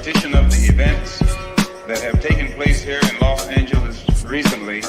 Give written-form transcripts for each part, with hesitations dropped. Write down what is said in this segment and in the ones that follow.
repetition of the events that have taken place here in Los Angeles recently,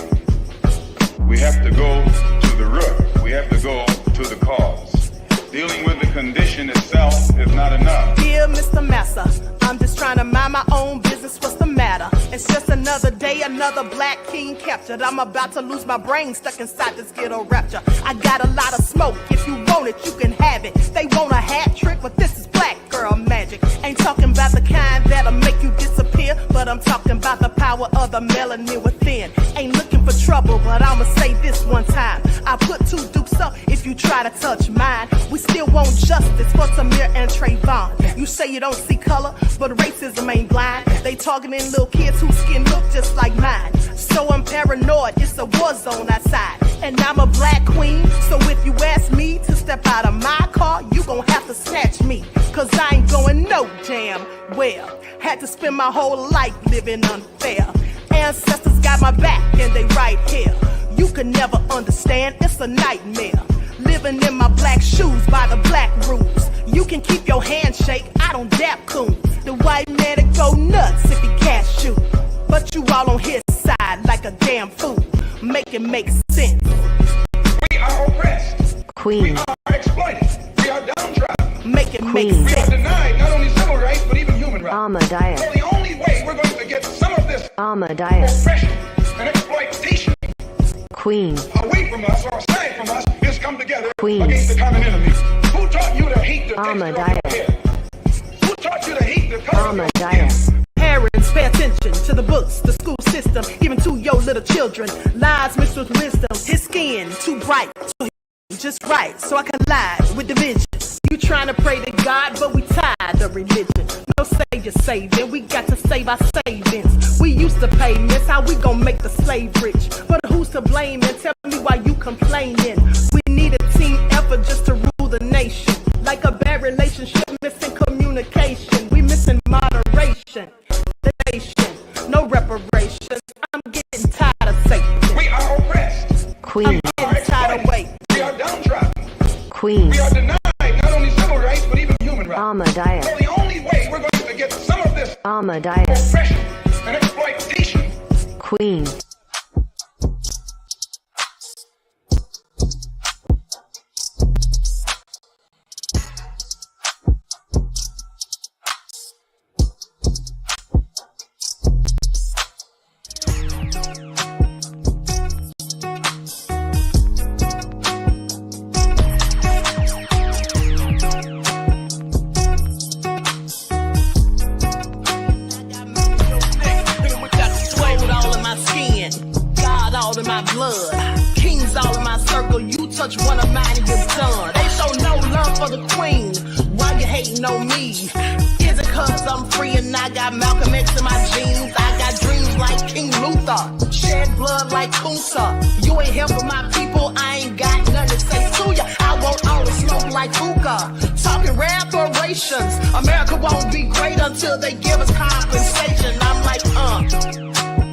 we have to go to the root. We have to go to the cause. Dealing with the condition itself is not enough. Dear Mr. Massa, I'm just trying to mind my own business. What's the matter? It's just another day, another black king captured. I'm about to lose my brain, stuck inside this ghetto rapture. I got a lot of smoke. If you want it, you can have it. They want a hat trick, but this is black girl magic. Ain't talking about the kind that'll make you disappear, but I'm talking about the power of the melanin within. Ain't looking for trouble, but I'ma say this one time. I put two dukes up if you try to touch mine. We still want justice for Tamir and Trayvon. You say you don't see color, but racism ain't blind. They targeting little kids whose skin look just like mine. So I'm paranoid, it's a war zone outside. And I'm a black queen, so if you ask me to step out of my car, you gon' have to snatch me. Cause I ain't going no damn well. Had to spend my whole life living unfair. Ancestors got my back and they right here. You can never understand, it's a nightmare. Living in my black shoes by the black rules. You can keep your handshake, I don't dap coon. The white man that go nuts if he can't shoot. But you all on his side like a damn fool. Make it make sense. We are oppressed. Queen. We are exploited. We are downtrodden. Make it make We are sense. denied not only civil rights, but even human rights. Ahmadiyyah. So the only way we're going to get some of this Ahmadiyyah. oppression and exploitation Queen. away from us or aside from us is come together Queen. against the common enemy. Who taught you to hate the texture of your Ahmadiyyah. hair? Who taught you to hate the color of your Ahmadiyyah. skin? Parents, pay attention to the books, the school system, even to your little children. Lies mixed with wisdom. His skin too bright, so he's just right, so I can lie with division. You trying to pray to God, but we tired of religion. No savior saving, we got to save our savings. We used to pay, miss, how we gon' make the slave rich? But who's to blame, and tell me why you complaining? We need a team effort just to rule the nation. Like a bad relationship, missing communication. We missing moderation. The nation, no reparations. I'm getting tired of Satan. We are oppressed. Queen. I'm getting tired of waiting. We are downtrodden. Queen. We are denied not only civil rights, but even human rights. Ahmadiyyah. So the only way we're going to get some of this Ahmadiyyah. oppression and exploitation. Queen. Touch one of mine and you're done. They show no love for the queen. Why you hating on me? Is it cause I'm free and I got Malcolm X in my jeans? I got dreams like King Luther, shed blood like Kunsa. You ain't helping my people, I ain't got nothing to say to ya. I want all the smoke like hookah. Talking reparations. America won't be great until they give us compensation. I'm like,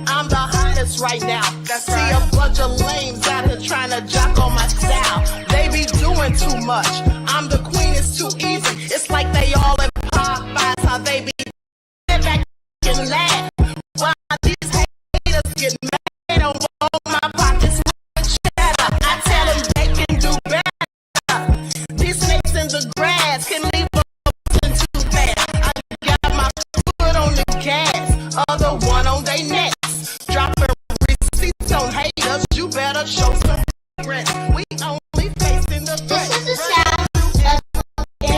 I'm the hottest right now. See a bunch of lames out here trying to jock on my style. They be doing too much. I'm the queen, it's too easy. It's like they all in Popeyes, how they be sit back and laugh. While these haters get mad on my pockets with cheddar. I tell them they can do better. These snakes in the grass can leave them too fast. I got my foot on the gas, other one on their necks. Dropping receipts on haters, you better show some regret. We only facing the threat. This is the sound of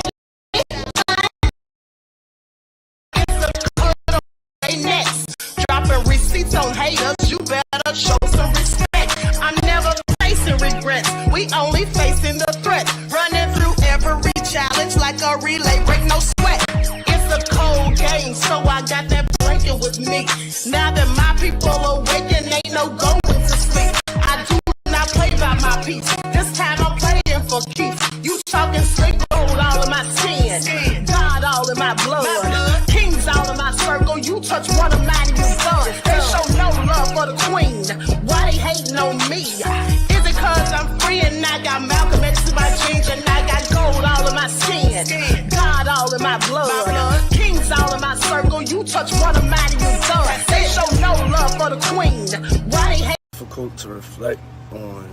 dropping receipts on haters, you better show some respect. I'm never facing regrets, we only facing the threat. Running through every challenge like a relay, break no sweat. It's a cold game, so I got that blanket with me. Now that my people awaken, ain't no going to sleep. I do not play by my piece, this time I'm playing for keeps. You talking straight gold all in my skin, God all in my blood, kings all in my circle. You touch one of mine and you're done. They show no love for the queen, why they hating on me? Is it cause I'm free and I got Malcolm X in my jeans and I got gold all in my skin, God all in my blood, kings all in my circle. You touch one of mine and you're done. They show no love for the queen. Why they hate? Difficult to reflect on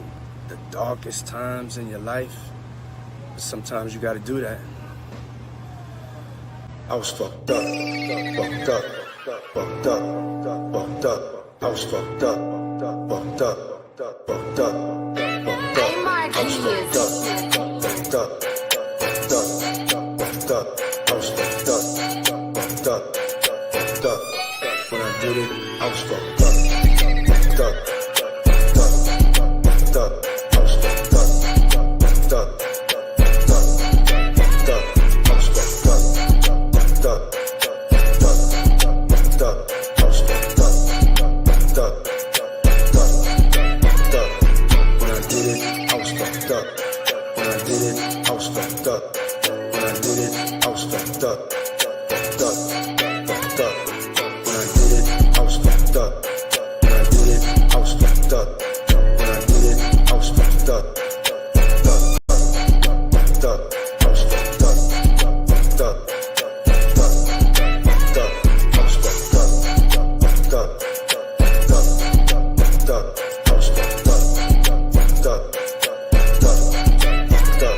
the darkest times in your life, but sometimes you gotta do that. I was fucked up, fucked up, fucked up, fucked up. I was fucked up, fucked up, fucked up, fucked up. I was fucked up, fucked up, fucked up, fucked up. I was fucked up, fucked up, fucked up. When I did it, I was fucked up, fucked up, fucked up, fucked up. I was fucked up, fucked up, fucked up, fucked up. I was fucked up, fucked up, fucked up, fucked up. I was fucked up, fucked up, fucked up, fucked up. When I did it, I was fucked up. When I did it, I was fucked up. When I did it, I was fucked up, fucked up, fucked up. When I did it, I was fucked up. When I did it, I was fucked up. When I did it, I was fucked up, fucked up, fucked up. I was fucked up, fucked up, fucked up, fucked up. I was fucked up, fucked up, fucked up, fucked up. I was fucked up, fucked up, fucked up, fucked up.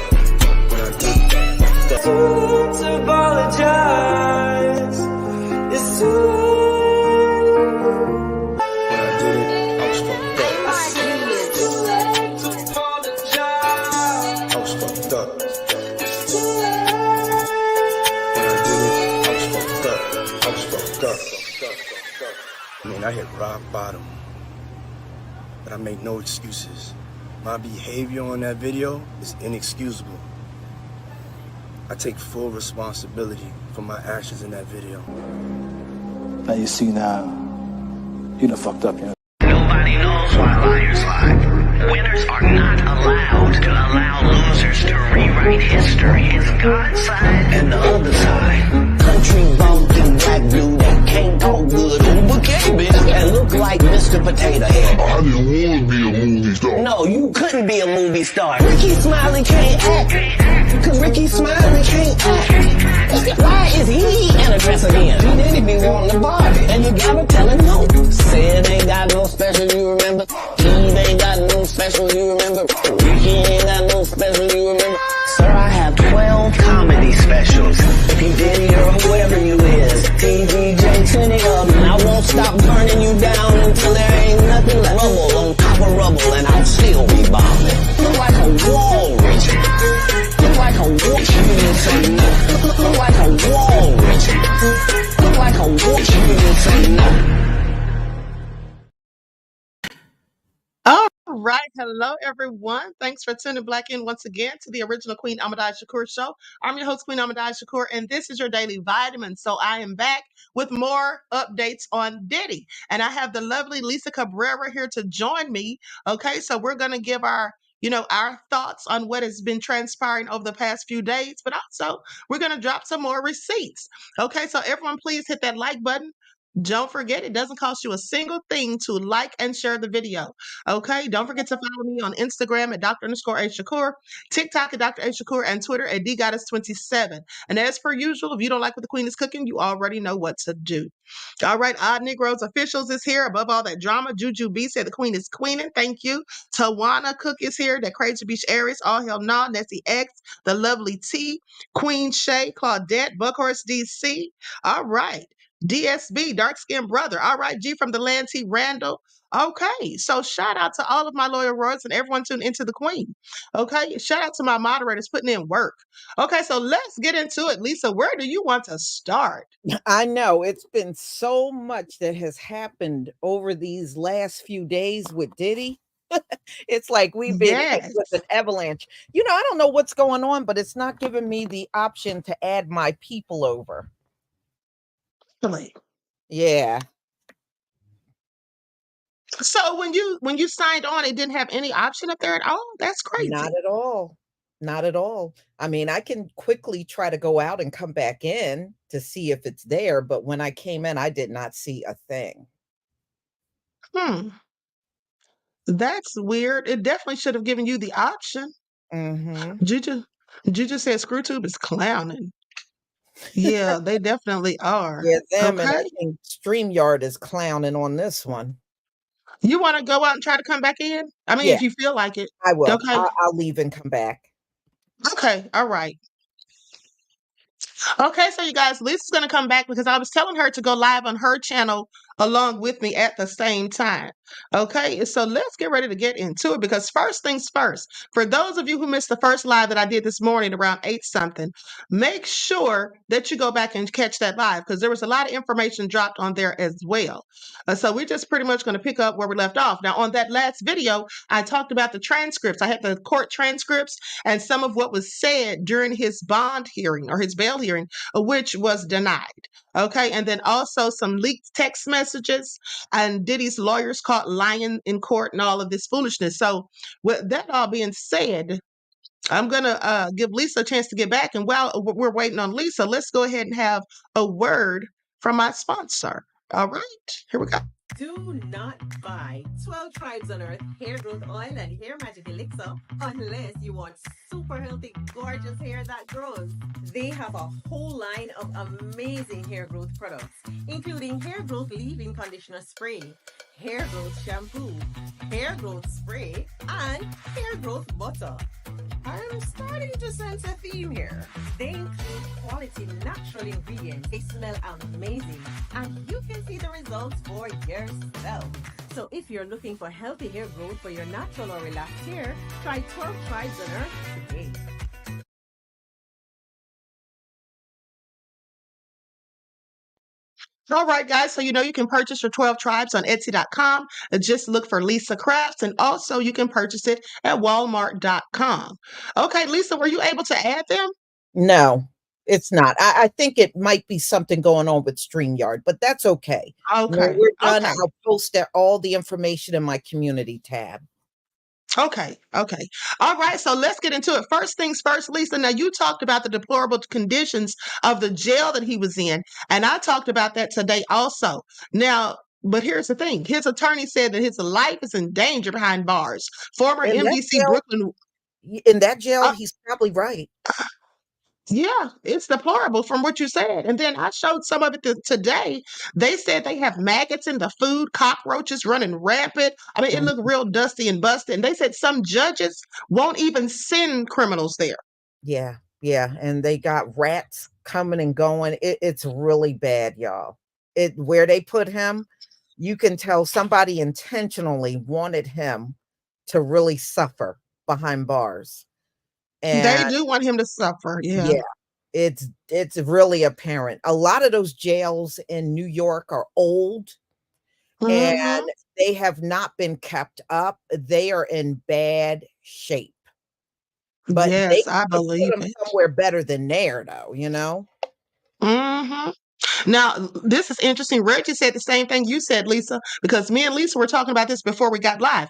When I did that. To apologize. It's too When I did it, I was fucked up. late to apologize. I was fucked up. When I did it, I was fucked up. I was fucked up. I mean, I hit rock bottom, but I make no excuses. My behavior on that video is inexcusable. I take full responsibility for my actions in that video. Now you see now, you done fucked up, you know. Nobody knows why liars lie. Winners are not allowed to allow losers to rewrite history. It's God's side and the other side. Country bumpkin black dude that can't talk good, Uber cabbage, and look like Mr. Potato Head. I didn't want to be a movie star. No, you couldn't be a movie star. Ricky Smiley can't act. Cause Ricky Smiley can't act. Why is he in a dress again? He didn't be wanting to Barbie. And you gotta tell him no. Sid ain't got no special, you remember? Eve ain't got no special, you remember? Ricky ain't got no special, you remember? Sir, I have 12 comedy specials. P. Diddy or whoever you is. TDJ, 20 of them. I won't stop burning you down until there ain't nothing left. Rubble on top of rubble and I'll still be bombing. Look like a wall, Richie. Look like a wall. You didn't say no. Look like a wall, Richie. Look like a wall. You didn't say no. All right. Hello, everyone. Thanks for tuning back in once again to the original Queen Ahmadiyyah Shakur show. I'm your host, Queen Ahmadiyyah Shakur, and this is your daily vitamin. So I am back with more updates on Diddy. And I have the lovely Lisa Cabrera here to join me. Okay, so we're going to give our thoughts on what has been transpiring over the past few days, but also we're going to drop some more receipts. Okay, so everyone please hit that like button. Don't forget, it doesn't cost you a single thing to like and share the video. Okay, don't forget to follow me on Instagram at Dr._A_Shakur, TikTok at Dr. A Shakur, and Twitter at DGoddess27. And as per usual, if you don't like what the queen is cooking, you already know what to do. All right, Odd Negroes Officials is here. Above all that drama, Juju B said the queen is queening. Thank you. Tawana Cook is here. That Crazy Beach Aries. All hell no. Nessie X, the lovely T, Queen Shay, Claudette, Buckhorse DC. All right. DSB, dark skinned brother. All right, G from the land, T Randall. Okay, so shout out to all of my loyal royals and everyone tuned into the queen. Okay, shout out to my moderators putting in work. Okay, so let's get into it. Lisa, where do you want to start? I know it's been so much that has happened over these last few days with Diddy. It's like we've been hit Yes. with an avalanche. You know, I don't know what's going on, but it's not giving me the option to add my people over. Really? Yeah. So when you signed on, it didn't have any option up there at all? That's crazy. Not at all. Not at all. I mean, I can quickly try to go out and come back in to see if it's there, but when I came in, I did not see a thing. That's weird. It definitely should have given you the option. Mm-hmm. Juju said ScrewTube is clowning. Yeah, they definitely are. Yeah, them, and I Okay. think StreamYard is clowning on this one. You want to go out and try to come back in? I mean, Yeah, if you feel like it. I will. Okay. I'll leave and come back. Okay. All right. Okay, so you guys, Lisa's going to come back because I was telling her to go live on her channel along with me at the same time. Okay, so let's get ready to get into it because first things first, for those of you who missed the first live that I did this morning around 8 something, make sure that you go back and catch that live because there was a lot of information dropped on there as well. So we're just pretty much going to pick up where we left off. Now, on that last video, I talked about the transcripts. I had the court transcripts and some of what was said during his bond hearing or his bail hearing, which was denied. Okay. And then also some leaked text messages and Diddy's lawyers caught lying in court and all of this foolishness. So, with that all being said, I'm going to give Lisa a chance to get back. And while we're waiting on Lisa, let's go ahead and have a word from my sponsor. All right. Here we go. Do not buy 12 Tribes on Earth hair growth oil and hair magic elixir unless you want super healthy, gorgeous hair that grows. They have a whole line of amazing hair growth products, including hair growth leave-in conditioner spray, hair growth shampoo, hair growth spray, and hair growth butter. I'm starting to sense a theme here. They include quality natural ingredients. They smell amazing, and you can see the results for yourself. So if you're looking for healthy hair growth for your natural or relaxed hair, try 12 Tribes on Earth today. All right, guys. So, you can purchase your 12 Tribes on Etsy.com. Just look for Lisa Crafts. And also, you can purchase it at Walmart.com. Okay, Lisa, were you able to add them? No, it's not. I think it might be something going on with StreamYard, but that's okay. When Okay. we're done, Okay. I'll post all the information in my community tab. Okay. Okay. All right. So let's get into it. First things first, Lisa. Now, you talked about the deplorable conditions of the jail that he was in. And I talked about that today also. Now, but here's the thing. His attorney said that his life is in danger behind bars. Former In that NBC jail, Brooklyn. in that jail, uh, he's probably right. Yeah, it's deplorable from what you said. And then I showed some of it today. They said they have maggots in the food, cockroaches running rampant. I mean, it Mm, looked real dusty and busted. And they said some judges won't even send criminals there. yeah, yeah, and they got rats coming and going. It's really bad, y'all. Where they put him, you can tell somebody intentionally wanted him to really suffer behind bars. They And do want him to suffer. Yeah. yeah, it's really apparent. A lot of those jails in New York are old and Hmm. they have not been kept up. They are in bad shape. But they Yes, I could put believe him it. somewhere better than there though, you know? Hmm. Now, this is interesting. Reggie said the same thing you said, Lisa, because me and Lisa were talking about this before we got live.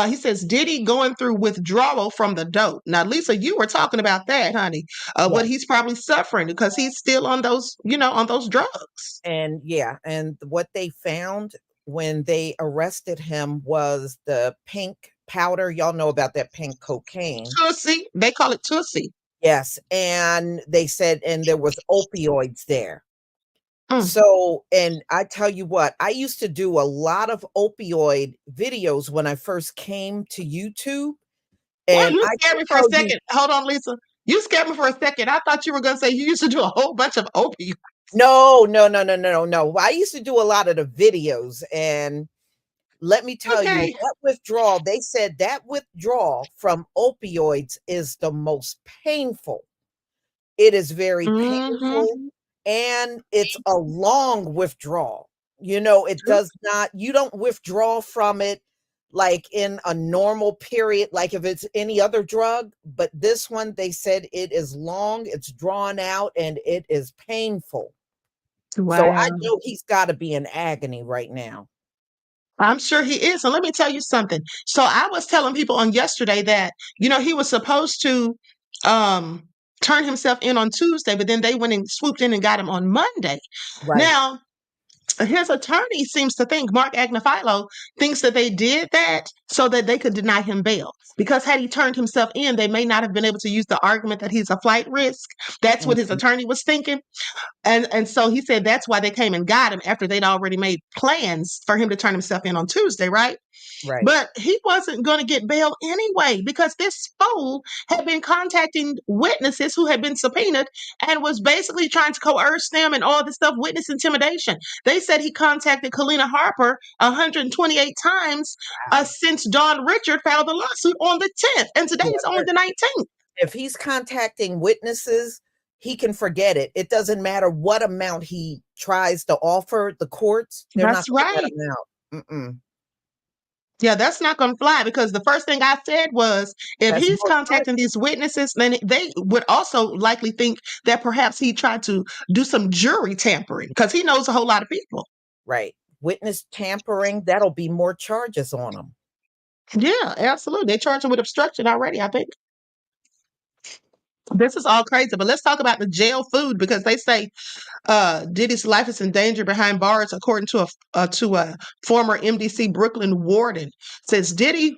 He says, Diddy going through withdrawal from the dope. Now, Lisa, you were talking about that, honey, Yeah. what he's probably suffering because he's still on those, on those drugs. And yeah, and what they found when they arrested him was the pink powder. Y'all know about that pink cocaine. Tussie. They call it Tussie. Yes, and they said and there was opioids there. Mm. So, and I tell you what, I used to do a lot of opioid videos when I first came to YouTube, Well, and you I scared can me for a tell you second. Hold on, Lisa. You scared me for a second. I thought you were going to say you used to do a whole bunch of opioids. no, no, no, no, no, no. I used to do a lot of the videos, and let me tell you, Okay. that withdrawal, they said that withdrawal from opioids is the most painful. It is very painful Mm-hmm. and it's a long withdrawal. It does not, you don't withdraw from it like in a normal period, like if it's any other drug, but this one, they said it is long, it's drawn out, and it is painful. So I Wow. know he's got to be in agony right now. I'm sure he is. And let me tell you something. So I was telling people on yesterday that, he was supposed to um turn himself in on Tuesday, but then they went and swooped in and got him on Monday. Right. Now, His attorney seems to think, Mark Agnifilo thinks that they did that so that they could deny him bail. Because had he turned himself in, they may not have been able to use the argument that he's a flight risk. That's what his Mhm. attorney was thinking. And so he said that's why they came and got him after they'd already made plans for him to turn himself in on Tuesday, right? Right. But he wasn't going to get bail anyway because this fool had been contacting witnesses who had been subpoenaed and was basically trying to coerce them and all this stuff, witness intimidation. They said he contacted Kalina Harper 128 times Wow. since Don Richard filed the lawsuit on the 10th, and today Yeah, is only but the 19th. if he's contacting witnesses, he can forget it. It doesn't matter what amount he tries to offer the courts, they're not That's gonna let right. him out. Mm-mm. Yeah, that's not going to fly because the first thing I said was if That's he's more contacting charges. these witnesses, then they would also likely think that perhaps he tried to do some jury tampering because he knows a whole lot of people. Right. Witness tampering, that'll be more charges on him. Yeah, absolutely. They charge him with obstruction already, I think. This is all crazy, but let's talk about the jail food because they say Diddy's life is in danger behind bars, according to a former MDC Brooklyn warden. Says Diddy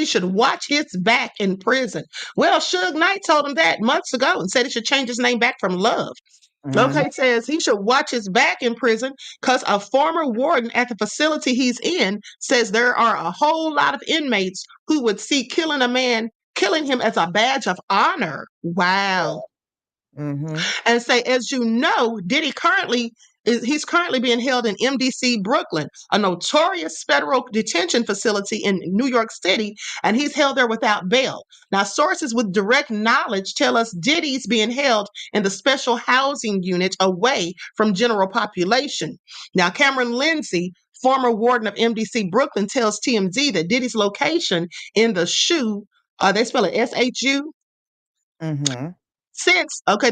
should watch his back in prison. Well, Suge Knight told him that months ago and said he should change his name back from Love. Mhm. Okay, says he should watch his back in prison because a former warden at the facility he's in says there are a whole lot of inmates who would see killing him as a badge of honor. Wow. Mhm. And say, as you know, he's currently being held in MDC Brooklyn, a notorious federal detention facility in New York City, and he's held there without bail. Now, sources with direct knowledge tell us Diddy's being held in the special housing unit away from general population. Now, Cameron Lindsay, former warden of MDC Brooklyn, tells TMZ that Diddy's location in the SHU, they spell it SHU, Mhm.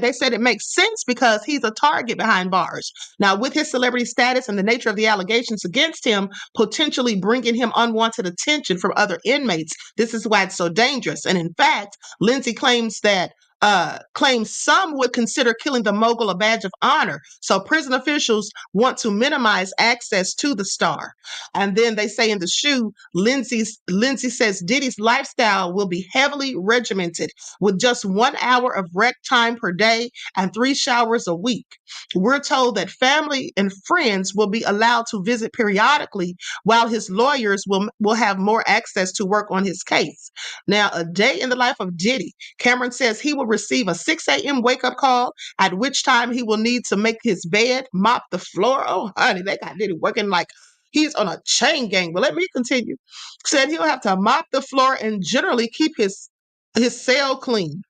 they said it makes sense because he's a target behind bars. Now, with his celebrity status and the nature of the allegations against him, potentially bringing him unwanted attention from other inmates, this is why it's so dangerous. And in fact, Lindsay claims some would consider killing the mogul a badge of honor. So prison officials want to minimize access to the star. And then they say in the shoe, Lindsay says Diddy's lifestyle will be heavily regimented with just 1 hour of rec time per day and 3 showers a week. We're told that family and friends will be allowed to visit periodically while his lawyers will have more access to work on his case. Now, a day in the life of Diddy, Cameron says he will receive a 6 a.m. wake up call, at which time he will need to make his bed, mop the floor. Oh, honey, they got Diddy working like he's on a chain gang. But let me continue. Said he'll have to mop the floor and generally keep his cell clean.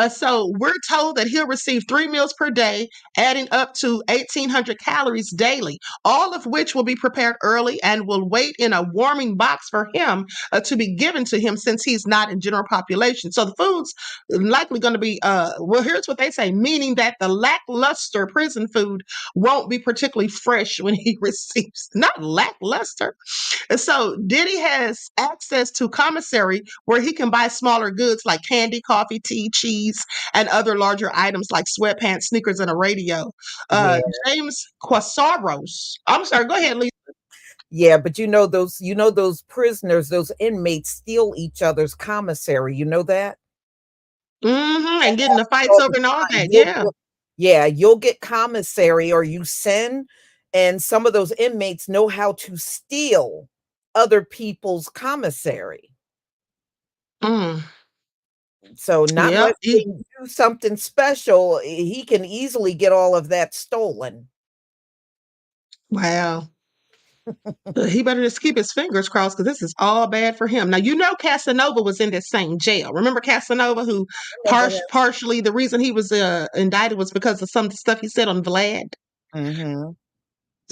So we're told that he'll receive 3 meals per day, adding up to 1,800 calories daily, all of which will be prepared early and will wait in a warming box for him to be given to him since he's not in general population. So the food's likely going to be, well, here's what they say, meaning that the lackluster prison food won't be particularly fresh when he receives, not lackluster. And so Diddy has access to commissary where he can buy smaller goods like candy, coffee, tea, cheese, and other larger items like sweatpants, sneakers, and a radio. Yeah. James Quasaros. I'm sorry, go ahead, Lisa. Yeah, but those prisoners, those inmates steal each other's commissary. You know that? And getting the fights All over the and all time. that. Yeah. Yeah, you'll get commissary or you send, and some of those inmates know how to steal other people's commissary. Mm. So not Yeah. unless they do something special, he can easily get all of that stolen. Wow. He better just keep his fingers crossed because this is all bad for him. Now, you know, Casanova was in this same jail. Remember Casanova, who Remember him? partially the reason he was indicted was because of some of the stuff he said on Vlad? Mhm.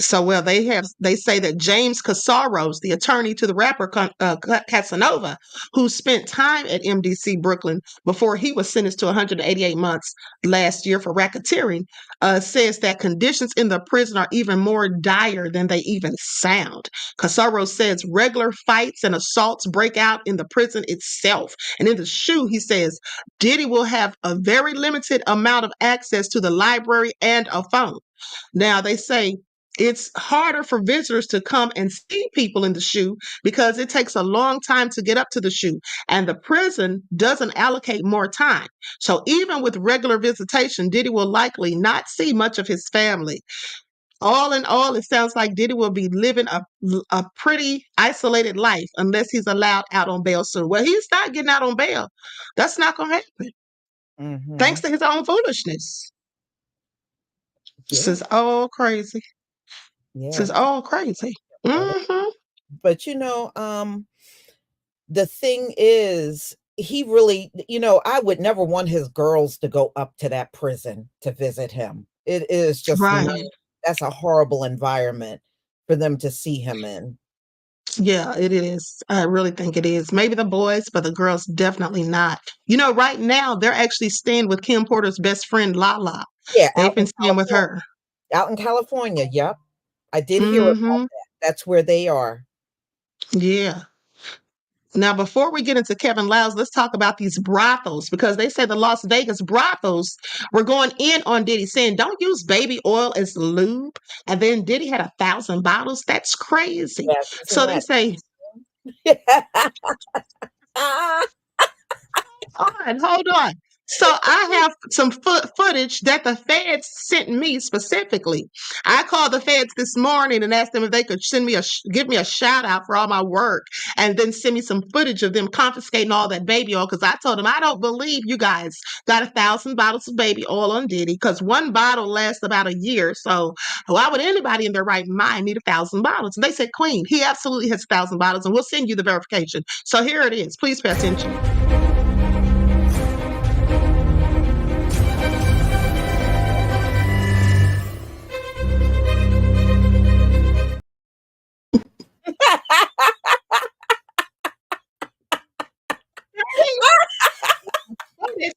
So, well, they say that James Casaros, the attorney to the rapper Casanova, who spent time at MDC Brooklyn before he was sentenced to 188 months last year for racketeering, says that conditions in the prison are even more dire than they even sound. Casaros says regular fights and assaults break out in the prison itself. And in the shoe, he says Diddy will have a very limited amount of access to the library and a phone. Now, they say it's harder for visitors to come and see people in the shoe because it takes a long time to get up to the shoe, and the prison doesn't allocate more time. So even with regular visitation, Diddy will likely not see much of his family. All in all, it sounds like Diddy will be living a pretty isolated life unless he's allowed out on bail soon. Well, he's not getting out on bail. That's not going to happen. Thanks to his own foolishness. This is all crazy. This is all crazy. But the thing is, he really, I would never want his girls to go up to that prison to visit him. It is just that's a horrible environment for them to see him in. Yeah, it is. I really think it is. Maybe the boys, but the girls definitely not. Right now they're actually staying with Kim Porter's best friend, Lala. Yeah, they've been staying with her. Out in California, yep. I did hear about that. That's where they are. Yeah. Now, before we get into Kevin Liles, let's talk about these brothels, because they say the Las Vegas brothels were going in on Diddy, saying, don't use baby oil as lube. And then Diddy had 1,000 bottles. That's crazy. So they say... Hold on. So I have some footage that the feds sent me specifically. I called the feds this morning and asked them if they could give me a shout out for all my work, and then send me some footage of them confiscating all that baby oil. Because I told them, I don't believe you guys got 1,000 bottles of baby oil on Diddy, because one bottle lasts about a year. So why would anybody in their right mind need 1,000 bottles? And they said, Queen, he absolutely has 1,000 bottles, and we'll send you the verification. So here it is. Please pay attention.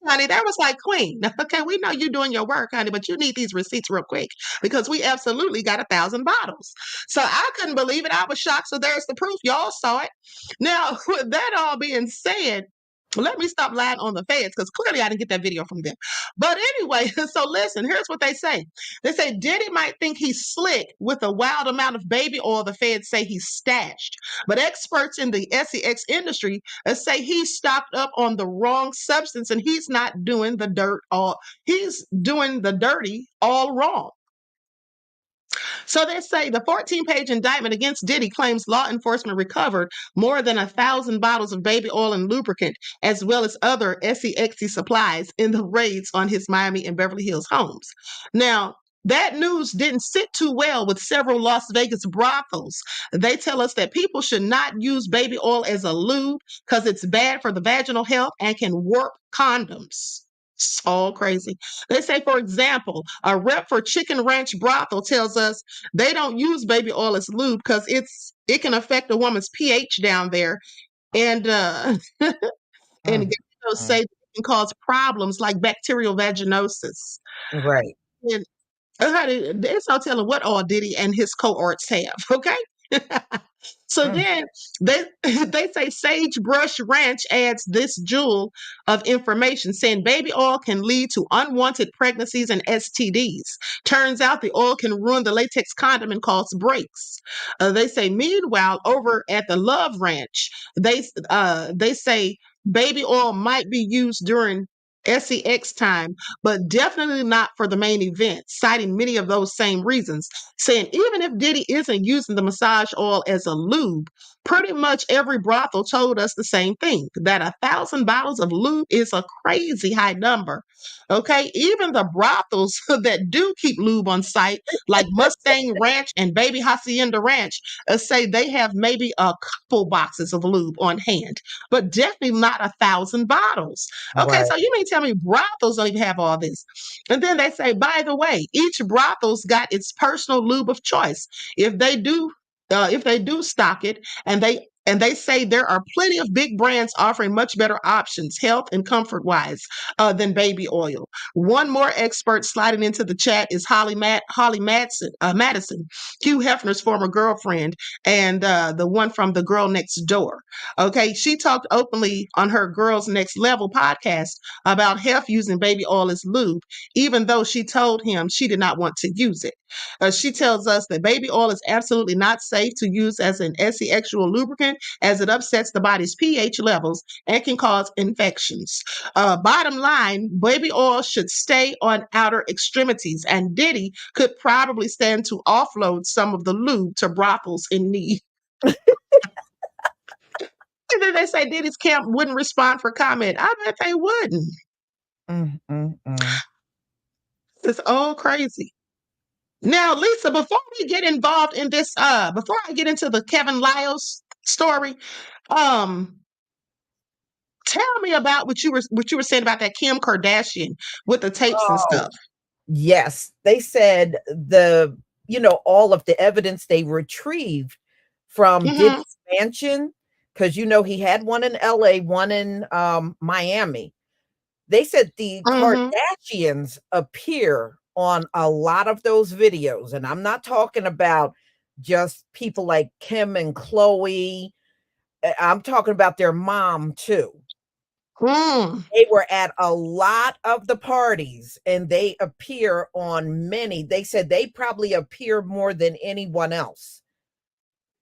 Honey, that was like, Queen. Okay, we know you're doing your work, honey, but you need these receipts real quick, because we absolutely got 1,000 bottles. So I couldn't believe it. I was shocked. So there's the proof. Y'all saw it. Now, with that all being said, let me stop lying on the feds, because clearly I didn't get that video from them. But anyway, so listen, here's what they say. They say Diddy might think he's slick with a wild amount of baby oil the feds say he's stashed. But experts in the sex industry say he's stocked up on the wrong substance, and he's not doing the he's doing the dirty all wrong. So they say the 14-page indictment against Diddy claims law enforcement recovered more than 1,000 bottles of baby oil and lubricant, as well as other SEXy supplies in the raids on his Miami and Beverly Hills homes. Now, that news didn't sit too well with several Las Vegas brothels. They tell us that people should not use baby oil as a lube because it's bad for the vaginal health and can warp condoms. It's all crazy. They say, for example, a rep for Chicken Ranch Brothel tells us they don't use baby oil as lube because it can affect a woman's pH down there, and and say it can cause problems like bacterial vaginosis. Right. And it's no telling what all Diddy and his cohorts have. Okay. So then they say Sagebrush Ranch adds this jewel of information, saying baby oil can lead to unwanted pregnancies and STDs. Turns out the oil can ruin the latex condom and cause breaks. They say, meanwhile, over at the Love Ranch, they say baby oil might be used during SEX time, but definitely not for the main event, citing many of those same reasons, saying even if Diddy isn't using the massage oil as a lube, pretty much every brothel told us the same thing, that 1,000 bottles of lube is a crazy high number. Okay, even the brothels that do keep lube on site, like Mustang Ranch and Baby Hacienda Ranch, say they have maybe a couple boxes of lube on hand, but definitely not 1,000 bottles. Okay, so you mean tell me brothels don't even have all this? And then they say, by the way, each brothel's got its personal lube of choice. If they do, stock it, and they say there are plenty of big brands offering much better options, health and comfort wise, than baby oil. One more expert sliding into the chat is Holly Madison, Hugh Hefner's former girlfriend, and the one from The Girl Next Door. Okay, she talked openly on her Girls Next Level podcast about Hef using baby oil as lube, even though she told him she did not want to use it. She tells us that baby oil is absolutely not safe to use as an asexual lubricant, as it upsets the body's pH levels and can cause infections. Bottom line, baby oil should stay on outer extremities, and Diddy could probably stand to offload some of the lube to brothels in need. And then they say Diddy's camp wouldn't respond for comment. I bet they wouldn't. It's all crazy. Now, Lisa, before we get involved in this, before I get into the Kevin Liles story, tell me about what you were saying about that Kim Kardashian with the tapes and stuff. Yes, they said all of the evidence they retrieved from Diddy's mansion, because he had one in LA, one in Miami. They said the Kardashians appear on a lot of those videos, and I'm not talking about just people like Kim and Chloe. I'm talking about their mom too. They were at a lot of the parties, and they appear on many. They said they probably appear more than anyone else.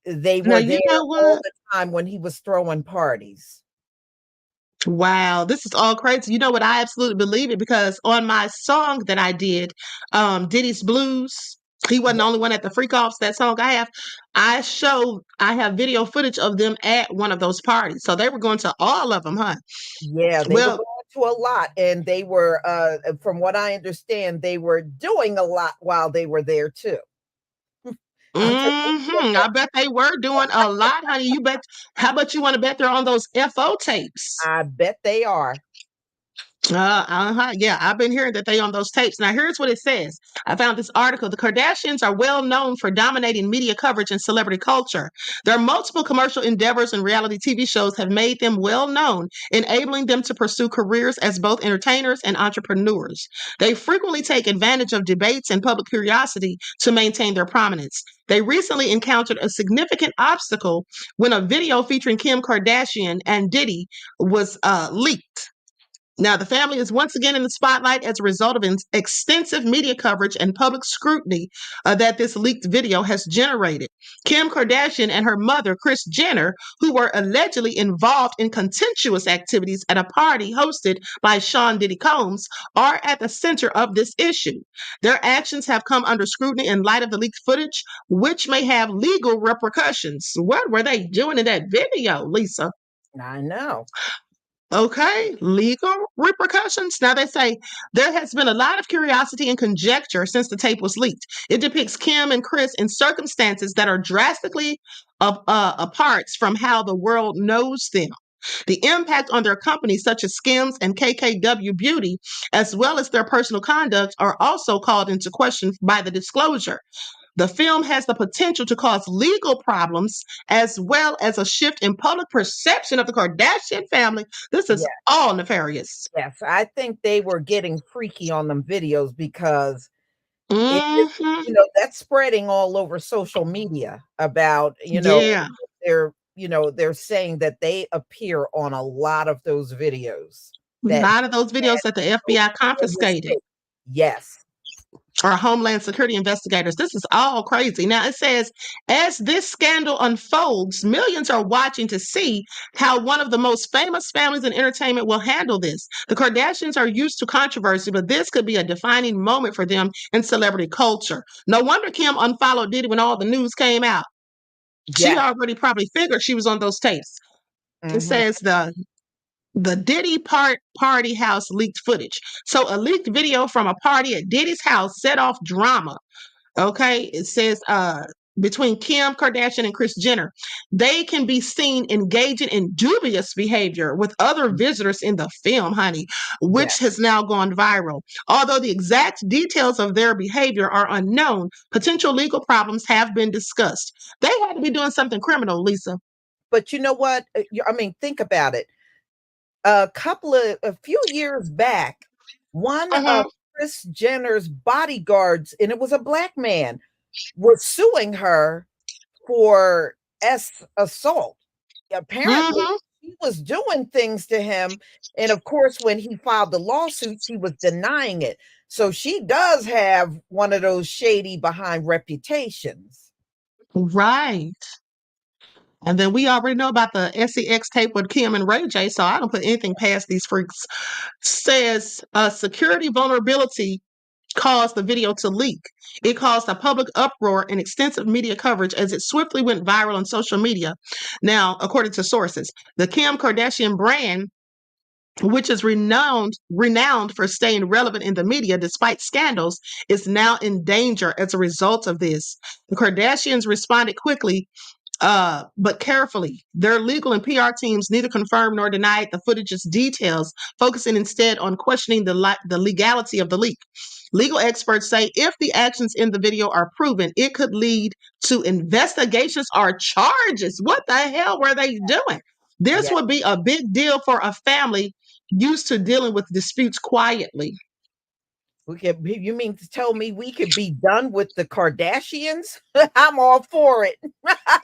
They were there all the time when he was throwing parties. Wow, this is all crazy. You know what? I absolutely believe it, because on my song that I did, Diddy's Blues, he wasn't the only one at the freak offs. That song I have video footage of them at one of those parties. So they were going to all of them, huh? Yeah, they were going to a lot, and they were, from what I understand, they were doing a lot while they were there too. I bet they were doing a lot, honey. How about you want to bet they're on those FO tapes? I bet they are. Yeah, I've been hearing that they on those tapes. Now, here's what it says. I found this article. The Kardashians are well known for dominating media coverage and celebrity culture. Their multiple commercial endeavors and reality TV shows have made them well known, enabling them to pursue careers as both entertainers and entrepreneurs. They frequently take advantage of debates and public curiosity to maintain their prominence. They recently encountered a significant obstacle when a video featuring Kim Kardashian and Diddy was leaked. Now, the family is once again in the spotlight as a result of extensive media coverage and public scrutiny that this leaked video has generated. Kim Kardashian and her mother, Kris Jenner, who were allegedly involved in contentious activities at a party hosted by Sean Diddy Combs, are at the center of this issue. Their actions have come under scrutiny in light of the leaked footage, which may have legal repercussions. What were they doing in that video, Lisa? I know. Okay, legal repercussions. Now, they say there has been a lot of curiosity and conjecture since the tape was leaked. It depicts Kim and Kris in circumstances that are drastically apart from how the world knows them. The impact on their companies, such as Skims and KKW Beauty, as well as their personal conduct, are also called into question by the disclosure. The film has the potential to cause legal problems as well as a shift in public perception of the Kardashian family. This is all nefarious. Yes, I think they were getting freaky on them videos because that's spreading all over social media about, they're saying that they appear on a lot of those videos. A lot of those videos that the FBI confiscated. Yes. Or Homeland Security investigators. This is all crazy. Now, it says, as this scandal unfolds, millions are watching to see how one of the most famous families in entertainment will handle this. The Kardashians are used to controversy, but this could be a defining moment for them in celebrity culture. No wonder Kim unfollowed Diddy when all the news came out. She already probably figured she was on those tapes. It says the Diddy party house leaked footage. So a leaked video from a party at Diddy's house set off drama. Okay, it says between Kim Kardashian and Kris Jenner, they can be seen engaging in dubious behavior with other visitors in the film, honey, Yeah. which has now gone viral. Although the exact details of their behavior are unknown, potential legal problems have been discussed. They had to be doing something criminal, Lisa. But you know what? I mean, think about it. A few years back, one Uh-huh. of Kris Jenner's bodyguards, and it was a black man, was suing her for assault. Apparently, Mm-hmm. he was doing things to him. And of course, when he filed the lawsuits, he was denying it. So she does have one of those shady behind reputations. Right. And then we already know about the SEX tape with Kim and Ray J, so I don't put anything past these freaks. Says a security vulnerability caused the video to leak. It caused a public uproar and extensive media coverage as it swiftly went viral on social media. Now, according to sources, the Kim Kardashian brand, which is renowned for staying relevant in the media despite scandals, is now in danger as a result of this. The Kardashians responded quickly, but carefully. Their legal and PR teams neither confirmed nor denied the footage's details, focusing instead on questioning the legality of the leak. Legal experts say if the actions in the video are proven, it could lead to investigations or charges. What the hell were they doing? This Yeah. would be a big deal for a family used to dealing with disputes quietly. You mean to tell me we could be done with the Kardashians? I'm all for it.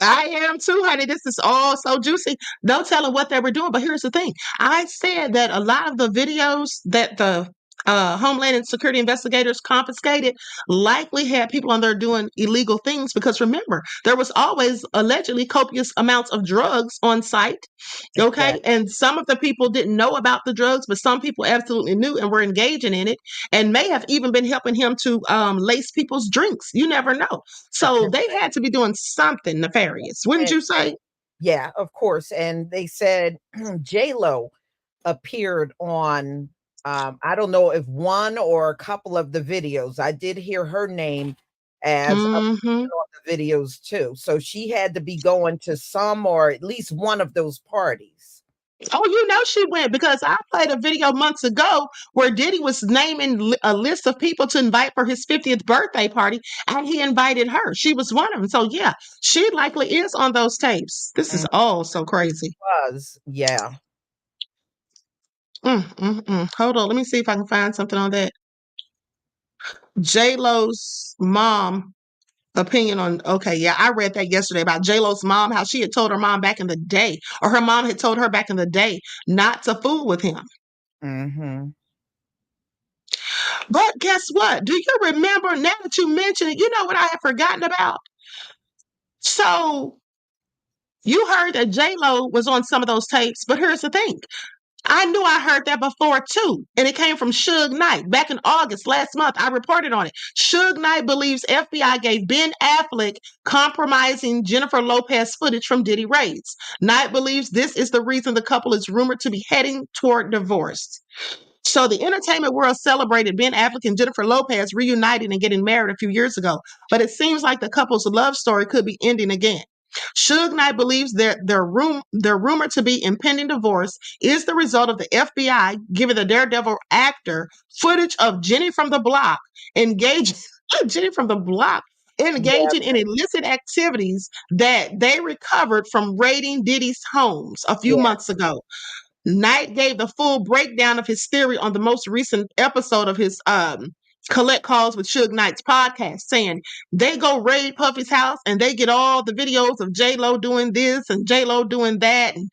I am too, honey. This is all so juicy. No telling what they were doing. But here's the thing. I said that a lot of the videos that the Homeland and Security investigators confiscated likely had people on there doing illegal things because remember, there was always allegedly copious amounts of drugs on site. Okay. Exactly. And some of the people didn't know about the drugs, but some people absolutely knew and were engaging in it and may have even been helping him to lace people's drinks. You never know. So they had to be doing something nefarious, wouldn't And you say? yeah, of course. And they said J-Lo appeared on I don't know if one or a couple of the videos. I did hear her name as a Hmm. on the videos too. So she had to be going to some or at least one of those parties. Oh, you know she went because I played a video months ago where Diddy was naming a list of people to invite for his 50th birthday party, and he invited her. She was one of them. So yeah, she likely is on those tapes. This is Mm, all so crazy. yeah. Hold on, let me see if I can find something on that. J Lo's mom opinion on. Okay, yeah, I read that yesterday about J Lo's mom, how she had told her mom back in the day, or her mom had told her back in the day, not to fool with him. Mm-hmm. But guess what? Do you remember now that you mention it? You know what I had forgotten about? So you heard that J Lo was on some of those tapes, but here's the thing. I knew I heard that before too. And it came from Suge Knight. Back in August last month, I reported on it. Suge Knight believes FBI gave Ben Affleck compromising Jennifer Lopez footage from Diddy raids. Knight believes this is the reason the couple is rumored to be heading toward divorce. So the entertainment world celebrated Ben Affleck and Jennifer Lopez reuniting and getting married a few years ago. But it seems like the couple's love story could be ending again. Suge Knight believes their rumored to be impending divorce is the result of the FBI giving the Daredevil actor footage of Jenny from the Block engaging Jenny from the Block Yeah. engaging in illicit activities that they recovered from raiding Diddy's homes a few Yeah. months ago. Knight gave the full breakdown of his theory on the most recent episode of his Collect Calls with Suge Knight's podcast, saying they go raid Puffy's house and they get all the videos of J-Lo doing this and J-Lo doing that. And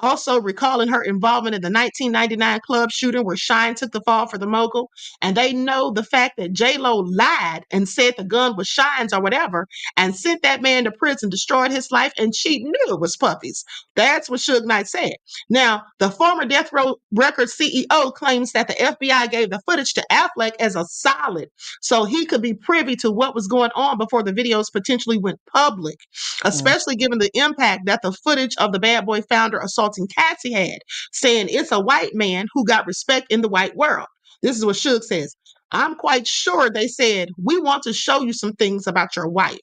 also recalling her involvement in the 1999 club shooting where Shyne took the fall for the mogul. And they know the fact that J-Lo lied and said the gun was Shyne's or whatever and sent that man to prison, destroyed his life, and she knew it was Puffy's. That's what Suge Knight said. Now, the former Death Row Records CEO claims that the FBI gave the footage to Affleck as a solid so he could be privy to what was going on before the videos potentially went public, Mm. especially given the impact that the footage of the Bad Boy founder assaulting Cassie had, saying it's a white man who got respect in the white world. This is what Suge says. I'm quite sure they said, we want to show you some things about your wife.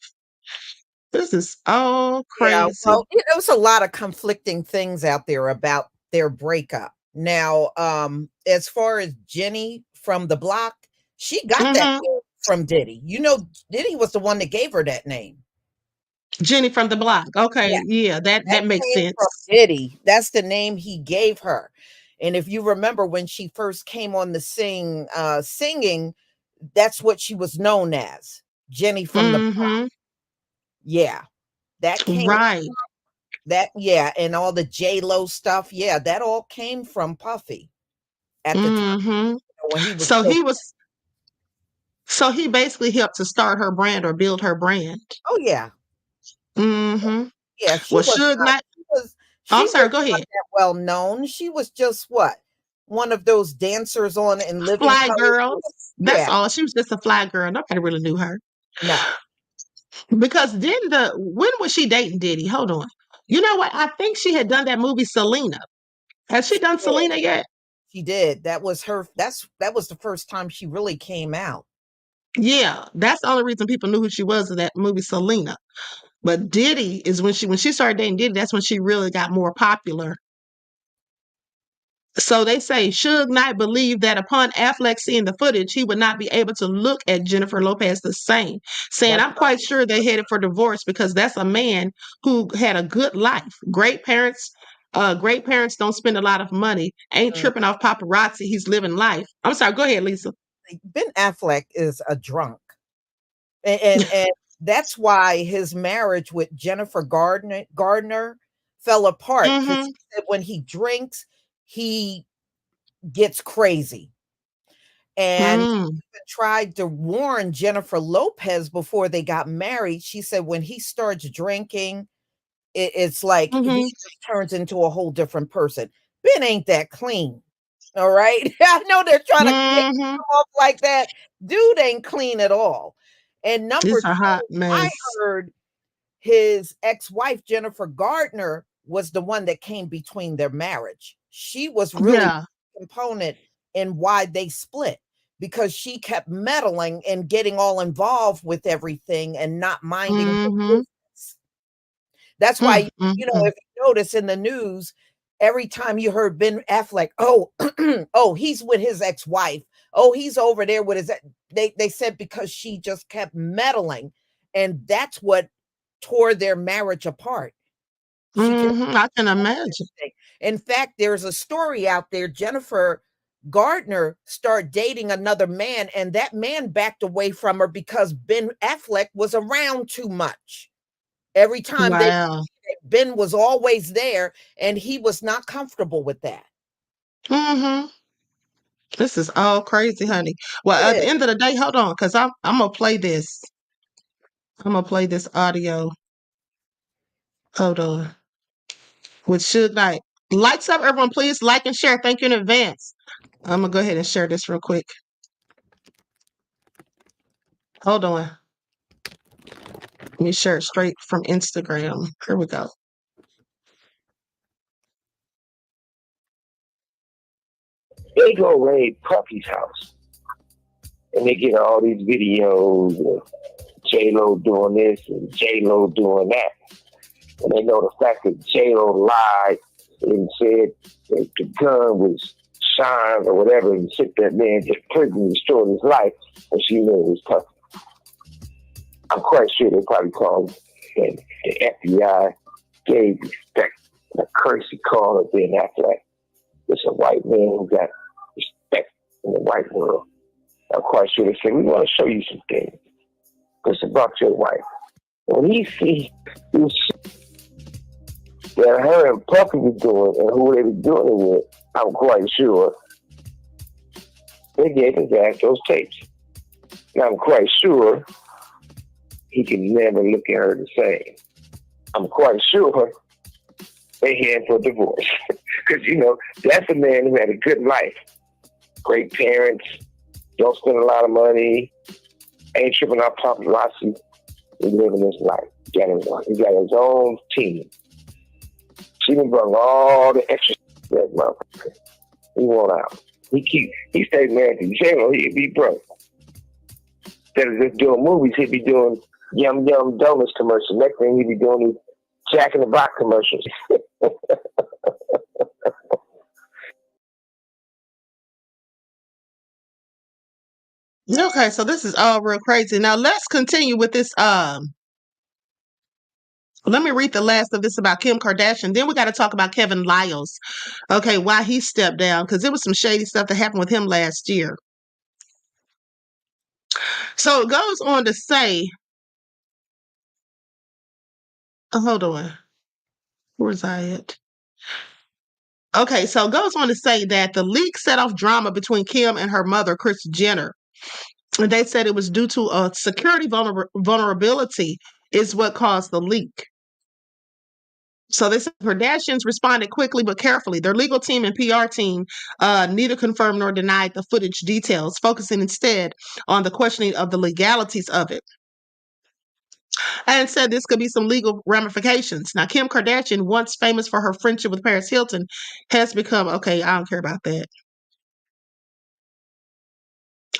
This is all Yeah, crazy. well, there was a lot of conflicting things out there about their breakup. Now, as far as Jenny from the block, she got that Mm-hmm. name from Diddy. You know, Diddy was the one that gave her that name. Jenny from the block. Yeah, Okay, yeah, that that makes came from sense. Diddy. That's the name he gave her. And if you remember when she first came on the singing, that's what she was known as, Jenny from the block. Mm-hmm. Yeah, that came Right. that yeah, and all the J-Lo stuff, yeah, that all came from Puffy at the time Mm-hmm. when he was So still. he was so he basically helped to start her brand or build her brand. Oh yeah, Mm-hmm. yeah. Well, Suge Knight. Oh, She I'm sorry, was go not ahead. that well known. She was just what, one of those dancers on In Living Fly Color. girl. That's Yeah, all. She was just a fly girl. Nobody really knew her. no, Because when was she dating Diddy? Hold on. You know what? I think she had done that movie Selena. Has she she done did. Selena yet? She did. That was her. That was the first time she really came out. Yeah, that's the only reason people knew who she was in that movie Selena. But Diddy is when she started dating Diddy, that's when she really got more popular. So they say Suge Knight believed that upon Affleck seeing the footage, he would not be able to look at Jennifer Lopez the same, saying, That's I'm quite sure they headed for divorce because that's a man who had a good life. Great parents don't spend a lot of money, ain't right. tripping off paparazzi. He's living life. I'm sorry, go ahead, Lisa. Ben Affleck is a drunk. And that's why his marriage with Jennifer Gardner fell apart, because Mm-hmm. he said when he drinks, he gets crazy. And he Mm, even tried to warn Jennifer Lopez before they got married. She said when he starts drinking, it's like he mm-hmm. just turns into a whole different person. Ben ain't that clean. All right. I know they're trying to make him Mm-hmm. come off like that. Dude ain't clean at all. And number It's a hot two, I mess. heard his ex-wife, Jennifer Gardner, was the one that came between their marriage. She was really Yeah. a component in why they split, because she kept meddling and getting all involved with everything and not minding her Mm-hmm. business. That's why, Mm-hmm. if you notice in the news, every time you heard Ben Affleck, oh, oh, he's with his ex-wife. Oh, he's over there with his. They said because she just kept meddling, and that's what tore their marriage apart. She kept. Mm-hmm. I can imagine. In fact, there's a story out there. Jennifer Gardner started dating another man, and that man backed away from her because Ben Affleck was around too much. Every time Wow. Ben was always there, and he was not comfortable with that. Mm-hmm. This is all crazy, honey. Well, It at the is. end of the day, hold on, because I'm gonna play this. I'm gonna play this audio. Hold on. With Suge Knight. Lights up, everyone, please. Like and share. Thank you in advance. I'm gonna go ahead and share this real quick. Hold on. Let me share it straight from Instagram. Here we go. They go raid Puffy's house, and they get all these videos of J-Lo doing this and J-Lo doing that. And they know the fact that J-Lo lied and said that the gun was Shyne or whatever, and shit that man just prison destroyed his life, and she knew it was Puffy. I'm quite sure they probably called and the FBI gave respect, a courtesy call of Ben Affleck. It's a white man who got respect in the white world. I'm quite sure they said, we want to show you some things. It's about your wife. When he see that her and Puffy was doing and who they were doing it with, I'm quite sure they gave his ass those tapes. And I'm quite sure he can never look at her the same. I'm quite sure they heading for divorce. Because, that's a man who had a good life. Great parents, don't spend a lot of money, ain't tripping out paparazzi. He's living his life. He got his own team. She done brought all the extra that motherfucker. He won't out. He stays married to J-Lo, he'd be broke. Instead of just doing movies, he'd be doing Yum Yum Donuts commercials. Next thing he'd be doing these Jack in the Box commercials. Okay, so this is all real crazy. Now let's continue with this. Let me read the last of this about Kim Kardashian. Then we got to talk about Kevin Liles. Okay, why he stepped down, because there was some shady stuff that happened with him last year. So it goes on to say, hold on. Where's I at? Okay, so it goes on to say that the leak set off drama between Kim and her mother, Kris Jenner. And they said it was due to a security vulnerability is what caused the leak. So they said Kardashians responded quickly but carefully. Their legal team and PR team neither confirmed nor denied the footage details, focusing instead on the questioning of the legalities of it. And said this could be some legal ramifications. Now, Kim Kardashian, once famous for her friendship with Paris Hilton, has become, okay, I don't care about that.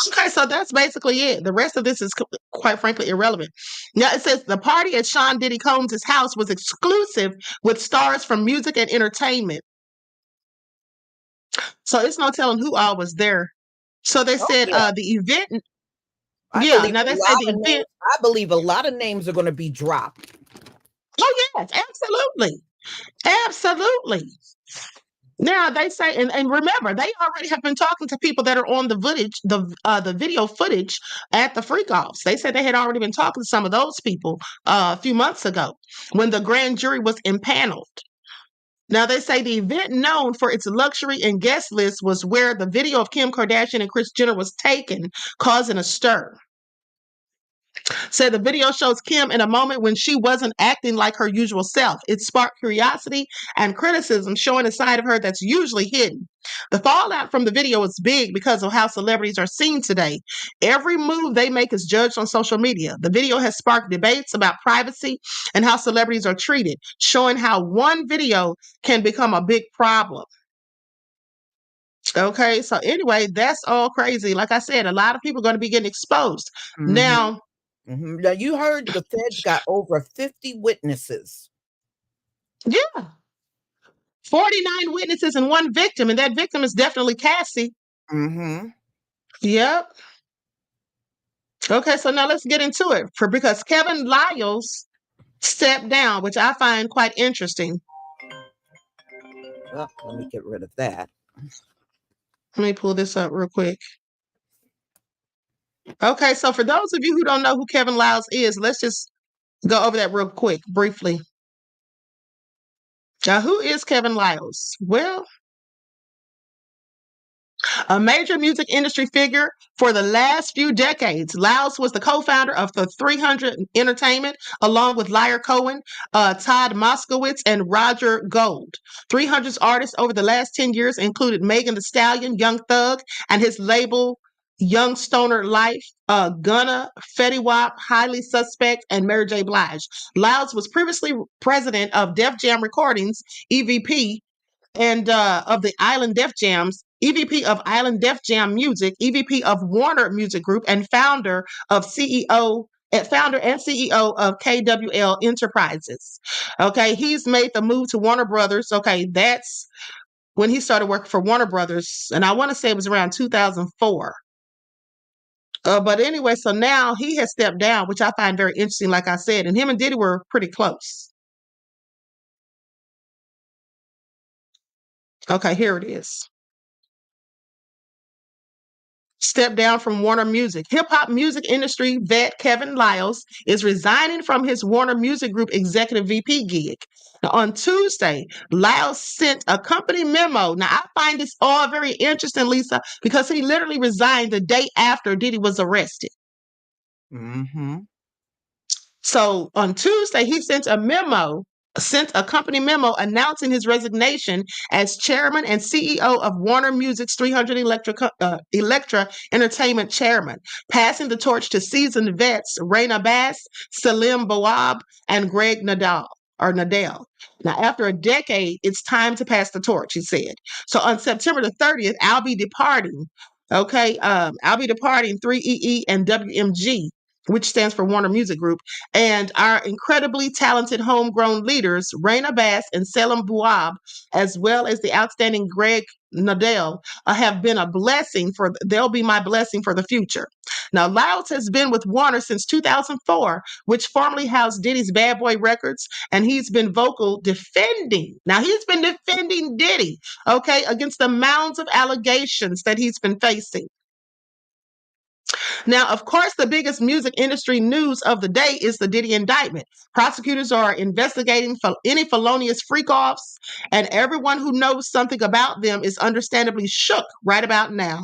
Okay, so that's basically it. The rest of this is quite frankly irrelevant. Now, it says the party at Sean Diddy Combs' house was exclusive with stars from music and entertainment. So it's no telling who all was there. So they said the event. Now they say the event. I believe a lot of names are going to be dropped. Oh, yes, absolutely. Absolutely. Now they say, and remember, they already have been talking to people that are on the footage, the video footage at the freak offs. They said they had already been talking to some of those people a few months ago when the grand jury was impaneled. Now they say the event, known for its luxury and guest list, was where the video of Kim Kardashian and Kris Jenner was taken, causing a stir. Said the video shows Kim in a moment when she wasn't acting like her usual self. It sparked curiosity and criticism, showing a side of her that's usually hidden. The fallout from the video is big because of how celebrities are seen today. Every move they make is judged on social media. The video has sparked debates about privacy and how celebrities are treated, showing how one video can become a big problem. Okay, so anyway, that's all crazy. Like I said, a lot of people are going to be getting exposed. Mm-hmm. Now, now, you heard the feds got over 50 witnesses. Yeah. 49 witnesses and one victim, and that victim is definitely Cassie. Mm-hmm. Yep. Okay, so now let's get into it. Because Kevin Liles stepped down, which I find quite interesting. Well, let me get rid of that. Let me pull this up real quick. Okay, so for those of you who don't know who Kevin Liles is, let's just go over that real quick, briefly. Now, who is Kevin Liles? Well, a major music industry figure for the last few decades, Liles was the co-founder of the 300 Entertainment, along with Lyre Cohen, Todd Moskowitz, and Roger Gold. 300's artists over the last 10 years included Megan Thee Stallion, Young Thug, and his label Young Stoner Life, Gunna, Fetty Wap, Highly Suspect, and Mary J. Blige. Liles was previously president of Def Jam Recordings, EVP, and of the Island Def Jams, EVP of Island Def Jam Music, EVP of Warner Music Group, and founder and CEO of KWL Enterprises. Okay, he's made the move to Warner Brothers. Okay, that's when he started working for Warner Brothers, and I want to say it was around 2004. But anyway, so now he has stepped down, which I find very interesting, like I said, and him and Diddy were pretty close. Okay, here it is. Stepped down from Warner Music. Hip-hop music industry vet Kevin Liles is resigning from his Warner Music Group executive VP gig. Now, on Tuesday, Liles sent a company memo. Now, I find this all very interesting, Lisa, because he literally resigned the day after Diddy was arrested. Mm-hmm. So on Tuesday, he sent a company memo announcing his resignation as chairman and CEO of Warner Music's 300 Elektra Entertainment chairman, passing the torch to seasoned vets Raina Bass, Salim Boab, and Greg Nadal. Now, after a decade, it's time to pass the torch, he said. So on September the 30th, I'll be departing. Okay, I'll be departing 3EE and WMG, which stands for Warner Music Group, and our incredibly talented homegrown leaders, Raina Bass and Selim Bouab, as well as the outstanding Greg Nadell, have been a blessing they'll be my blessing for the future. Now, Liles has been with Warner since 2004, which formerly housed Diddy's Bad Boy Records, and he's been he's been defending Diddy, okay, against the mounds of allegations that he's been facing. Now, of course, the biggest music industry news of the day is the Diddy indictment. Prosecutors are investigating any felonious freak-offs, and everyone who knows something about them is understandably shook right about now.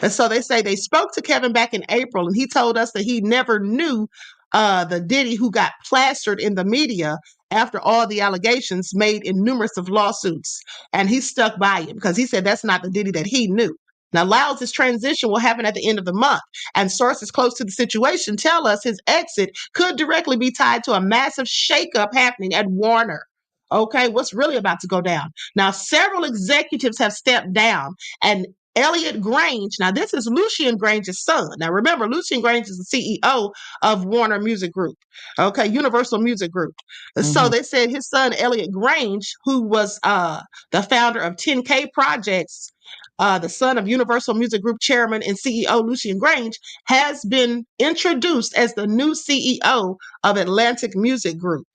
And so they say they spoke to Kevin back in April, and he told us that he never knew the Diddy who got plastered in the media after all the allegations made in numerous of lawsuits. And he stuck by it because he said that's not the Diddy that he knew. Now, Liles' transition will happen at the end of the month, and sources close to the situation tell us his exit could directly be tied to a massive shakeup happening at Warner. Okay, what's really about to go down? Now, several executives have stepped down, and Elliot Grange, now this is Lucian Grange's son. Now remember, Lucian Grange is the CEO of Warner Music Group, okay, Universal Music Group. So they said his son, Elliot Grange, who was the founder of 10K Projects, the son of Universal Music Group chairman and CEO Lucian Grange, has been introduced as the new CEO of Atlantic Music Group.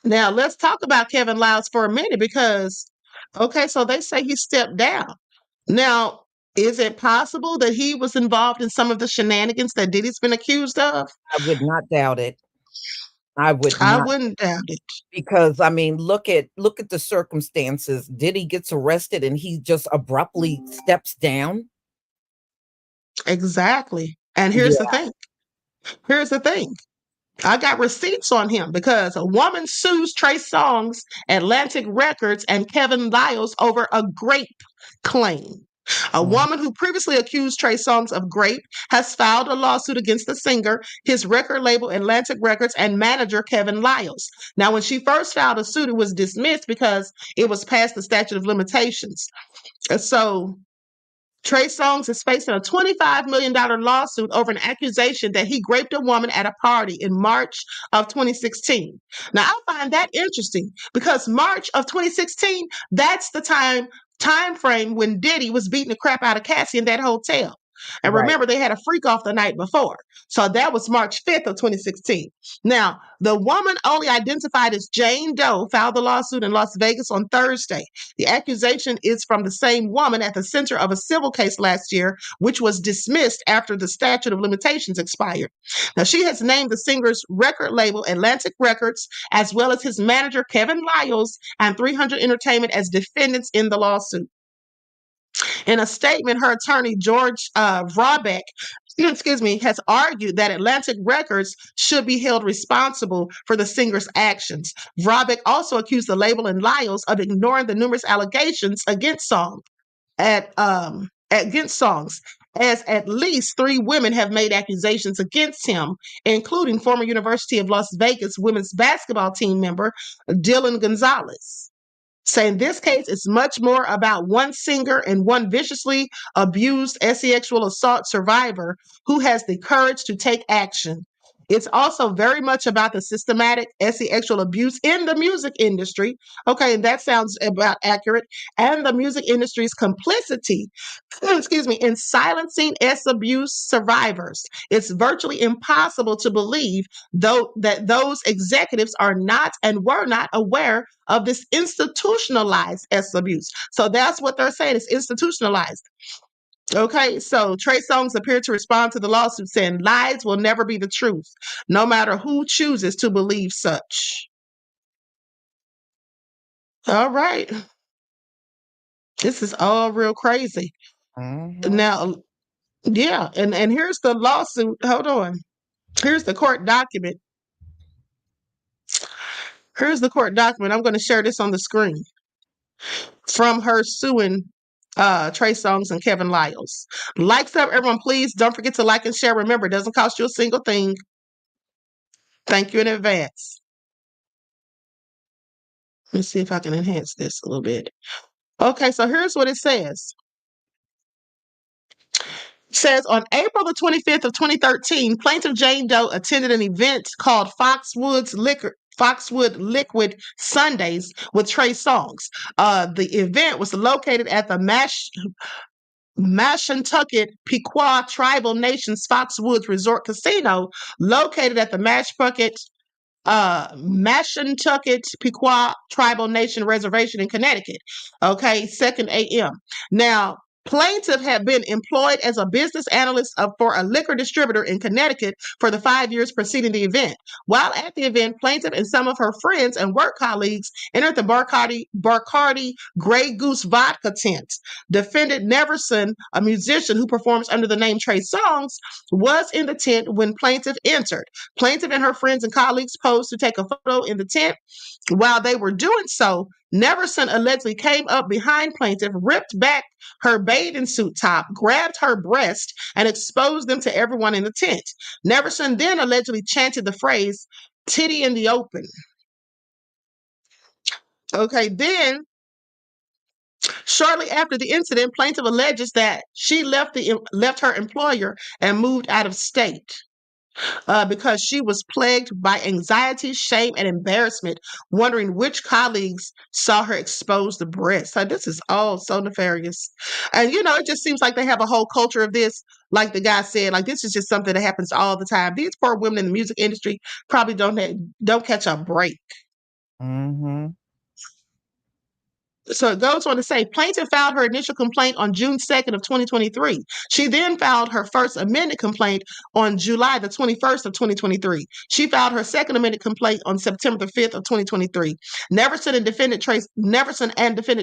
Now, let's talk about Kevin Liles for a minute because, okay, so they say he stepped down. Now, is it possible that he was involved in some of the shenanigans that Diddy's been accused of? I would not doubt it. I wouldn't doubt it. Because I mean, look at the circumstances. Diddy gets arrested and he just abruptly steps down. Exactly. And here's the thing. Here's the thing. I got receipts on him because a woman sues Trey Songz, Atlantic Records, and Kevin Liles over a grape claim. A woman who previously accused Trey Songz of grape has filed a lawsuit against the singer, his record label Atlantic Records, and manager Kevin Liles. Now, when she first filed a suit, it was dismissed because it was past the statute of limitations. So Trey Songz is facing a $25 million lawsuit over an accusation that he raped a woman at a party in March of 2016. Now, I find that interesting because March of 2016, that's the time frame when Diddy was beating the crap out of Cassie in that hotel. And remember, they had a freak off the night before. So that was March 5th of 2016. Now, the woman only identified as Jane Doe filed the lawsuit in Las Vegas on Thursday. The accusation is from the same woman at the center of a civil case last year, which was dismissed after the statute of limitations expired. Now, she has named the singer's record label Atlantic Records, as well as his manager Kevin Liles and 300 Entertainment as defendants in the lawsuit. In a statement, her attorney, George Vrabeck, has argued that Atlantic Records should be held responsible for the singer's actions. Vrabeck also accused the label and Liles of ignoring the numerous allegations against Songz, as at least 3 women have made accusations against him, including former University of Las Vegas women's basketball team member Dylan Gonzalez. Saying this case is much more about one singer and one viciously abused sexual assault survivor who has the courage to take action. It's also very much about the systematic sexual abuse in the music industry. Okay, and that sounds about accurate. And the music industry's complicity, in silencing abuse survivors. It's virtually impossible to believe, though, that those executives are not and were not aware of this institutionalized abuse. So that's what they're saying. It's institutionalized. Okay, so Trey Songz appeared to respond to the lawsuit saying lies will never be the truth, no matter who chooses to believe such. All right. This is all real crazy. Now, yeah, and here's the lawsuit. Hold on. Here's the court document. Here's the court document. I'm going to share this on the screen from her suing Trey Songz and Kevin Liles. Likes up, everyone, please. Don't forget to like and share. Remember, it doesn't cost you a single thing. Thank you in advance. Let me see if I can enhance this a little bit. Okay, so here's what it says. Says on April the 25th of 2013, plaintiff Jane Doe attended an event called Foxwood Liquid Sundays with Trey Songz. The event was located at the Mashantucket Pequot Tribal Nations Foxwoods Resort Casino, located at the Mashantucket Pequot Tribal Nation Reservation in Connecticut. Okay, 2nd a.m. Now, plaintiff had been employed as a business analyst for a liquor distributor in Connecticut for the 5 years preceding the event. While at the event, plaintiff and some of her friends and work colleagues entered the Bacardi Grey Goose vodka tent. Defendant Neverson, a musician who performs under the name Trey Songz, was in the tent when plaintiff entered. Plaintiff and her friends and colleagues posed to take a photo in the tent. While they were doing so, Neverson allegedly came up behind plaintiff, ripped back her bathing suit top, grabbed her breast, and exposed them to everyone in the tent. Neverson then allegedly chanted the phrase, "titty in the open." Okay, then shortly after the incident, plaintiff alleges that she left her employer and moved out of state. Because she was plagued by anxiety, shame, and embarrassment, wondering which colleagues saw her expose the breast. So this is all so nefarious. And, it just seems like they have a whole culture of this. Like the guy said, like this is just something that happens all the time. These poor women in the music industry probably don't catch a break. Mm-hmm. So it goes on to say, plaintiff filed her initial complaint on June 2nd of 2023. She then filed her first amended complaint on July the 21st of 2023. She filed her second amended complaint on September the 5th of 2023. Neverson and defendant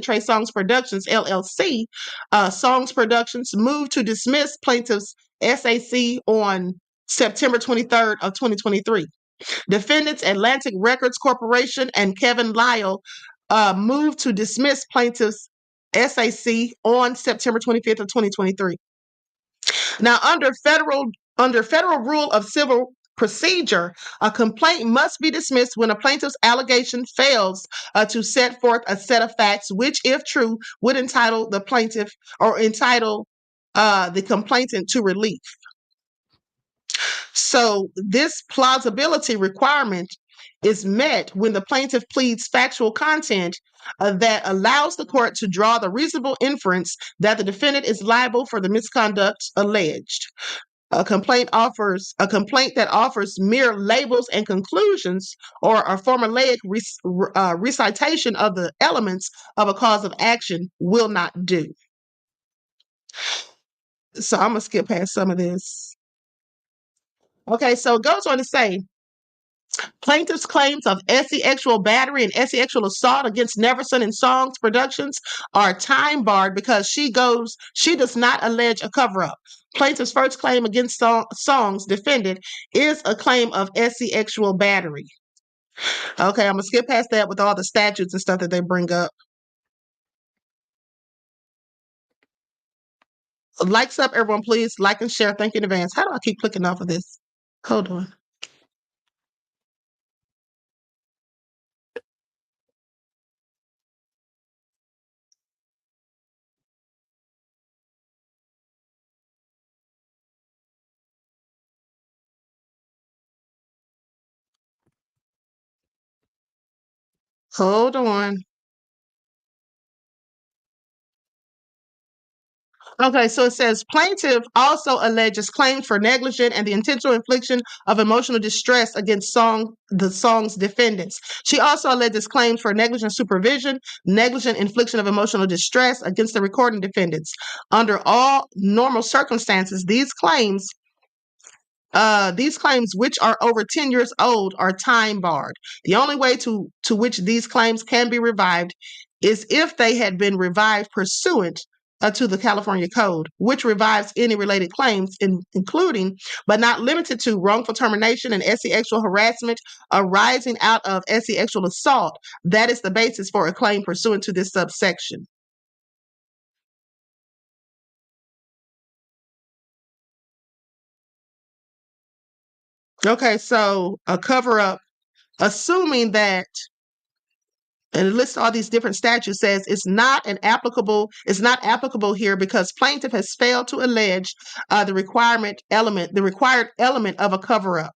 Trey Songz Productions, LLC, Songz Productions, moved to dismiss plaintiff's SAC on September 23rd of 2023. Defendants Atlantic Records Corporation and Kevin Liles moved to dismiss plaintiff's SAC on September 25th of 2023. Now, under federal rule of civil procedure, a complaint must be dismissed when a plaintiff's allegation fails to set forth a set of facts which, if true, would entitle the plaintiff or entitle the complainant to relief. So this plausibility requirement is met when the plaintiff pleads factual content that allows the court to draw the reasonable inference that the defendant is liable for the misconduct alleged. A complaint that offers mere labels and conclusions or a formulaic recitation of the elements of a cause of action will not do. So I'm going to skip past some of this. Okay, so it goes on to say, plaintiff's claims of sexual battery and sexual assault against Neverson and Songz Productions are time barred because she does not allege a cover-up. Plaintiff's first claim against Songz defendant is a claim of sexual battery. Okay, I'm going to skip past that with all the statutes and stuff that they bring up. Likes up, everyone, please. Like and share. Thank you in advance. How do I keep clicking off of this? Hold on. Hold on. Okay, so it says plaintiff also alleges claims for negligent and the intentional infliction of emotional distress against the Songz defendants. She also alleges claims for negligent supervision, negligent infliction of emotional distress against the recording defendants. Under all normal circumstances, these claims, which are over 10 years old, are time barred. The only way to which these claims can be revived is if they had been revived pursuant to the California Code, which revives any related claims, including but not limited to wrongful termination and sexual harassment arising out of sexual assault. That is the basis for a claim pursuant to this subsection. Okay, so a cover-up, assuming that and it lists all these different statutes, says it's not applicable here because plaintiff has failed to allege the required element of a cover-up.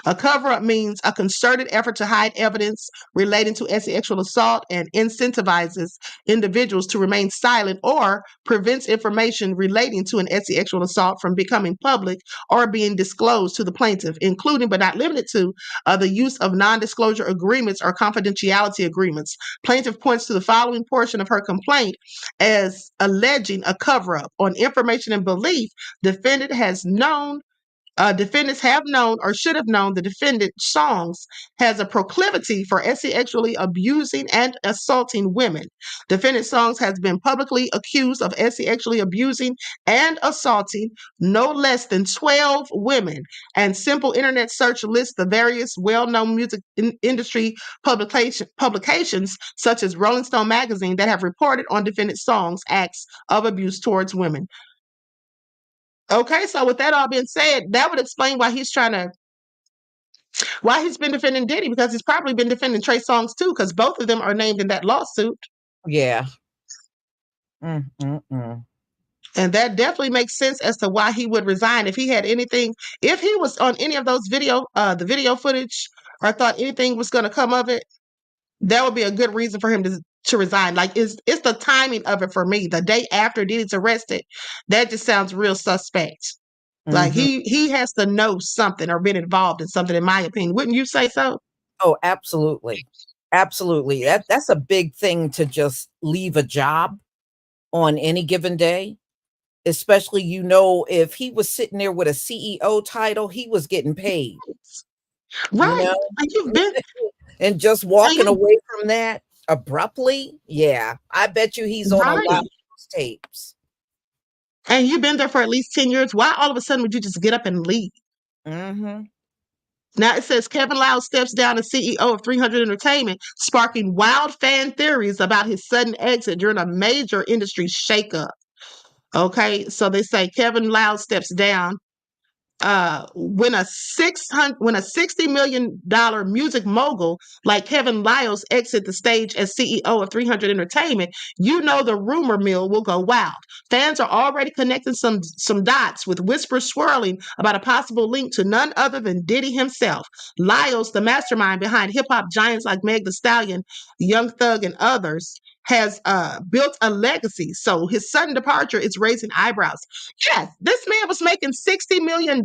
A cover-up means a concerted effort to hide evidence relating to sexual assault and incentivizes individuals to remain silent or prevents information relating to an sexual assault from becoming public or being disclosed to the plaintiff, including but not limited to the use of non-disclosure agreements or confidentiality agreements. Plaintiff points to the following portion of her complaint as alleging a cover-up. On information and belief, defendants have known or should have known the defendant Songs has a proclivity for sexually abusing and assaulting women. Defendant Songs has been publicly accused of sexually abusing and assaulting no less than 12 women, and simple internet search lists the various well-known music industry publications such as Rolling Stone magazine that have reported on defendant Songs' acts of abuse towards women. Okay, so with that all being said, that would explain why he's been defending Diddy, because he's probably been defending Trey Songz too, because both of them are named in that lawsuit. Yeah. And that definitely makes sense as to why he would resign. If he was on any of those the video footage, or thought anything was going to come of it, that would be a good reason for him to resign. Like, it's the timing of it for me. The day after Diddy's arrested, that just sounds real suspect. Like he has to know something or been involved in something, in my opinion. Wouldn't you say so? Oh, absolutely. Absolutely. That's a big thing, to just leave a job on any given day. Especially, if he was sitting there with a CEO title, he was getting paid. Right. And just walking away from that abruptly, yeah. I bet you he's on a lot of those tapes. And you've been there for at least 10 years. Why all of a sudden would you just get up and leave? Mm-hmm. Now it says Kevin Liles steps down as CEO of 300 Entertainment, sparking wild fan theories about his sudden exit during a major industry shakeup. Okay, so they say Kevin Liles steps down when a $60 million music mogul like Kevin Liles exit the stage as CEO of 300 Entertainment. The rumor mill will go wild. Fans are already connecting some dots, with whispers swirling about a possible link to none other than Diddy himself. Liles, the mastermind behind hip-hop giants like Meg Thee Stallion, Young Thug, and others, has built a legacy. So his sudden departure is raising eyebrows. Yes, this man was making $60 million.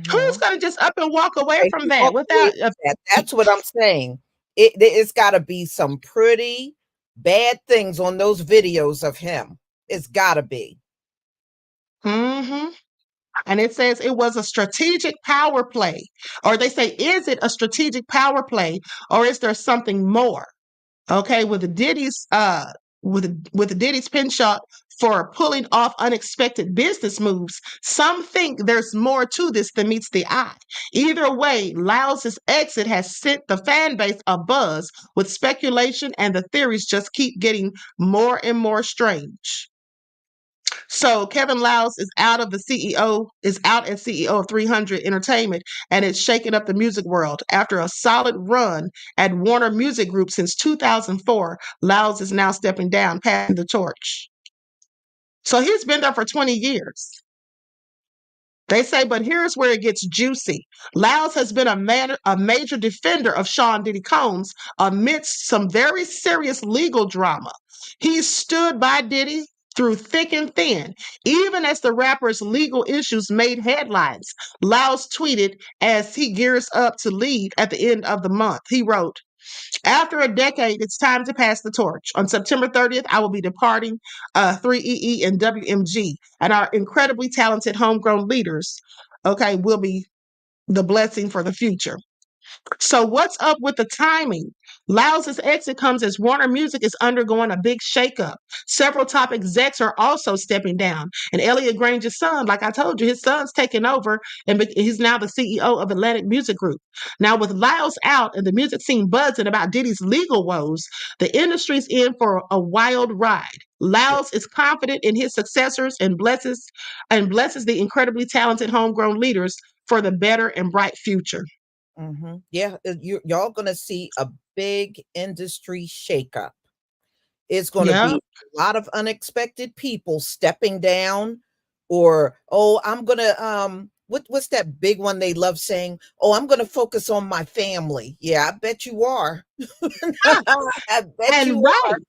Who's going to just up and walk away from that without? That's what I'm saying. It's got to be some pretty bad things on those videos of him. It's got to be. And it says it was a strategic power play. Or they say, is it a strategic power play, or is there something more? Okay, with the Diddy's penchant for pulling off unexpected business moves, some think there's more to this than meets the eye. Either way, Liles' exit has sent the fan base abuzz with speculation, and the theories just keep getting more and more strange. So Kevin Liles is out as CEO of 300 Entertainment, and it's shaking up the music world. After a solid run at Warner Music Group since 2004, Liles is now stepping down, passing the torch. So he's been there for 20 years. They say, but here's where it gets juicy. Liles has been a major defender of Sean Diddy Combs amidst some very serious legal drama. He's stood by Diddy through thick and thin, even as the rapper's legal issues made headlines. Liles tweeted as he gears up to leave at the end of the month. He wrote, "After a decade, it's time to pass the torch. On September 30th, I will be departing 3EE and WMG, and our incredibly talented homegrown leaders, will be the blessing for the future." So what's up with the timing? Liles' exit comes as Warner Music is undergoing a big shakeup. Several top execs are also stepping down. And Elliot Grange's son, like I told you, his son's taking over, and he's now the CEO of Atlantic Music Group. Now, with Liles out and the music scene buzzing about Diddy's legal woes, the industry's in for a wild ride. Liles is confident in his successors and blesses the incredibly talented homegrown leaders for the better and bright future. Yeah, y'all gonna see a big industry shakeup. It's gonna Yeah. be a lot of unexpected people stepping down, or oh, I'm gonna what's that big one they love saying? Oh, I'm gonna focus on my family. Yeah, I bet you are. Ah, I bet you and are. right.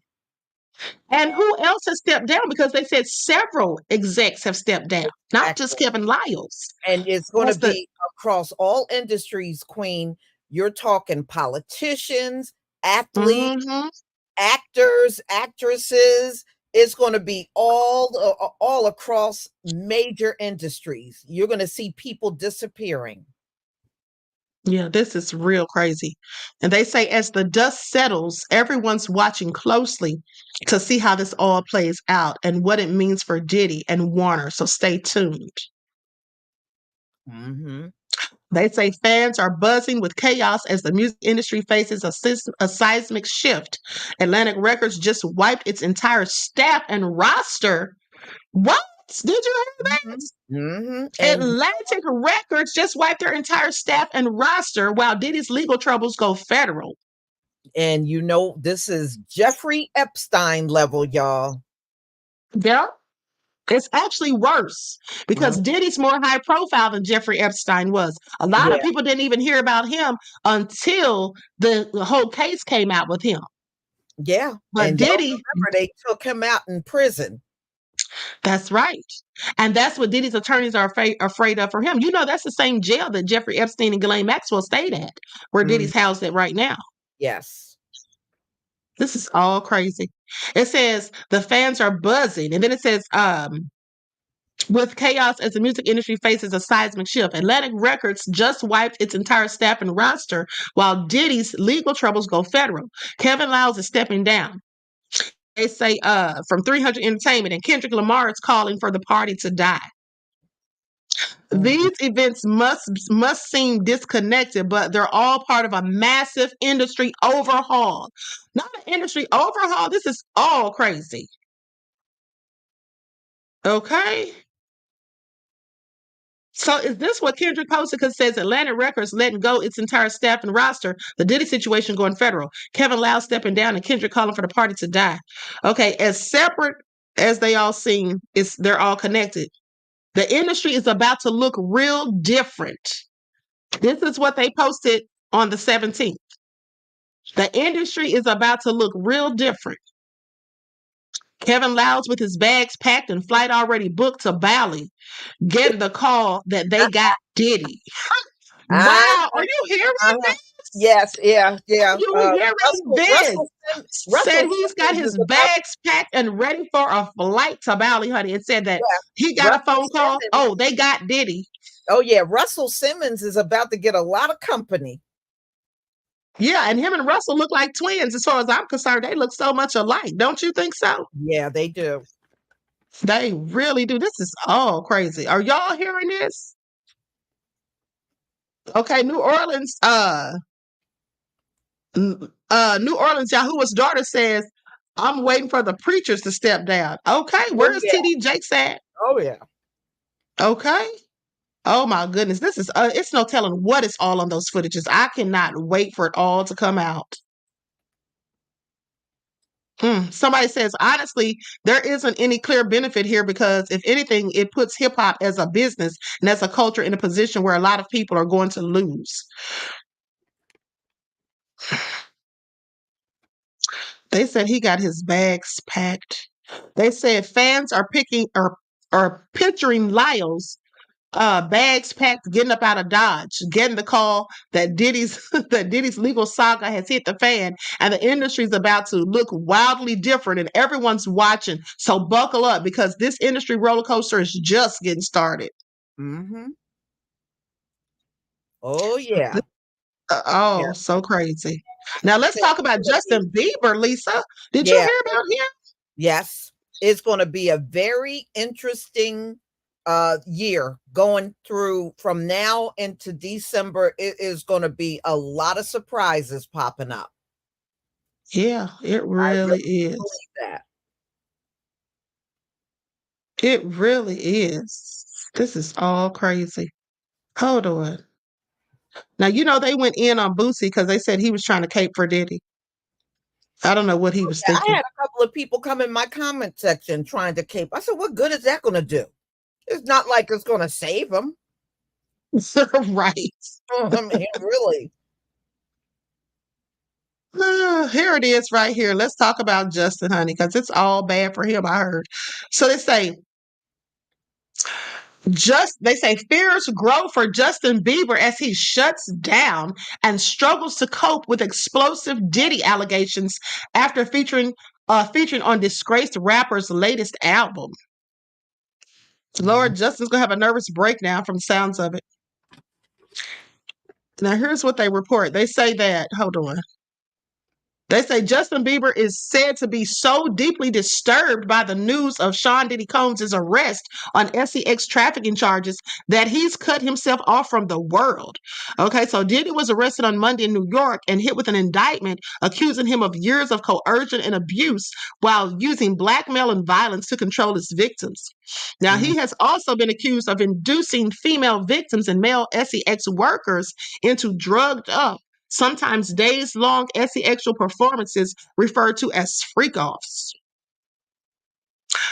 And who else has stepped down? Because they said several execs have stepped down, not just Exactly. Kevin Liles. And it's going to That's the be across all industries, Queen. You're talking politicians, athletes, hmm actors, actresses. It's going to be all across major industries. You're going to see people disappearing. Yeah, this is real crazy. And they say as the dust settles, everyone's watching closely to see how this all plays out and what it means for Diddy and Warner. So stay tuned. Mm-hmm. They say fans are buzzing with chaos as the music industry faces a seismic shift. Atlantic Records just wiped its entire staff and roster. What? Did you hear that? Mm-hmm. Mm-hmm. Atlantic Records just wiped their entire staff and roster while Diddy's legal troubles go federal. And you know this is Jeffrey Epstein level, y'all. Yeah. It's actually worse because Mhm. Diddy's more high profile than Jeffrey Epstein was. A lot Yeah, of people didn't even hear about him until the whole case came out with him. yeah. But And y'all Diddy, remember they took him out in prison. that's right. And that's what Diddy's attorneys are afraid of for him. You know, that's the same jail that Jeffrey Epstein and Ghislaine Maxwell stayed at, where Mm, Diddy's housed at right now. yes. This is all crazy. It says the fans are buzzing. And then it says, with chaos as the music industry faces a seismic shift, Atlantic Records just wiped its entire staff and roster while Diddy's legal troubles go federal. Kevin Liles is stepping down. They say from 300 Entertainment, and Kendrick Lamar is calling for the party to die. Mhm. These events must seem disconnected, but they're all part of a massive industry overhaul. Not an industry overhaul. This is all crazy. Okay. So is this what Kendrick posted? Because it says Atlantic Records letting go its entire staff and roster. The Diddy situation going federal. Kevin Liles stepping down and Kendrick calling for the party to die. Okay, as separate as they all seem, they're all connected. The industry is about to look real different. This is what they posted on the 17th. The industry is about to look real different. Kevin Liles with his bags packed and flight already booked to Bali, getting the call that they got Diddy. Uh, Wow, are you hearing uh-huh. this? Yes, yeah, Are yeah. you hearing this? Said Russell he's got Simmons is his about, bags packed and ready for a flight to Bali, honey. It said that yeah. he got a Russell phone call. Simmons. Oh, they got Diddy. Oh yeah, Russell Simmons is about to get a lot of company. Yeah, and him and Russell look like twins as far as I'm concerned. They look so much alike. Don't you think so? Yeah, they do. They really do. This is all crazy. Are y'all hearing this? Okay, New Orleans Yahuwah's daughter says, I'm waiting for the preachers to step down. Okay, Oh where's yeah. TD Jakes at? Oh yeah. Okay. Oh my goodness. This is it's no telling what is all on those footages. I cannot wait for it all to come out. Somebody says, honestly, there isn't any clear benefit here because if anything, it puts hip hop as a business and as a culture in a position where a lot of people are going to lose. They said he got his bags packed. They said fans are picturing Lyles bags packed, getting up out of Dodge, getting the call that Diddy's that Diddy's legal saga has hit the fan, and the industry's about to look wildly different, and everyone's watching. So buckle up because this industry roller coaster is just getting started. Mm-hmm. Oh yeah. Yeah. So crazy. I Now can let's tell talk it's about gonna be, Justin Bieber, Lisa. Did you yeah. hear about him? Yes, it's going to be a very interesting year going through from now into December. It is going to be a lot of surprises popping up. Yeah, it I really really is. believe that. It really is. This is all crazy. Hold on. Now, they went in on Boosie because they said he was trying to cape for Diddy. I don't know what he was I thinking. had a couple of people come in my comment section trying to cape. I said, what good is that going to do? It's not like it's going to save him. Right. I mean, really. Here it is right here. Let's talk about Justin, honey, because it's all bad for him, I heard. So they say fears grow for Justin Bieber as he shuts down and struggles to cope with explosive Diddy allegations after featuring on disgraced rapper's latest album. Lord, Justin's gonna have a nervous breakdown from the sounds of it. Now here's what they report. They say that, hold on. They say Justin Bieber is said to be so deeply disturbed by the news of Sean Diddy Combs' arrest on SEX trafficking charges that he's cut himself off from the world. Okay, so Diddy was arrested on Monday in New York and hit with an indictment accusing him of years of coercion and abuse while using blackmail and violence to control his victims. Now, he has also been accused of inducing female victims and male SEX workers into drugged up, sometimes days-long sexual performances referred to as freak-offs.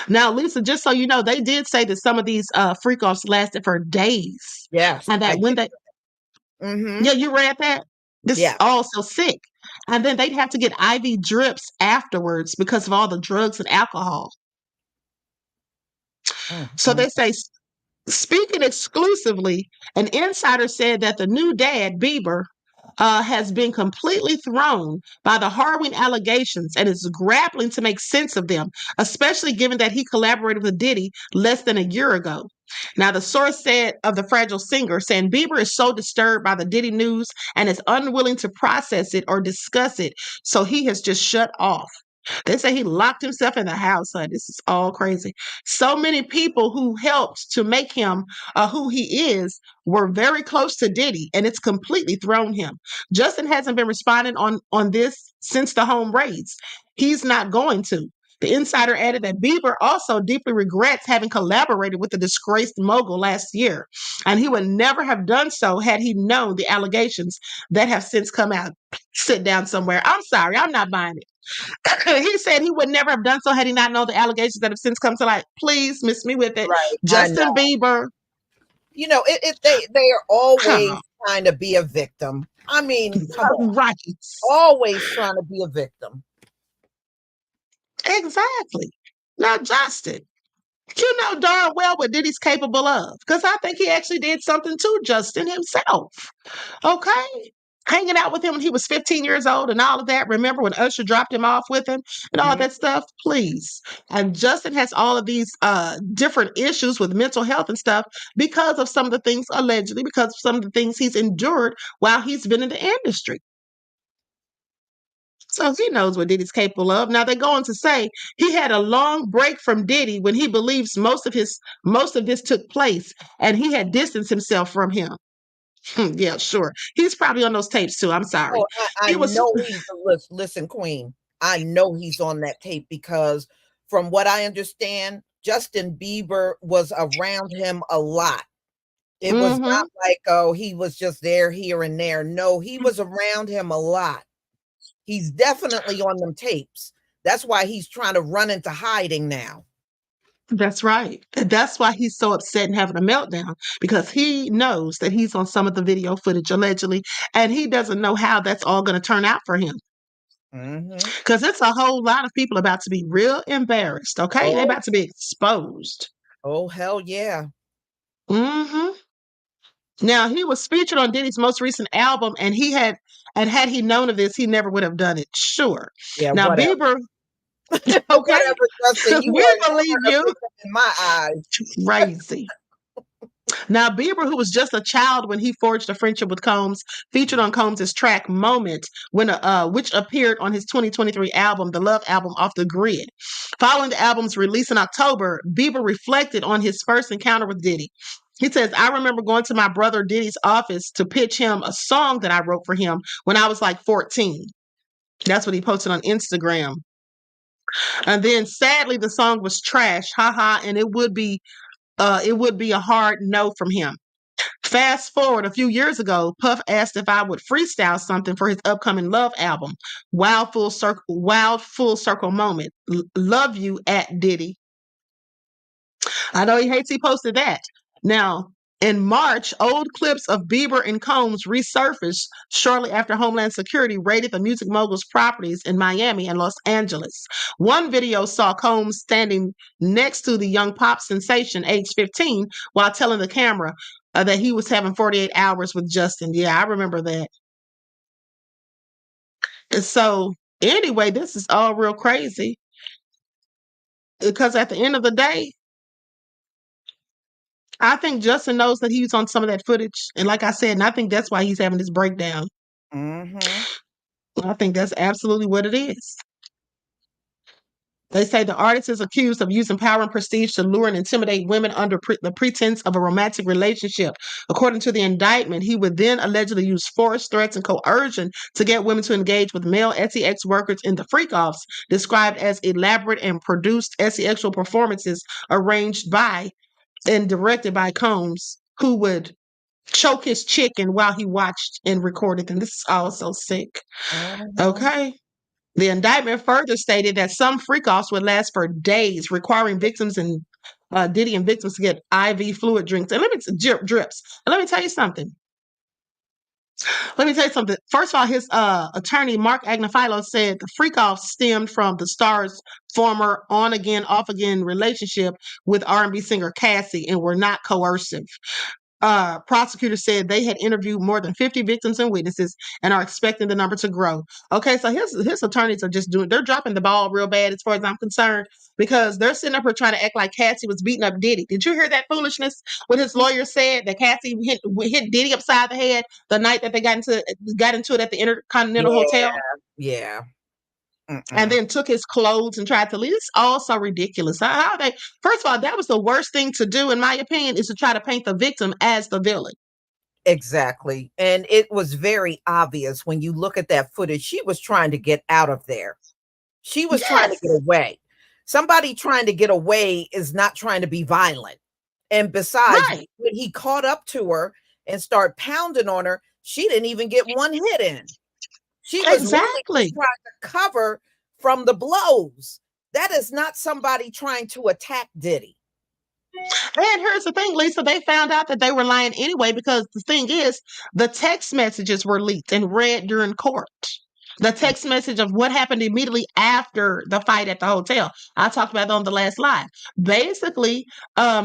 Now, Lisa, just so you know, they did say that some of these freak-offs lasted for days. Yes. And that when they... Yeah, you read that? This is all so sick. And then they'd have to get IV drips afterwards because of all the drugs and alcohol. So they say... Speaking exclusively, an insider said that the new dad, Bieber, has been completely thrown by the harrowing allegations and is grappling to make sense of them, especially given that he collaborated with Diddy less than a year ago. Now, the source said of the Fragile Singer, saying Bieber is so disturbed by the Diddy news and is unwilling to process it or discuss it, so he has just shut off. They say he locked himself in the house. This is all crazy. So many people who helped to make him who he is were very close to Diddy, and it's completely thrown him. Justin hasn't been responding on this since the home raids. He's not going to. The insider added that Bieber also deeply regrets having collaborated with the disgraced mogul last year, and he would never have done so had he known the allegations that have since come out. Sit down somewhere. I'm sorry, I'm not buying it. He said he would never have done so had he not known the allegations that have since come to light. Please miss me with it. Right. Justin Bieber. They are always trying to be a victim. I mean, come on. Right. Always trying to be a victim. Exactly. Now, Justin, you know darn well what Diddy's capable of, because I think he actually did something to Justin himself. Okay? Hanging out with him when he was 15 years old and all of that. Remember when Usher dropped him off with him and all that stuff? Please. And Justin has all of these different issues with mental health and stuff because of some of the things, allegedly, because of some of the things he's endured while he's been in the industry. So he knows what Diddy's capable of. Now, they go on to say he had a long break from Diddy when he believes most of this took place, and he had distanced himself from him. Yeah, sure. He's probably on those tapes too. I'm sorry. Oh, I know he's listen, Queen. I know he's on that tape because from what I understand, Justin Bieber was around him a lot. It was not like, oh, he was just there, here and there. No, he was around him a lot. He's definitely on them tapes. That's why he's trying to run into hiding now. That's right. And that's why he's so upset and having a meltdown, because he knows that he's on some of the video footage, allegedly, and he doesn't know how that's all going to turn out for him. Because it's a whole lot of people about to be real embarrassed, okay? They're about to be exposed. Oh, hell yeah. Now, he was featured on Diddy's most recent album, and had he known of this, he never would have done it. Sure. Yeah, now, whatever. Bieber... Okay, whatever, Justin, we believe you. In my eyes, crazy. Now, Bieber, who was just a child when he forged a friendship with Combs, featured on Combs' track "Moment," which appeared on his 2023 album, the Love Album, Off the Grid. Following the album's release in October, Bieber reflected on his first encounter with Diddy. He says, "I remember going to my brother Diddy's office to pitch him a song that I wrote for him when I was like 14. That's what he posted on Instagram. And then, sadly, the song was trash, haha, and it would be a hard no from him. Fast forward a few years ago, Puff asked if I would freestyle something for his upcoming Love album. Wild full circle moment. Love you at Diddy. I know he hates he posted that. Now, in March, old clips of Bieber and Combs resurfaced shortly after Homeland Security raided the music mogul's properties in Miami and Los Angeles. One video saw Combs standing next to the young pop sensation, age 15, while telling the camera that he was having 48 hours with Justin. Yeah, I remember that. And so, anyway, this is all real crazy because at the end of the day, I think Justin knows that he was on some of that footage. And like I said, and I think that's why he's having this breakdown. Mm-hmm. I think that's absolutely what it is. They say the artist is accused of using power and prestige to lure and intimidate women under the pretense of a romantic relationship. According to the indictment, he would then allegedly use force, threats, and coercion to get women to engage with male SEX workers in the freak-offs, described as elaborate and produced sexual performances arranged by and directed by Combs, who would choke his chicken while he watched and recorded them. This is all so sick. Okay. The indictment further stated that some freak-offs would last for days, requiring victims and Diddy and victims to get IV fluid drinks. And let me drips. And let me tell you something. First of all, his attorney, Mark Agnifilo, said the freak-off stemmed from the star's former on-again, off-again relationship with R&B singer Cassie and were not coercive. Prosecutors said they had interviewed more than 50 victims and witnesses and are expecting the number to grow. Okay, so his attorneys are they're dropping the ball real bad as far as I'm concerned, because they're sitting up here trying to act like Cassie was beating up Diddy. Did you hear that foolishness? What his lawyer said, that Cassie hit Diddy upside the head the night that they got into it at the Intercontinental Hotel? Yeah. And then took his clothes and tried to leave. It's all so ridiculous. How they? First of all, that was the worst thing to do, in my opinion, is to try to paint the victim as the villain. Exactly. And it was very obvious when you look at that footage. She was trying to get out of there. She was trying to get away. Somebody trying to get away is not trying to be violent. And besides, when he caught up to her and started pounding on her, she didn't even get one hit in. She was really trying to cover from the blows. That is not somebody trying to attack Diddy. And here's the thing, Lisa, they found out that they were lying anyway, because the thing is, the text messages were leaked and read during court. The text message of what happened immediately after the fight at the hotel. I talked about that on the last live. Basically,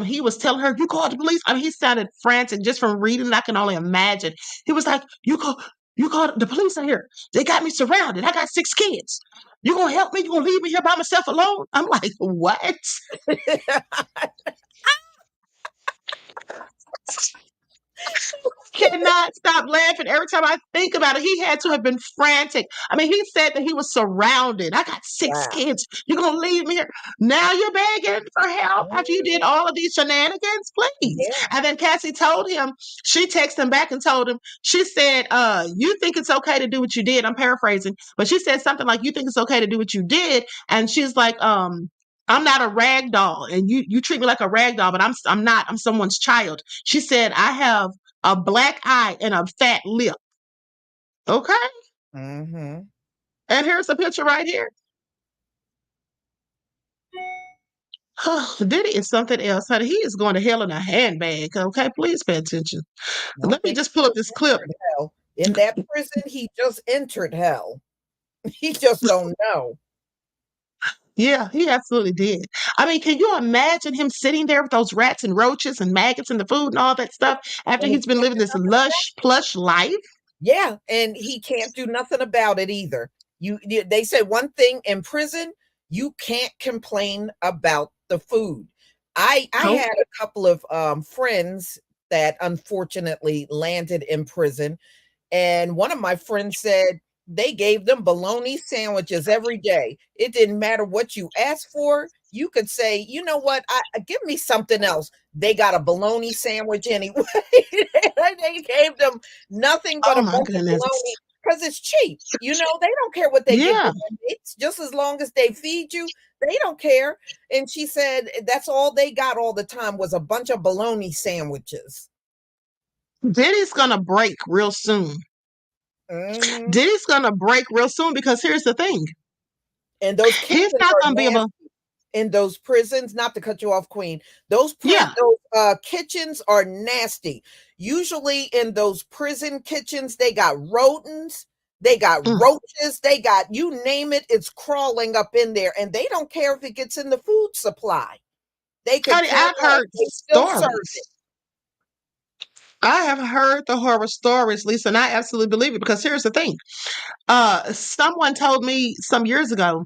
he was telling her, you called the police. I mean, he sounded frantic just from reading. I can only imagine. He was like, you called the police are here. They got me surrounded. I got 6 kids. You gonna help me? You gonna leave me here by myself alone? I'm like, what? Cannot stop laughing every time I think about it. He had to have been frantic. I mean, he said that he was surrounded. I got 6 kids. You're going to leave me here? Now you're begging for help after you did all of these shenanigans? Please. Yeah. And then Cassie told him, she texted him back and told him, she said, you think it's okay to do what you did? I'm paraphrasing, but she said something like, you think it's okay to do what you did? And she's like, I'm not a rag doll, and you treat me like a rag doll, but I'm not. I'm someone's child. She said, I have a black eye and a fat lip. Okay? Mm-hmm. And here's the picture right here. Diddy is something else, honey. He is going to hell in a handbag. Okay? Please pay attention. Let me just pull up this clip. In that prison, he just entered hell. He just don't know. Yeah, he absolutely did. I mean, can you imagine him sitting there with those rats and roaches and maggots in the food and all that stuff after he's been living this lush, plush life? Yeah, and he can't do nothing about it either. They said one thing in prison, you can't complain about the food. I had a couple of friends that unfortunately landed in prison, and one of my friends said they gave them bologna sandwiches every day. It didn't matter what you asked for. You could say, you know what, give me something else. They got a bologna sandwich anyway. They gave them nothing but a bunch of bologna because it's cheap. You know, they don't care what they give them. It's just as long as they feed you, they don't care. And she said that's all they got all the time was a bunch of bologna sandwiches. Diddy's gonna break real soon. Mhm. Diddy's gonna break real soon because here's the thing. And those He's kitchens not are gonna be able. nasty. In those prisons, not to cut you off, Queen. Those Yeah. kitchens are nasty. Usually in those prison kitchens, they got rodents, they got roaches, they got you name it, it's crawling up in there, and they don't care if it gets in the food supply. They could Honey, care I've less. heard They still serve stories. it. I have heard the horror stories, Lisa, and I absolutely believe it because here's the thing. Someone told me some years ago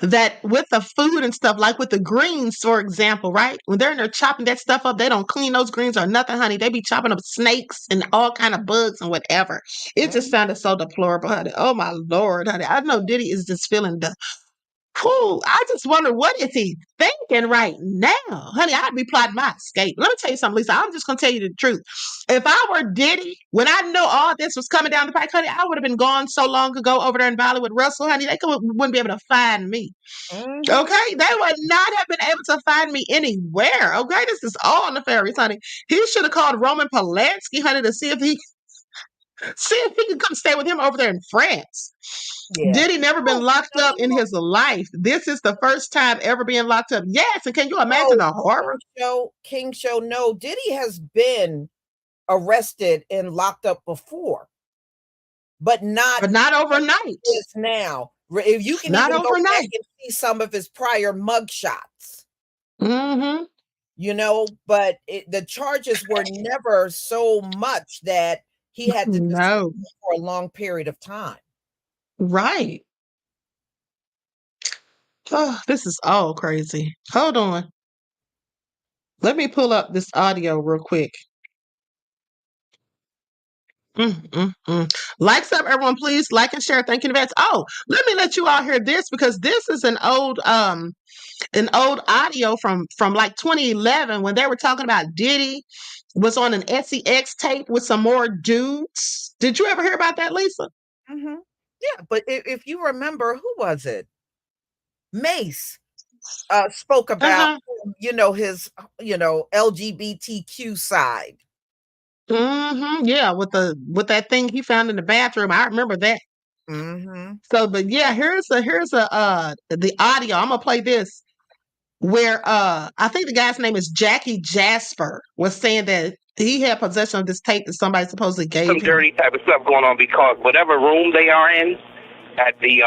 that with the food and stuff, like with the greens, for example, right? When they're in there chopping that stuff up, they don't clean those greens or nothing, honey. They be chopping up snakes and all kind of bugs and whatever. It just sounded so deplorable, honey. Oh my Lord, honey. I know Diddy is just feeling the I just wonder what is he thinking right now, honey. I'd be plotting my escape. Let me tell you something, Lisa. I'm just gonna tell you the truth. If I were Diddy, when I know all this was coming down the pike, honey, I would have been gone so long ago over there in Valley with Russell, honey. Wouldn't be able to find me. Mhm. Okay, they would not have been able to find me anywhere. Okay, this is all nefarious, honey. He should have called Roman Polanski, honey, to see if he could come stay with him over there in France. Yeah. Diddy never been locked up in his life. This is the first time ever being locked up. Yes, and can you imagine the horror? King Show, no. Diddy has been arrested and locked up before, but not overnight. This now. If you can Not even go back overnight. and see some of his prior mugshots. Mm-hmm. You know, but the charges were never so much that he had to No. for a long period of time. Right. Oh, this is all crazy. Hold on. Let me pull up this audio real quick. Likes up, everyone, please. Like and share. Thank you in advance. Oh, let me let you all hear this because this is an old audio from like 2011 when they were talking about Diddy was on an SEX tape with some more dudes. Did you ever hear about that, Lisa? Mm-hmm. Yeah, but if you remember, who was it? Mace spoke about his LGBTQ side. Mm-hmm. Yeah, with that thing he found in the bathroom. I remember that. Mm-hmm. So, but yeah, here's the audio. I'm gonna play this where I think the guy's name is Jackie Jasper was saying that he had possession of this tape that somebody supposedly gave Some him. dirty type of stuff going on because whatever room they are in at the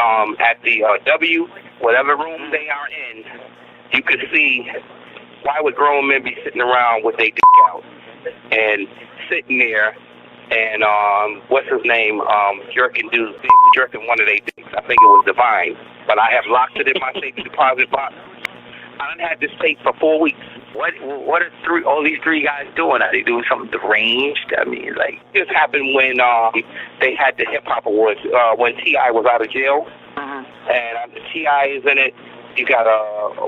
W, whatever room they are in, you could see why would grown men be sitting around with their dick out and sitting there and what's his name, jerking one of their dicks. I think it was Divine, but I have locked it in my safe deposit box. I done had this tape for 4 weeks. What are all these three guys doing? Are they doing something deranged? I mean, like, this happened when they had the Hip Hop Awards, when T.I. was out of jail. And T.I. is in it. You got,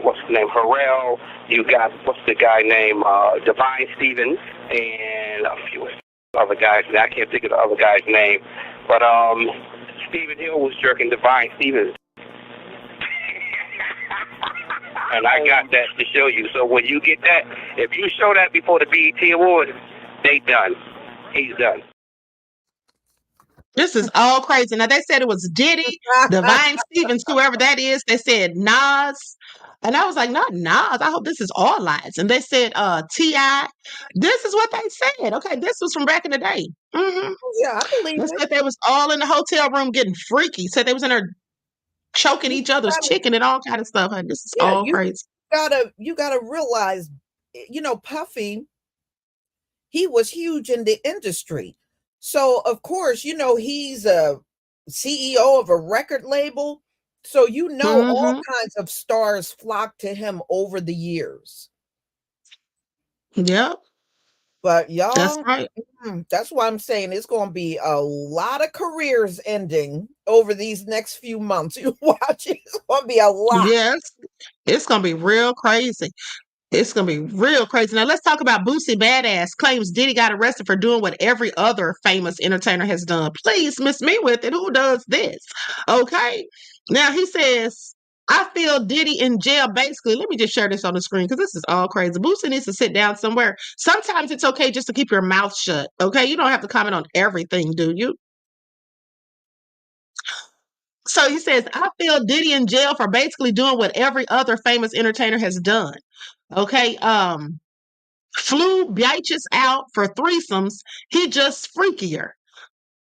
what's his name, Pharrell. You got, what's the guy named, Divine Stevens, and a few other guys. I can't think of the other guy's name. But Stephen Hill was jerking Divine Stevens. And I got that to show you. So when you get that, if you show that before the BET Awards, they done. He's done. This is all crazy. Now they said it was Diddy, Divine Stevens, whoever that is. They said Nas. And I was like, not Nas. I hope this is all lies. And they said T.I. This is what they said. Okay, this was from back in the day. Mm-hmm. Yeah, I believe they it. said they was all in the hotel room getting freaky. Said they was in there choking each other's chicken and all kind of stuff. Honey. This is all crazy. You gotta realize, Puffy, he was huge in the industry. So of course, he's a CEO of a record label. So all kinds of stars flocked to him over the years. Yep. But y'all, that's right. That's why I'm saying it's going to be a lot of careers ending over these next few months. You watch it, it's going to be a lot. Yes, it's going to be real crazy. It's going to be real crazy. Now, let's talk about Boosie Badass claims Diddy got arrested for doing what every other famous entertainer has done. Please miss me with it. Who does this? Okay. Now, he says I feel Diddy in jail. Basically, let me just share this on the screen because this is all crazy. Boosie needs to sit down somewhere. Sometimes it's okay just to keep your mouth shut. Okay, you don't have to comment on everything, do you? So he says, I feel Diddy in jail for basically doing what every other famous entertainer has done. Okay, flew bitches out for threesomes. He just freakier.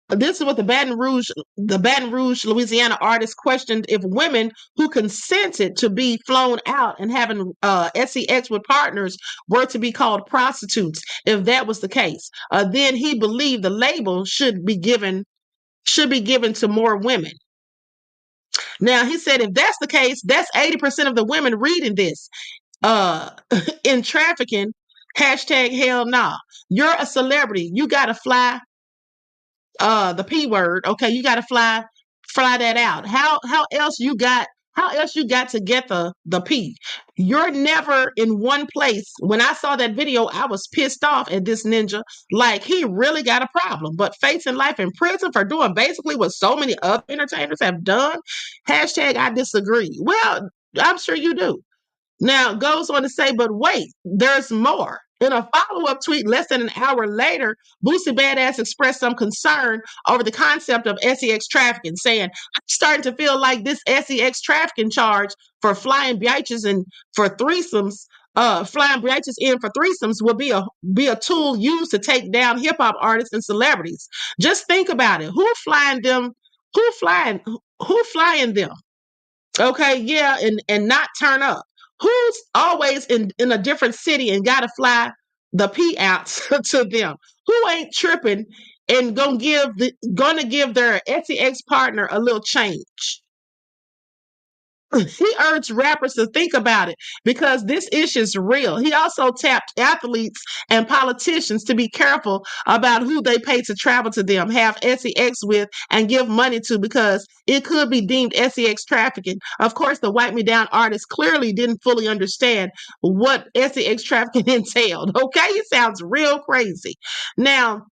This is what the Baton Rouge, Louisiana artist questioned if women who consented to be flown out and having sex with partners were to be called prostitutes. If that was the case, then he believed the label should be given to more women. Now he said, if that's the case, that's 80% of the women reading this in trafficking. Hashtag hell nah. You're a celebrity. You gotta fly the P word. Okay, you gotta fly that out. How else you got to get the P? You're never in one place. When I saw that video, I was pissed off at this ninja. Like, he really got a problem. But facing life in prison for doing basically what so many other entertainers have done. Hashtag I disagree. Well, I'm sure you do. Now, goes on to say, but wait, there's more. In a follow-up tweet less than an hour later, Boosie Badass expressed some concern over the concept of sex trafficking, saying, I'm starting to feel like this sex trafficking charge for flying bitches and for threesomes, flying bitches in for threesomes will be a tool used to take down hip-hop artists and celebrities. Just think about it. Who flying them? Who flying them? Okay, yeah, and not turn up. Who's always in a different city and got to fly the P out to them? Who ain't tripping and gonna give their sex partner a little change? He urged rappers to think about it because this issue is real. He also tapped athletes and politicians to be careful about who they pay to travel to them, have sex with, and give money to because it could be deemed sex trafficking. Of course, the Wipe Me Down artist clearly didn't fully understand what sex trafficking entailed. Okay, it sounds real crazy. Now,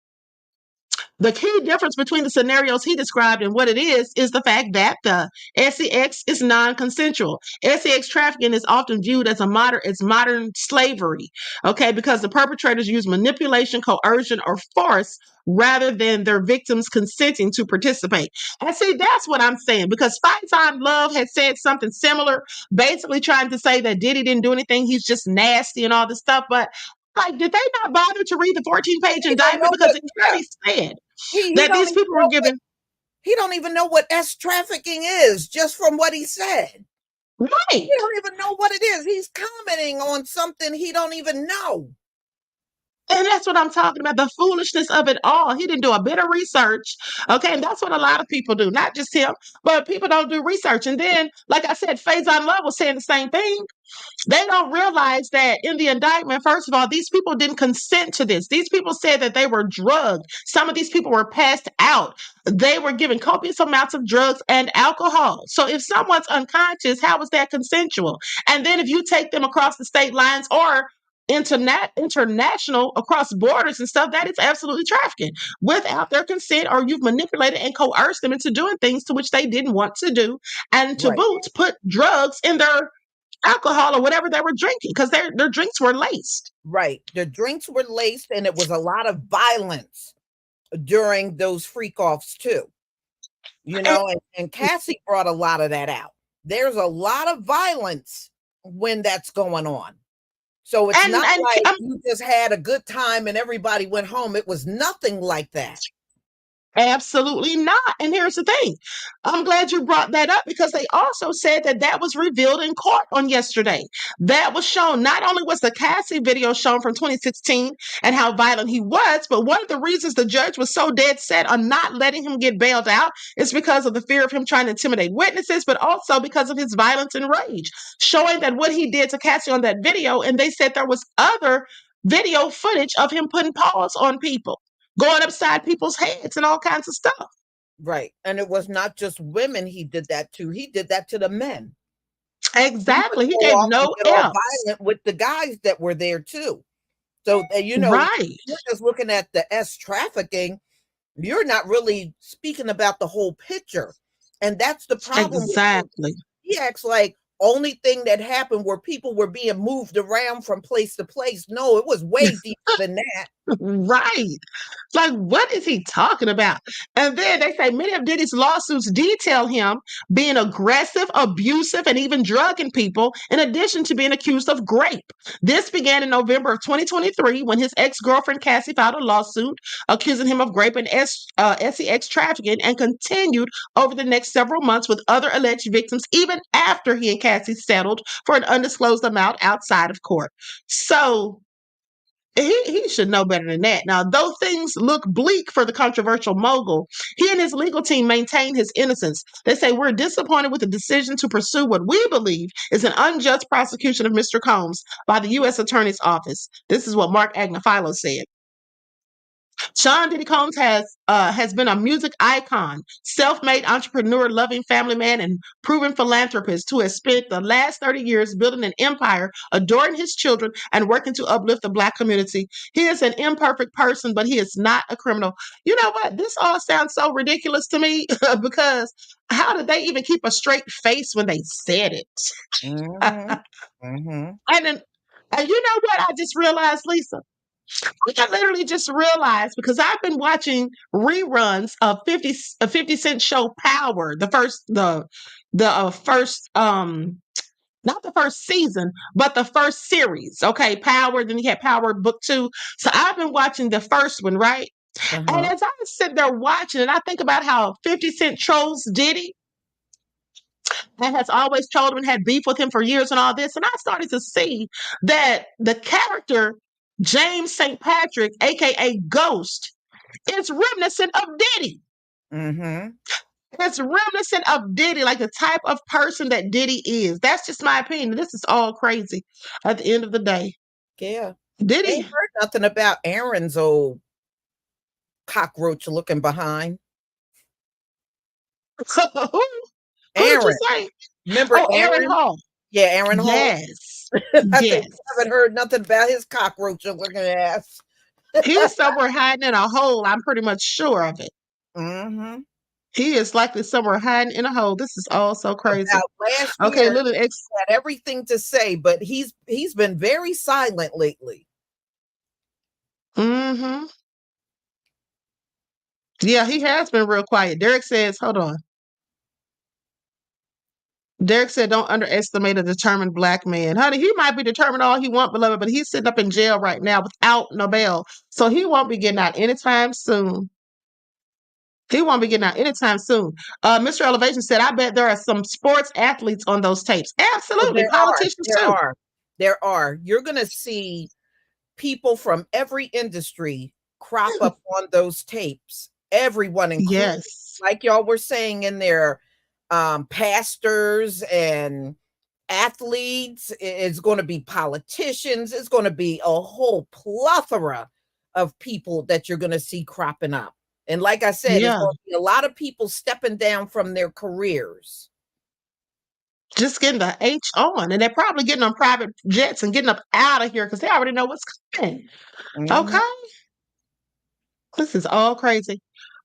the key difference between the scenarios he described and what it is the fact that the sex is non-consensual. Sex trafficking is often viewed as modern slavery, okay, because the perpetrators use manipulation, coercion, or force rather than their victims consenting to participate. And see, that's what I'm saying, because Faizon Love had said something similar, basically trying to say that Diddy didn't do anything, he's just nasty and all this stuff, but like, did they not bother to read the 14-page indictment? Because it clearly said that these people were given. He don't even know what trafficking is, just from what he said. Right. He don't even know what it is. He's commenting on something he don't even know. And that's what I'm talking about, the foolishness of it all. He didn't do a bit of research. Okay, and that's what a lot of people do, not just him, but people don't do research. And then, like I said, Faizon Love was saying the same thing. They don't realize that in the indictment, first of all, these people didn't consent to this. These people said that they were drugged. Some of these people were passed out. They were given copious amounts of drugs and alcohol. So if someone's unconscious, how is that consensual? And then if you take them across the state lines or international across borders and stuff, that is absolutely trafficking without their consent, or you've manipulated and coerced them into doing things to which they didn't want to do, and to boot, put drugs in their alcohol or whatever they were drinking, because their drinks were laced. Right. The drinks were laced, and it was a lot of violence during those freak offs too. You know, and Cassie brought a lot of that out. There's a lot of violence when that's going on. So it's not like you just had a good time and everybody went home. It was nothing like that. Absolutely not. And here's the thing. I'm glad you brought that up, because they also said that was revealed in court on yesterday. That was shown. Not only was the Cassie video shown from 2016 and how violent he was, but one of the reasons the judge was so dead set on not letting him get bailed out is because of the fear of him trying to intimidate witnesses, but also because of his violence and rage, showing that what he did to Cassie on that video. And they said there was other video footage of him putting paws on people, going upside people's heads and all kinds of stuff. Right. And it was not just women he did that to. He did that to the men. Exactly. He gave no else. Violent with the guys that were there too. So, you know, you're just looking at the trafficking. You're not really speaking about the whole picture. And that's the problem. Exactly. He acts like, only thing that happened where people were being moved around from place to place. No, it was way deeper than that. Right. Like, what is he talking about? And then they say many of Diddy's lawsuits detail him being aggressive, abusive, and even drugging people, in addition to being accused of rape. This began in November of 2023 when his ex-girlfriend Cassie filed a lawsuit accusing him of rape and sex trafficking, and continued over the next several months with other alleged victims, even after he and Cassie settled for an undisclosed amount outside of court. So he should know better than that. Now, though things look bleak for the controversial mogul, he and his legal team maintain his innocence. They say, we're disappointed with the decision to pursue what we believe is an unjust prosecution of Mr. Combs by the U.S. Attorney's Office. This is what Mark Agnifilo said. Sean Diddy Combs has been a music icon, self-made entrepreneur, loving family man, and proven philanthropist who has spent the last 30 years building an empire, adoring his children, and working to uplift the Black community. He is an imperfect person, but he is not a criminal. You know what? This all sounds so ridiculous to me because how did they even keep a straight face when they said it? And you know what? I just realized, Lisa. I literally just realized because I've been watching reruns of 50 Cent show Power, the first not the first season, but the first series. Okay, Power. Then you had Power Book 2. So I've been watching the first one, right? And as I sit there watching, and I think about how 50 Cent trolls Diddy, and has always trolled him and had beef with him for years and all this, and I started to see that the character James St. Patrick, aka Ghost, is reminiscent of Diddy. It's reminiscent of Diddy, like the type of person that Diddy is. That's just my opinion. This is all crazy at the end of the day. Yeah. Diddy ain't heard nothing about Aaron's old cockroach looking behind. Who Aaron. did you say? Remember Aaron Hall. Yeah, Aaron Hall. Yes. I yes. haven't heard nothing about his cockroach looking ass. He's somewhere hiding in a hole. I'm pretty much sure of it. He is likely somewhere hiding in a hole. This is all so crazy. Last okay, year, little had everything to say, but he's been very silent lately. Yeah, he has been real quiet. Derek says, hold on. Derek said, don't underestimate a determined Black man. Honey, he might be determined all he wants, beloved, but he's sitting up in jail right now without no bail. So he won't be getting out anytime soon. Mr. Elevation said, I bet there are some sports athletes on those tapes. Absolutely. Politicians too. There are. You're going to see people from every industry crop up on those tapes. Everyone, including, like y'all were saying in there, pastors and athletes. It's going to be politicians. It's going to be a whole plethora of people that you're going to see cropping up. And like I said, it's going to be a lot of people stepping down from their careers. Just getting the H on. And they're probably getting on private jets and getting up out of here because they already know what's coming. Okay? This is all crazy.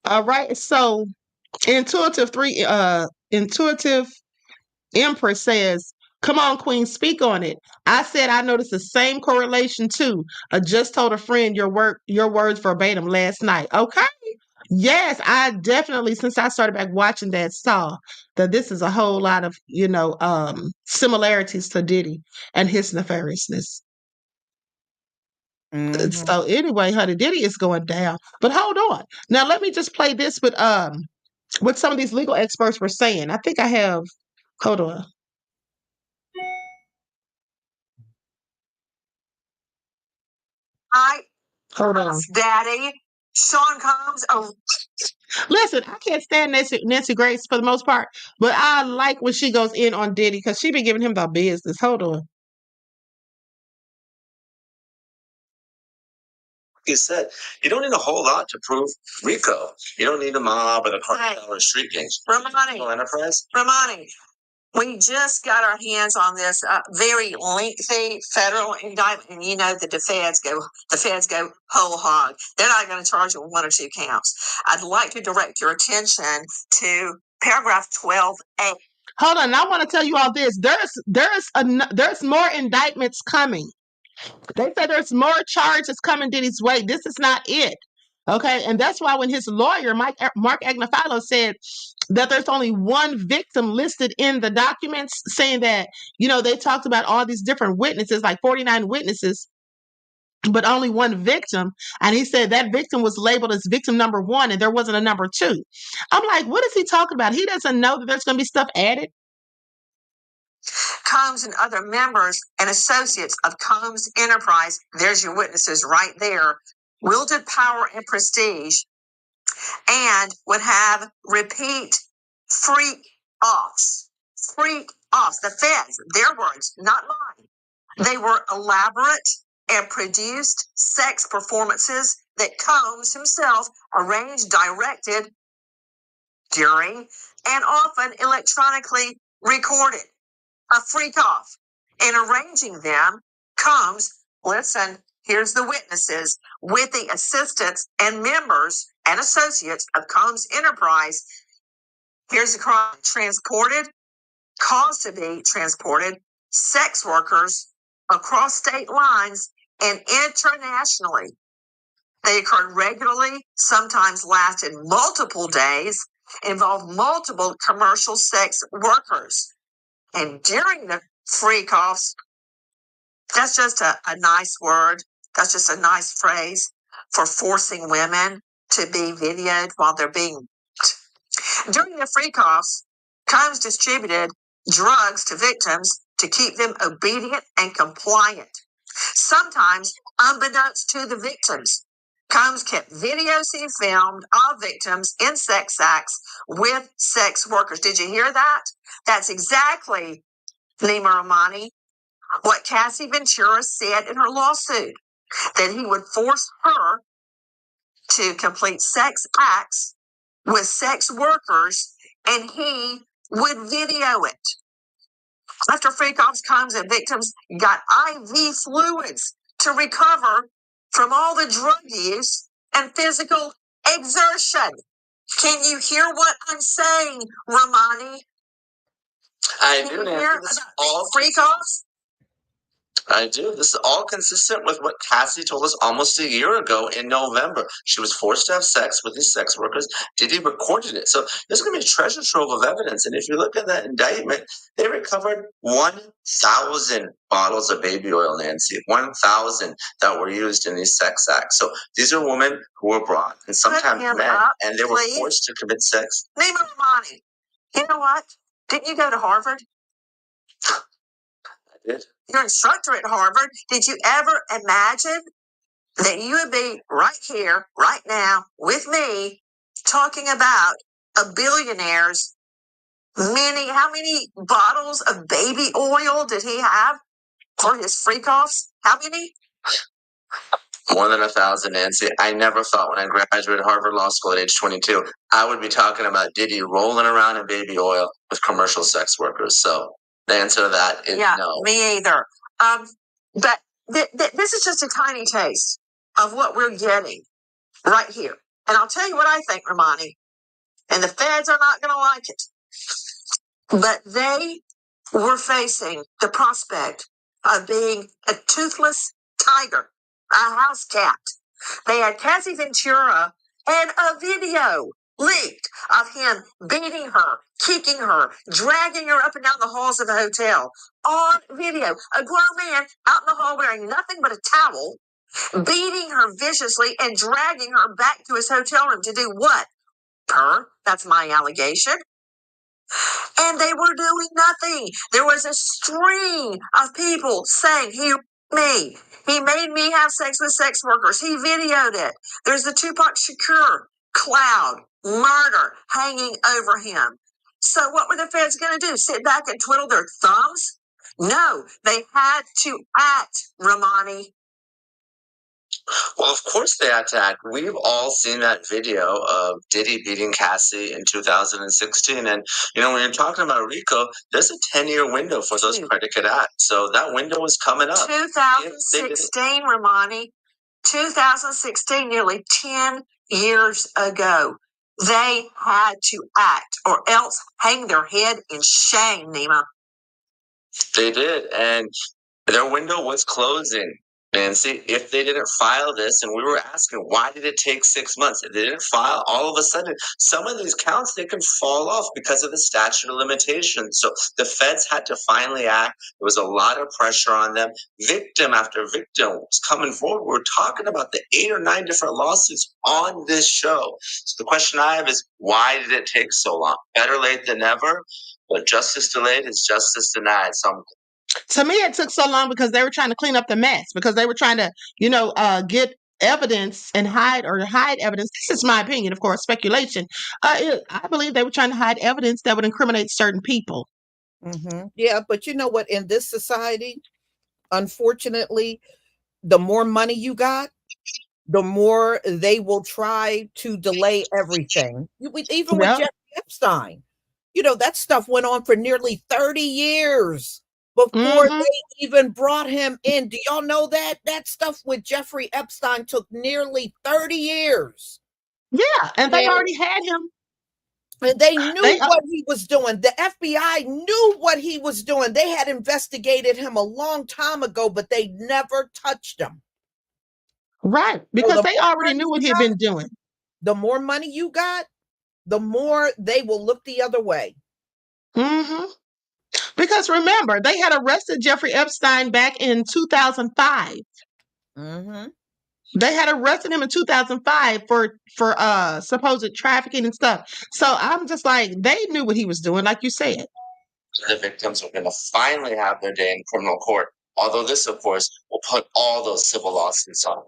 All right. So Intuitive Empress says, come on, Queen, speak on it. I said I noticed the same correlation too. I just told a friend your words verbatim last night. Okay. Yes, I definitely, since I started back watching that, saw that this is a whole lot of, similarities to Diddy and his nefariousness. So anyway, honey, Diddy is going down. But hold on. Now let me just play this with what some of these legal experts were saying. I think I have, hold on. Hold on. Daddy, Sean Combs. Listen, I can't stand Nancy Grace for the most part, but I like when she goes in on Diddy because she been giving him the business. Hold on. You said you don't need a whole lot to prove RICO. You don't need a mob or the cartel or street gangs. Ramani, we just got our hands on this very lengthy federal indictment, and the feds go whole hog. They're not going to charge you with 1 or 2 counts. I'd like to direct your attention to paragraph 12A. Hold on, I want to tell you all this. There's more indictments coming. They said there's more charges coming Diddy's way. This is not it. Okay, and that's why when his lawyer, Mark Agnifilo, said that there's only one victim listed in the documents, saying that, they talked about all these different witnesses, like 49 witnesses, but only one victim. And he said that victim was labeled as victim number 1 and there wasn't a number 2. I'm like, what is he talking about? He doesn't know that there's going to be stuff added. Combs and other members and associates of Combs Enterprise, there's your witnesses right there, wielded power and prestige and would have repeat freak offs. Freak offs. The feds, their words, not mine. They were elaborate and produced sex performances that Combs himself arranged, directed during, and often electronically recorded. A freak off. In arranging them, Combs, listen, here's the witnesses, with the assistants and members and associates of Combs Enterprise. Here's the crime: transported, caused to be transported, sex workers across state lines and internationally. They occurred regularly, sometimes lasted multiple days, involved multiple commercial sex workers. And during the freak-offs, that's just a nice word. That's just a nice phrase for forcing women to be videoed while they're being... During the freak-offs, Combs distributed drugs to victims to keep them obedient and compliant. Sometimes, unbeknownst to the victims, Combs kept videos he filmed of victims in sex acts with sex workers. Did you hear that? That's exactly, Nima Rahmani, what Cassie Ventura said in her lawsuit, that he would force her to complete sex acts with sex workers and he would video it. After freak-offs, Combs and victims got IV fluids to recover from all the drug use and physical exertion. Can you hear what I'm saying, Rahmani? I do, Nancy. This is all freak-offs? I do. This is all consistent with what Cassie told us almost a year ago in November. She was forced to have sex with these sex workers. Diddy recorded it. So there's going to be a treasure trove of evidence. And if you look at that indictment, they recovered 1,000 bottles of baby oil, Nancy. 1,000 that were used in these sex acts. So these are women who were brought, and sometimes men, and they were forced to commit sex. Nima Rahmani, you know what? Didn't you go to Harvard? I did. Your instructor at Harvard, did you ever imagine that you would be right here, right now, with me, talking about a billionaire's how many bottles of baby oil did he have for his freak-offs? How many? More than 1,000, Nancy. I never thought when I graduated Harvard Law School at age 22, I would be talking about Diddy rolling around in baby oil with commercial sex workers. So the answer to that is no. Me either. But this is just a tiny taste of what we're getting right here. And I'll tell you what I think, Rahmani, and the feds are not going to like it, but they were facing the prospect of being a toothless tiger, a house cat. They had Cassie Ventura and a video leaked of him beating her, kicking her, dragging her up and down the halls of the hotel on video. A grown man out in the hall wearing nothing but a towel, beating her viciously and dragging her back to his hotel room to do what? That's my allegation. And they were doing nothing. There was a string of people saying, he made me have sex with sex workers. He videoed it. There's the Tupac Shakur cloud, murder hanging over him. So what were the feds going to do? Sit back and twiddle their thumbs? No, they had to act, Rahmani. Well, of course they had to act. We've all seen that video of Diddy beating Cassie in 2016. And, when you're talking about RICO, there's a 10-year window for those predicate acts. So that window is coming up. 2016, Rahmani. 2016, nearly 10 years ago. They had to act or else hang their head in shame, Nima. They did, and their window was closing. And see, if they didn't file this, and we were asking, why did it take 6 months? If they didn't file, all of a sudden, some of these counts, they can fall off because of the statute of limitations. So the feds had to finally act. There was a lot of pressure on them. Victim after victim was coming forward. We're talking about the 8 or 9 different lawsuits on this show. So the question I have is, why did it take so long? Better late than never, but justice delayed is justice denied. So To me, it took so long because they were trying to clean up the mess, because they were trying to, get evidence and hide evidence. This is my opinion, of course, speculation. I believe they were trying to hide evidence that would incriminate certain people. Yeah, but you know what? In this society, unfortunately, the more money you got, the more they will try to delay everything. Even with Yep. Jeffrey Epstein, that stuff went on for nearly 30 years before Mhm. they even brought him in. Do y'all know that? That stuff with Jeffrey Epstein took nearly 30 years. Yeah, and they And already had him. and they knew They what he was doing. The FBI knew what he was doing. They had investigated him a long time ago, but they never touched him. right, So because the they more already money knew what you he had got, been doing. the more money you got, the more they will look the other way. Hmm Because remember, they had arrested Jeffrey Epstein back in 2005. Mm-hmm. They had arrested him in 2005 for supposed trafficking and stuff. So I'm just like, they knew what he was doing, like you said. the victims are going to finally have their day in criminal court. Although this, of course, will put all those civil lawsuits on.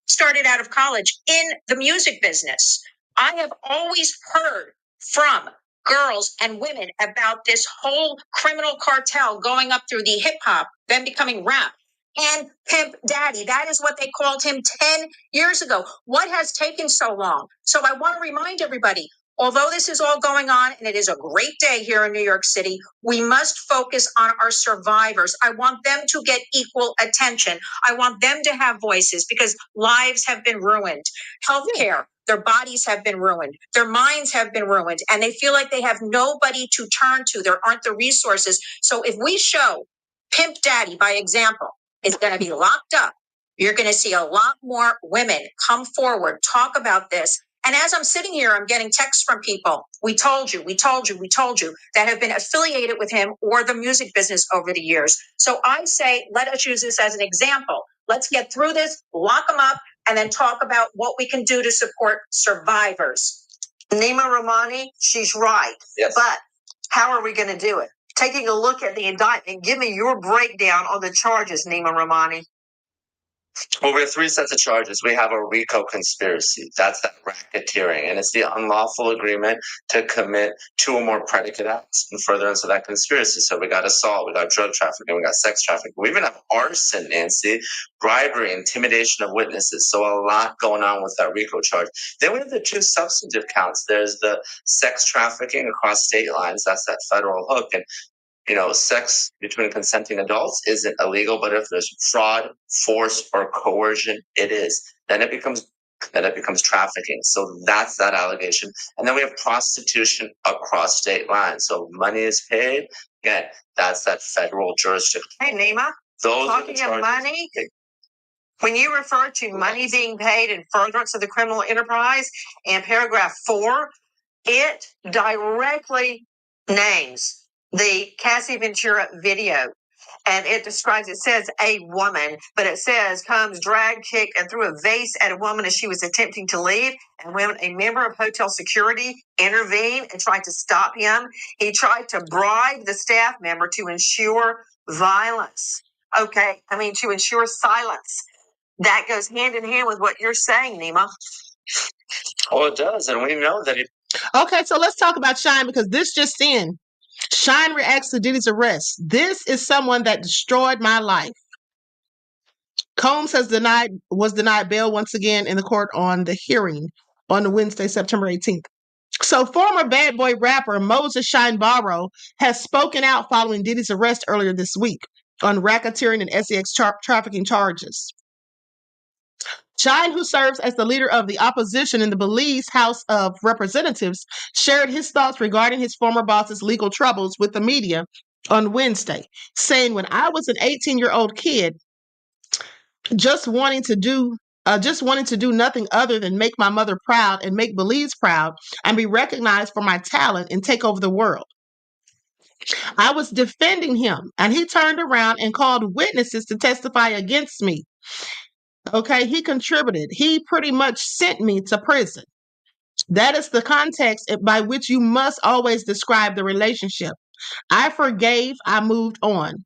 Started out of college in the music business. I have always heard from girls and women about this whole criminal cartel going up through the hip hop, then becoming rap. And Pimp Daddy, that is what they called him 10 years ago. What has taken so long? So I want to remind everybody, although this is all going on and it is a great day here in New York City, we must focus on our survivors. I want them to get equal attention. I want them to have voices because lives have been ruined. Healthcare, their bodies have been ruined. Their minds have been ruined. And they feel like they have nobody to turn to. There aren't the resources. So if we show Pimp Daddy by example, is going to be locked up, you're going to see a lot more women come forward, talk about this. And as I'm sitting here, I'm getting texts from people. We told you, we told you, we told you, that have been affiliated with him or the music business over the years. So I say, let us use this as an example. Let's get through this, lock them up, and then talk about what we can do to support survivors. Nima Romani, she's right. Yes. But how are we going to do it? Taking a look at the indictment, give me your breakdown on the charges, Nima Romani. Well, we have 3 sets of charges. We have a RICO conspiracy. That's that racketeering. And it's the unlawful agreement to commit 2 or more predicate acts in furtherance of that conspiracy. So we got assault, we got drug trafficking, we got sex trafficking. We even have arson, Nancy, bribery, intimidation of witnesses. So a lot going on with that RICO charge. Then we have the 2 substantive counts. There's the sex trafficking across state lines. That's that federal hook. And sex between consenting adults isn't illegal, but if there's fraud, force, or coercion, it is. Then it becomes trafficking. So that's that allegation. And then we have prostitution across state lines. So money is paid. Again, that's that federal jurisdiction. Hey, Nima, Those are the talking of charges. money, when you refer to money being paid in furtherance of the criminal enterprise in paragraph 4, it directly names the Cassie Ventura video. And it says a woman, but it says comes, drag, kick, and threw a vase at a woman as she was attempting to leave. And when a member of hotel security intervened and tried to stop him, he tried to bribe the staff member to ensure violence. To ensure silence. That goes hand in hand with what you're saying, Nima. Oh, it does. And we know that it. Okay, so let's talk about Shyne, because this just in. Shyne reacts to Diddy's arrest. This is someone that destroyed my life. Combs was denied bail once again in the court on the hearing on Wednesday, September 18th. So former Bad Boy rapper Moses Shyne Barrow has spoken out following Diddy's arrest earlier this week on racketeering and sex trafficking charges. Shyne, who serves as the leader of the opposition in the Belize House of Representatives, shared his thoughts regarding his former boss's legal troubles with the media on Wednesday, saying, "When I was an 18-year-old kid, just wanting to do nothing other than make my mother proud and make Belize proud and be recognized for my talent and take over the world. I was defending him, and he turned around and called witnesses to testify against me. Okay, he contributed. He pretty much sent me to prison. That is the context by which you must always describe the relationship. I forgave, I moved on.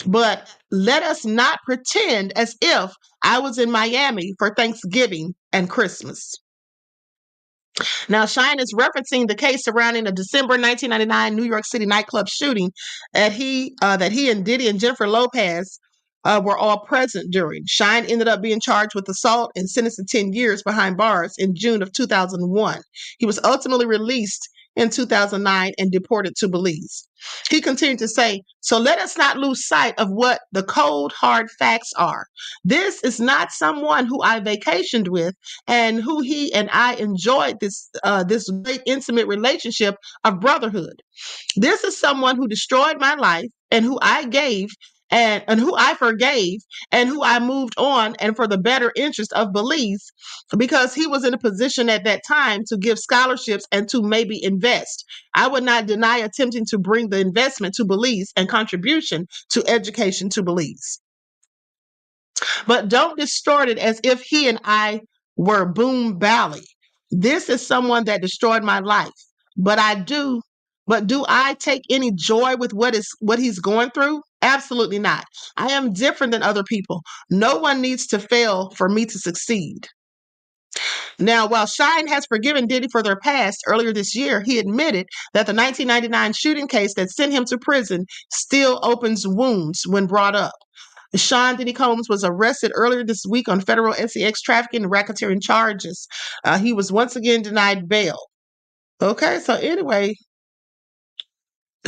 But let us not pretend as if I was in Miami for Thanksgiving and Christmas." Now, Shyne is referencing the case surrounding a December 1999 New York City nightclub shooting that he and Diddy and Jennifer Lopez were all present during. Shyne ended up being charged with assault and sentenced to 10 years behind bars in June of 2001. He was ultimately released in 2009 and deported to Belize. He continued to say, "So let us not lose sight of what the cold, hard facts are. This is not someone who I vacationed with and who he and I enjoyed this great intimate relationship of brotherhood. This is someone who destroyed my life and who I gave and who I forgave and who I moved on and for the better interest of Belize because he was in a position at that time to give scholarships and to maybe invest. I would not deny attempting to bring the investment to Belize and contribution to education to Belize. But don't distort it as if he and I were boom bally. This is someone that destroyed my life. But do I take any joy with what he's going through? Absolutely not. I am different than other people. No one needs to fail for me to succeed." Now, while Shyne has forgiven Diddy for their past, earlier this year, he admitted that the 1999 shooting case that sent him to prison still opens wounds when brought up. Sean Diddy Combs was arrested earlier this week on federal sex trafficking and racketeering charges. He was once again denied bail. Okay, so anyway,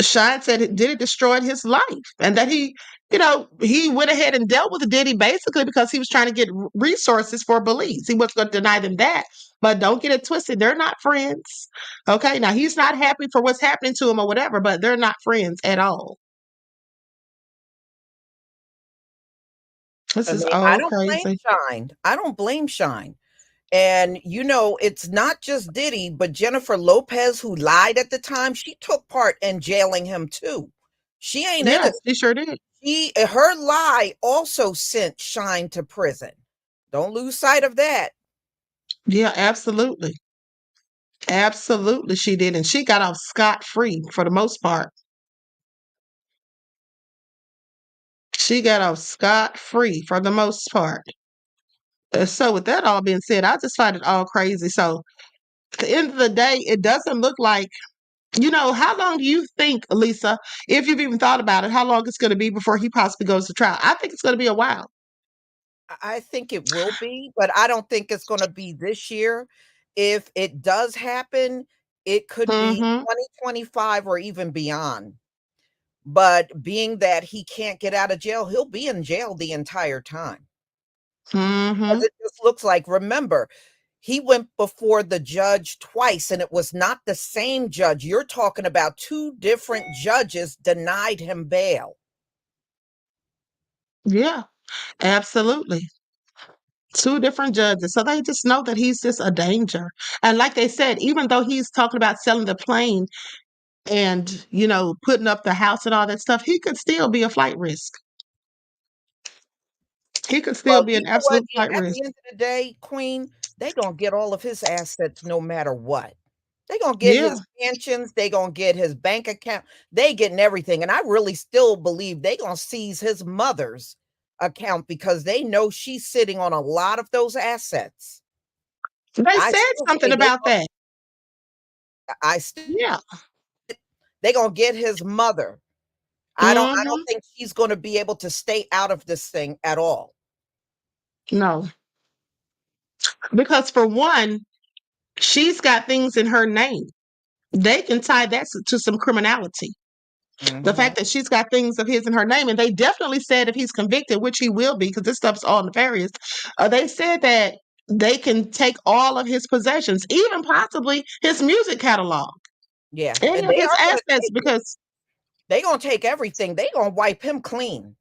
Sean said Diddy destroyed his life and that he went ahead and dealt with Diddy basically because he was trying to get resources for Belize. He wasn't going to deny them that, but don't get it twisted. They're not friends. Okay, now he's not happy for what's happening to him or whatever, but they're not friends at all. This I is mean, I all don't blame crazy. Shyne. I don't blame Shyne. And it's not just Diddy, but Jennifer Lopez, who lied at the time, she took part in jailing him too. She ain't Yeah, innocent. she sure did. Her lie also sent Shyne to prison. Don't lose sight of that. Yeah, absolutely. Absolutely, she did. And she got off scot-free for the most part. She got off scot-free for the most part. So with that all being said, I just find it all crazy. So at the end of the day, it doesn't look like, how long do you think, Lisa, if you've even thought about it, how long it's going to be before he possibly goes to trial? I think it's going to be a while. I think it will be, but I don't think it's going to be this year. If it does happen, it could be Mm-hmm. 2025 or even beyond. But being that he can't get out of jail, he'll be in jail the entire time. Mm-hmm. It just looks like, remember, he went before the judge twice and it was not the same judge. You're talking about two different judges denied him bail. Yeah, absolutely. Two different judges. So they just know that he's just a danger. And like they said, even though he's talking about selling the plane and, putting up the house and all that stuff, he could still be a flight risk. He could still Well, be you an know what? absolute flight At risk. the end of the day, Queen, they gonna get all of his assets no matter what. They gonna get Yeah. his pensions, they gonna get his bank account, they getting everything. And I really still believe they gonna seize his mother's account because they know she's sitting on a lot of those assets. They I said still something say about that. Yeah. they gonna get his mother. I don't Mm-hmm. think she's gonna be able to stay out of this thing at all. No. Because for one, she's got things in her name. They can tie that to some criminality. The Mhm. fact that she's got things of his in her name, and they definitely said if he's convicted, which he will be, because this stuff's all nefarious, they said that they can take all of his possessions, even possibly his music catalog, Yeah, any and of they his are gonna assets, take it. because They gonna take everything. They gonna wipe him clean.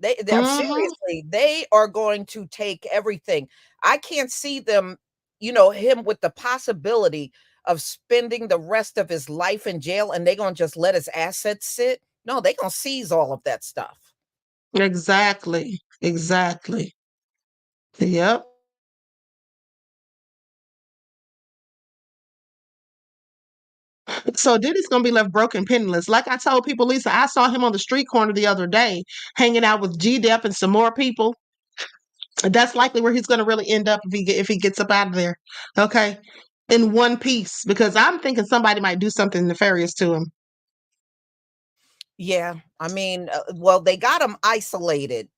They're Mhm. seriously, they are going to take everything. I can't see them, him with the possibility of spending the rest of his life in jail and they gonna just let his assets sit. No, they gonna seize all of that stuff. Exactly. Exactly. Yep. So Diddy's gonna be left broke and penniless. Like I told people, Lisa, I saw him on the street corner the other day, hanging out with G Dep and some more people. That's likely where he's gonna really end up if he gets up out of there. Okay, in one piece, because I'm thinking somebody might do something nefarious to him. Yeah, I mean, well, they got him isolated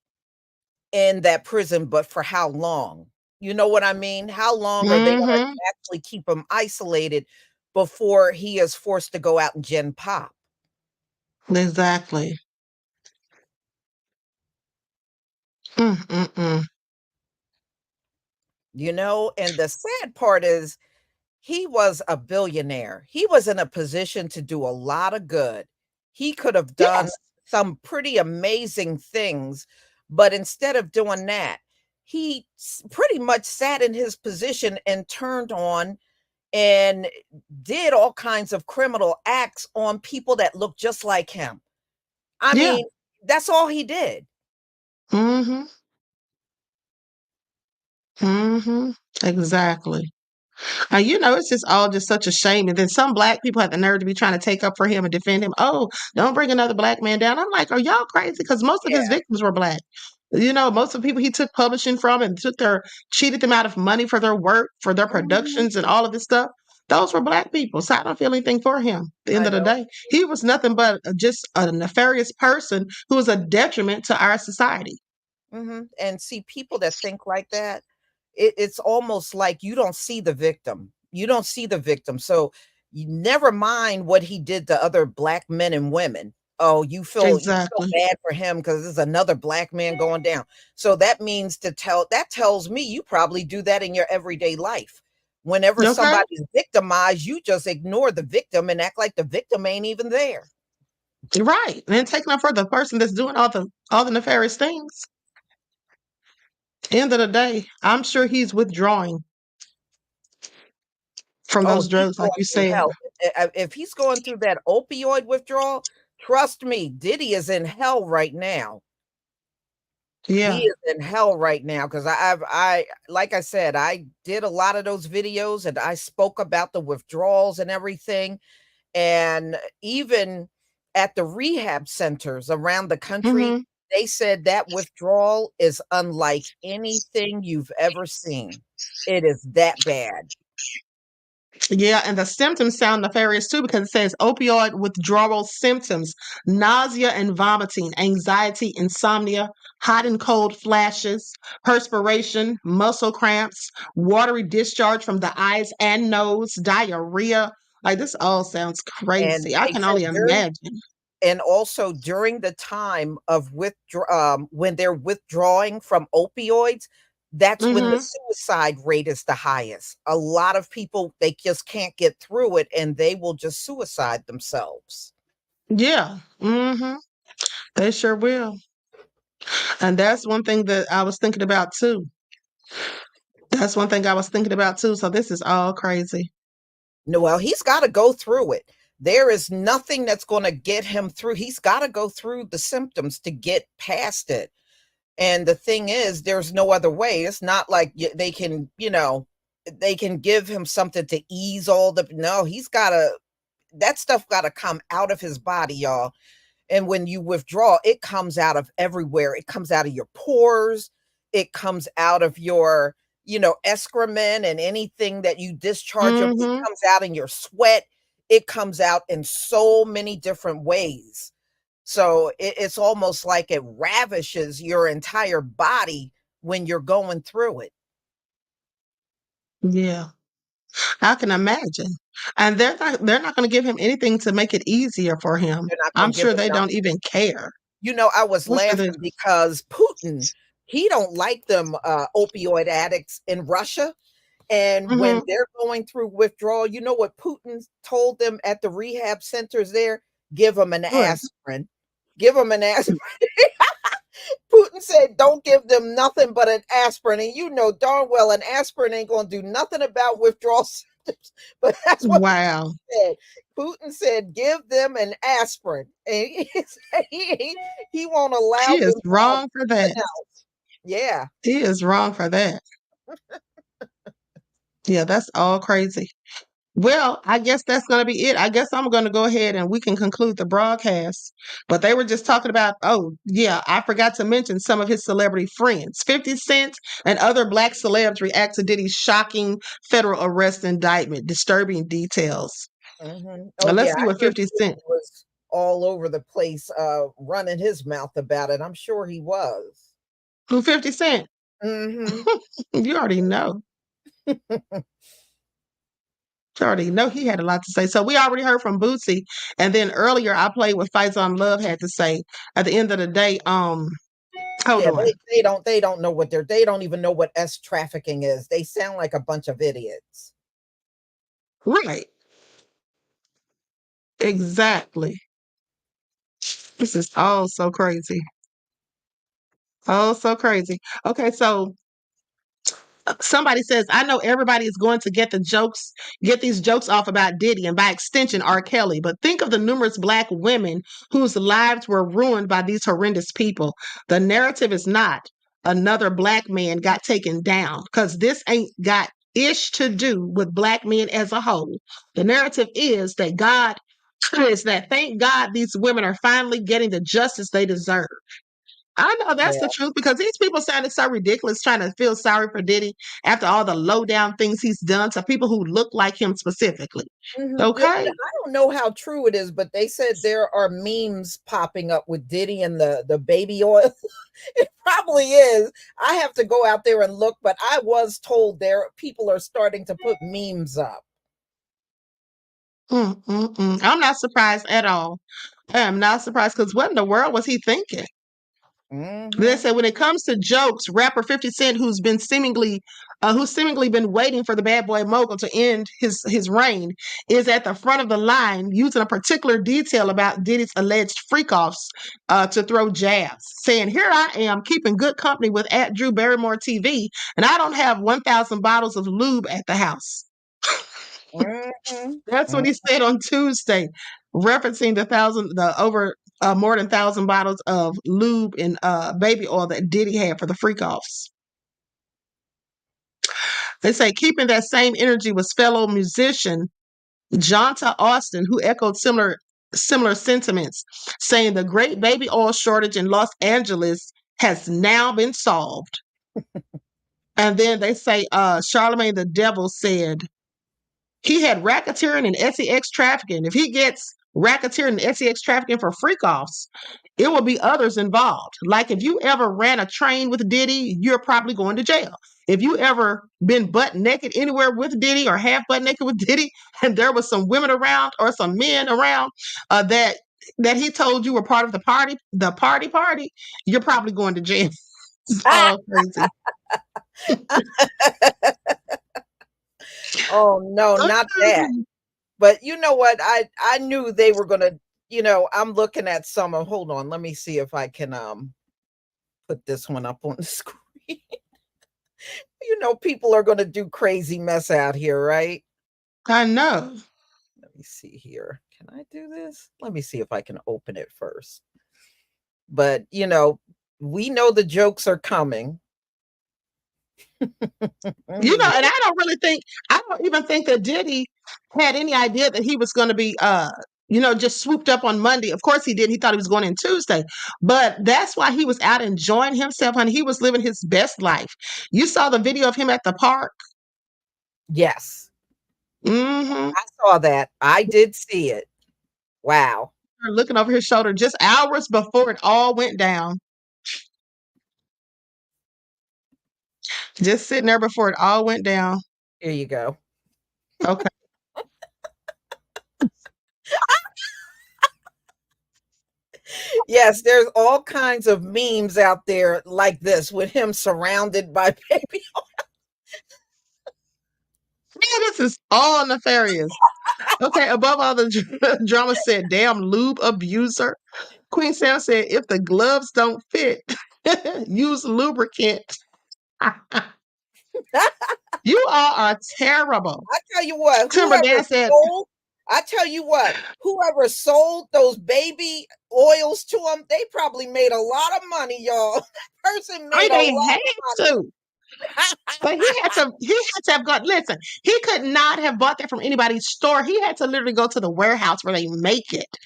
in that prison, but for how long? You know what I mean? How long are they gonna Hmm. actually keep him isolated before he is forced to go out and gen pop? Exactly. Mm-mm-mm. And the sad part is he was a billionaire. He was in a position to do a lot of good. He could have done Yes. some pretty amazing things, but instead of doing that, he pretty much sat in his position and turned on and did all kinds of criminal acts on people that look just like him. I Yeah. mean, that's all he did. Hmm. Hmm. Exactly. It's just all just such a shame. And then some black people have the nerve to be trying to take up for him and defend him. Oh, don't bring another black man down. I'm like, are y'all crazy? Because most of his Yeah. victims were black. Most of the people he took publishing from and cheated them out of money for their work, for their Mhm. productions and all of this stuff. Those were black people. So I don't feel anything for him at the end I of the know. day. He was nothing but just a nefarious person who was a detriment to our society. And see, people that think like that, it's almost like you don't see the victim. You don't see the victim. So you never mind what he did to other black men and women. Oh, you feel Exactly. bad for him because there's another black man going down. So that tells me you probably do that in your everyday life. Whenever Okay. somebody's victimized, you just ignore the victim and act like the victim ain't even there. Right. And then taking up for the person that's doing all the nefarious things. End of the day, I'm sure he's withdrawing from Oh, those he's drugs, like going you through said. hell. If he's going through that opioid withdrawal, trust me, Diddy is in hell right now. He Yeah. is in hell right now because I like I said, I did a lot of those videos and I spoke about the withdrawals and everything. And even at the rehab centers around the country, Hmm. they said that withdrawal is unlike anything you've ever seen. It is that bad. Yeah, and the symptoms sound nefarious too because it says opioid withdrawal symptoms, nausea and vomiting, anxiety, insomnia, hot and cold flashes, perspiration, muscle cramps, watery discharge from the eyes and nose, diarrhea. Like this all sounds And crazy. I they can said only imagine. also during the time of when they're withdrawing from opioids, that's when the Hmm. suicide rate is the highest. A lot of people, they just can't get through it and they will just suicide themselves. Yeah. They sure will. And that's one thing that I was thinking about too. That's one thing I was thinking about too. So this is all crazy. No, well, he's got to go through it. There is nothing that's going to get him through. He's got to go through the symptoms to get past it. And the thing is, there's no other way. It's not like they can give him something to ease all the. No, that stuff got to come out of his body, y'all. And when you withdraw, it comes out of everywhere. It comes out of your pores. It comes out of your, excrement and anything that you discharge. It Hmm. comes out in your sweat. It comes out in so many different ways. So it's almost like it ravishes your entire body when you're going through it. Yeah. I can imagine. And they're not going to give him anything to make it easier for him. They're not I'm going to give sure him they don't nothing. even care. I was I'm sure they laughing because Putin he don't like them opioid addicts in Russia. And when Mhm. they're going through withdrawal, you know what Putin told them at the rehab centers there? Give them an What? aspirin. Give them an aspirin. Putin said, don't give them nothing but an aspirin. And you know darn well an aspirin ain't going to do nothing about withdrawal symptoms. But that's what Wow. Putin said. Putin said, give them an aspirin. And he won't allow He is them to have wrong for that. nothing else. Yeah. He is wrong for that. Yeah, that's all crazy. Well, I guess that's going to be it. I guess I'm going to go ahead and we can conclude the broadcast. But they were just talking about, oh, yeah, I forgot to mention some of his celebrity friends. 50 Cent and other black celebs react to Diddy's shocking federal arrest indictment, disturbing details. Oh, And let's yeah. see I what heard 50 Diddy Cent. was all over the place running his mouth about it. I'm sure he was. Who 50 Cent? Mm-hmm. You already know. You already know he had a lot to say. So we already heard from Bootsy. And then earlier I played what Faison Love had to say. At the end of the day, hold Yeah, on. they don't know what they don't even know what S trafficking is. They sound like a bunch of idiots. Right. Exactly. This is all so crazy. Oh, so crazy. Okay, so somebody says, I know everybody is going to get these jokes off about Diddy and by extension R. Kelly, but think of the numerous black women whose lives were ruined by these horrendous people. The narrative is not another black man got taken down because this ain't got ish to do with black men as a whole. The narrative is that thank God these women are finally getting the justice they deserve. I know that's the Yeah. truth because these people sounded so ridiculous trying to feel sorry for Diddy after all the low down things he's done to people who look like him specifically. Yeah, Okay? I don't know how true it is, but they said there are memes popping up with Diddy and the baby oil. It probably is. I have to go out there and look, but I was told there people are starting to put memes up. I'm not surprised at all. I am not surprised because what in the world was he thinking? They said when it comes to jokes, rapper 50 Cent, who's seemingly been waiting for the bad boy mogul to end his reign, is at the front of the line using a particular detail about Diddy's alleged freak-offs to throw jabs, saying, "Here I am keeping good company with @Drew Barrymore TV, and I don't have 1,000 bottles of lube at the house." That's what he said on Tuesday, referencing the over more than 1,000 bottles of lube and baby oil that Diddy had for the freak offs. They say keeping that same energy was fellow musician Jonta Austin, who echoed similar sentiments, saying the great baby oil shortage in Los Angeles has now been solved. And then they say Charlemagne the Devil said he had racketeering and sex trafficking. If he gets racketeering and sex trafficking for freak offs, it will be others involved. Like if you ever ran a train with Diddy, you're probably going to jail. If you ever been butt naked anywhere with Diddy or half butt naked with Diddy, and there was some women around or some men around that he told you were part of the party, you're probably going to jail. It's all crazy. Oh no, not that. But you know what? I knew they were gonna, I'm looking at some of hold on, let me see if I can put this one up on the screen. People are gonna do crazy mess out here, right? I know. Let me see here. Can I do this? Let me see if I can open it first. But we know the jokes are coming. And I don't even think that Diddy had any idea that he was going to be, just swooped up on Monday. Of course he did. He thought he was going in Tuesday, but that's why he was out enjoying himself, and he was living his best life. You saw the video of him at the park. Yes. Mm-hmm. I saw that. I did see it. Wow. Looking over his shoulder just hours before it all went down. Just sitting there before it all went down. Here you go. Okay. Yes, there's all kinds of memes out there like this with him surrounded by baby. Man, this is all nefarious. Okay, above all the drama said, damn lube abuser. Queen Sam said, if the gloves don't fit, use lubricant. You all are terrible. I tell you what, Timber Dan said, whoever sold those baby oils to them, they probably made a lot of money, y'all. That person I made mean, a they lot had of money. to. But he had to have got, listen, he could not have bought that from anybody's store. He had to literally go to the warehouse where they make it.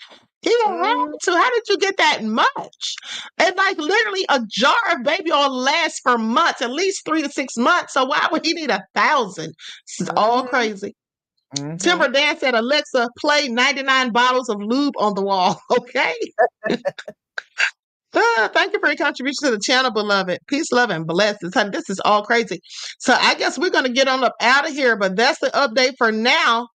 He didn't have to. How did you get that much? And like literally a jar of baby oil lasts for months, at least 3 to 6 months. So why would he need 1,000? This is all crazy. Timber Dan said, Alexa, play 99 bottles of lube on the wall. Okay. Thank you for your contribution to the channel, beloved. Peace, love, and blessings. Honey, this is all crazy. So I guess we're going to get on up out of here, but that's the update for now.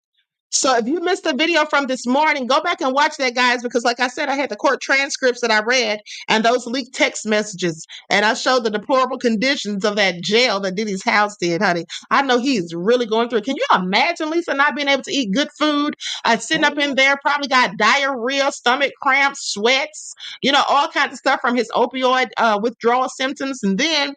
So if you missed the video from this morning, go back and watch that, guys, because like I said, I had the court transcripts that I read and those leaked text messages. And I showed the deplorable conditions of that jail that Diddy's house did, honey. I know he's really going through it. Can you imagine, Lisa, not being able to eat good food? Sitting up in there, probably got diarrhea, stomach cramps, sweats, all kinds of stuff from his opioid withdrawal symptoms. And then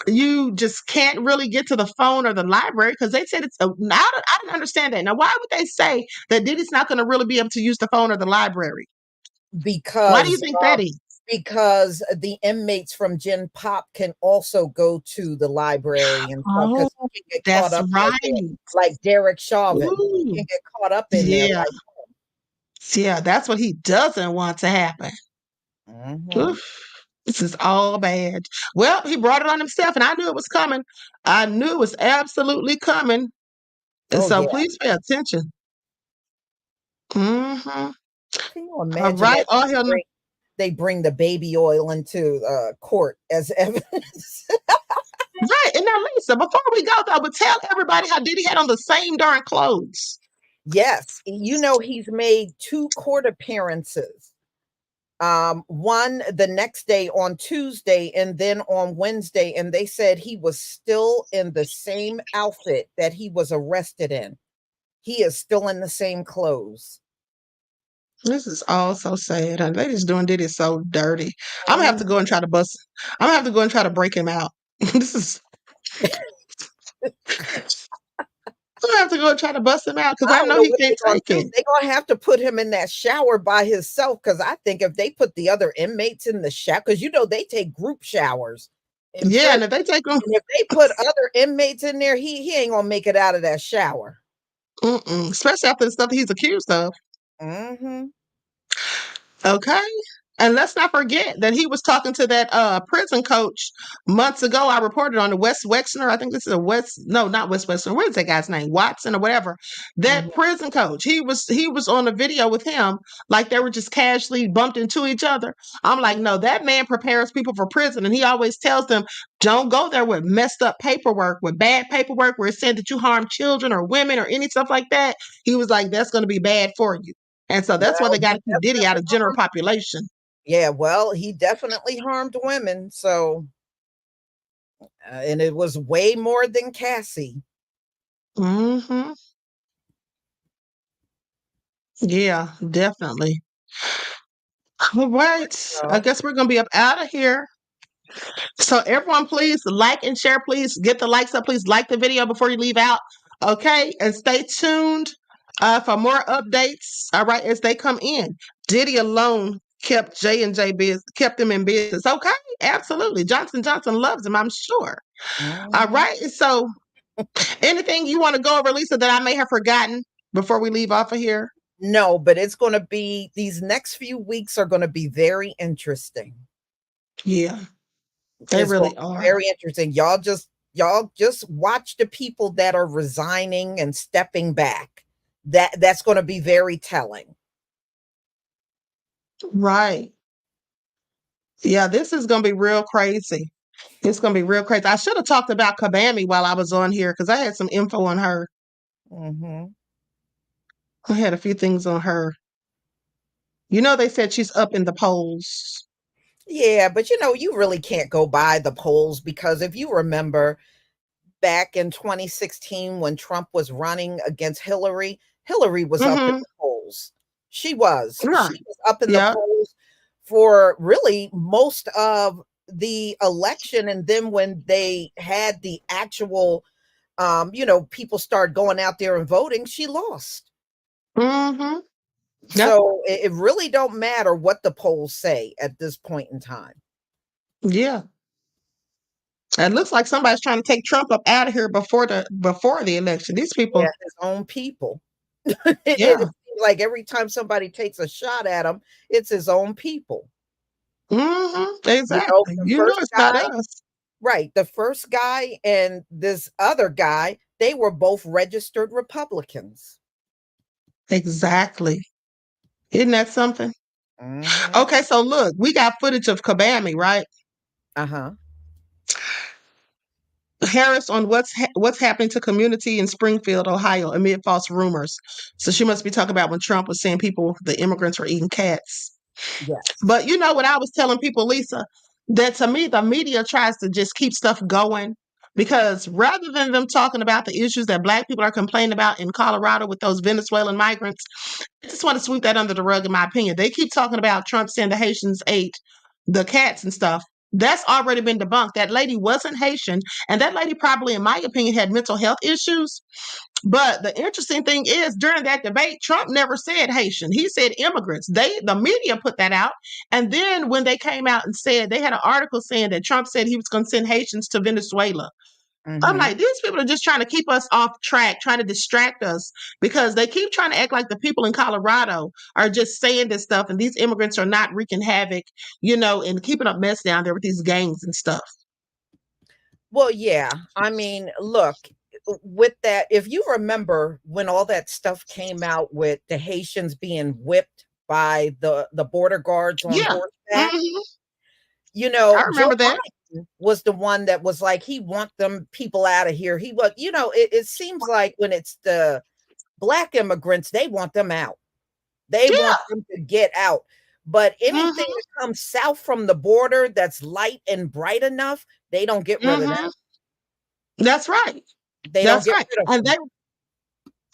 you just can't really get to the phone or the library because they said I didn't understand that. Now, why would they say that Diddy's not going to really be able to use the phone or the library? Why do you think that is? Because the inmates from Gen Pop can also go to the library and stuff because he can get caught up like Derek Chauvin. He can get caught up in there. Like yeah, that's what he doesn't want to happen. Oof. This is all bad. Well, he brought it on himself, and I knew it was coming. I knew it was absolutely coming. And so please pay attention. Can you imagine all right. that they bring the baby oil into court as evidence? Right. And now, Lisa, before we go, though, but tell everybody how Diddy had on the same darn clothes. Yes. He's made 2 court appearances. One the next day on Tuesday and then on Wednesday, and they said he was still in the same outfit that he was arrested in. He is still in the same clothes. This is all so sad. They just doing Diddy so dirty. I'm gonna have to go and try to bust. I'm gonna have to go and try to break him out. This is. I'm gonna have to go and try to bust him out because I know he can't take it. They're gonna have to put him in that shower by himself because I think if they put the other inmates in the shower, because they take group showers. Yeah, and if they take them, and if they put other inmates in there, he ain't gonna make it out of that shower. Especially after the stuff that he's accused of. Okay. And let's not forget that he was talking to that prison coach months ago. I reported on the West Wexner. I think this is not West Wexner. What is that guy's name? Watson or whatever. That prison coach. He was on a video with him, like they were just casually bumped into each other. I'm like, no, that man prepares people for prison. And he always tells them, don't go there with messed up paperwork, with bad paperwork where it said that you harm children or women or any stuff like that. He was like, that's going to be bad for you. And so that's why they got to keep Diddy out of general population. Yeah, well, he definitely harmed women. So, and it was way more than Cassie. Yeah, definitely. All right. I guess we're going to be up out of here. So everyone, please like and share. Please get the likes up. Please like the video before you leave out. Okay. And stay tuned for more updates. All right. As they come in. Diddy alone kept J&J business, kept them in business. Okay. Absolutely. Johnson loves him, I'm sure. All right. So anything you want to go over, Lisa, that I may have forgotten before we leave off of here? No, but it's going to be, these next few weeks are going to be very interesting. Yeah. They really are very interesting. Y'all just watch the people that are resigning and stepping back. That's going to be very telling. Right. Yeah, this is going to be real crazy. It's going to be real crazy. I should have talked about Kabami while I was on here because I had some info on her. I had a few things on her. They said she's up in the polls. Yeah, but you really can't go by the polls because if you remember back in 2016 when Trump was running against Hillary, Hillary was up in the polls. She was. Right. She was up in the Yeah. polls for really most of the election. And then when they had the actual, people started going out there and voting, she lost. Mm-hmm. So it really don't matter what the polls say at this point in time. Yeah. It looks like somebody's trying to take Trump up out of here before the election. These people. Yeah, his own people. Yeah. It seems like every time somebody takes a shot at him, it's his own people. Mm-hmm. Exactly. It's not us. Right. The first guy and this other guy, they were both registered Republicans. Exactly. Isn't that something? Mm-hmm. Okay, so look, we got footage of Kabami, right? Uh-huh. Harris on what's happening to community in Springfield, Ohio, amid false rumors. So she must be talking about when Trump was saying the immigrants were eating cats. Yes. But what I was telling people, Lisa, that to me, the media tries to just keep stuff going because rather than them talking about the issues that Black people are complaining about in Colorado with those Venezuelan migrants, I just want to sweep that under the rug, in my opinion. They keep talking about Trump saying the Haitians ate the cats and stuff. That's already been debunked. That lady wasn't Haitian, and that lady probably, in my opinion, had mental health issues. But the interesting thing is, during that debate, Trump never said Haitian. He said immigrants. The media put that out. And then when they came out and said, they had an article saying that Trump said he was going to send Haitians to Venezuela. Mm-hmm. I'm like, these people are just trying to keep us off track, trying to distract us because they keep trying to act like the people in Colorado are just saying this stuff and these immigrants are not wreaking havoc, and keeping up mess down there with these gangs and stuff. Well, yeah. I mean, look, with that, if you remember when all that stuff came out with the Haitians being whipped by the border guards on horseback, I remember that. Biden was the one that was like, he want them people out of here. He was, it seems like when it's the Black immigrants, they want them out. They want them to get out. But anything that comes south from the border that's light and bright enough, they don't get rid of that. That's right. That's right.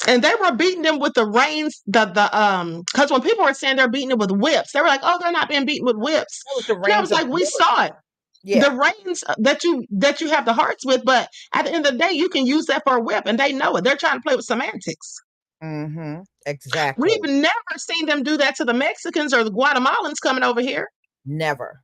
And they were beating them with the reins, because when people were saying they're beating them with whips, they were like, "Oh, they're not being beaten with whips." And I was like, "We saw it. Yeah. The reins that you have the hearts with, but at the end of the day, you can use that for a whip, and they know it. They're trying to play with semantics." Mm-hmm. Exactly. We've never seen them do that to the Mexicans or the Guatemalans coming over here. Never.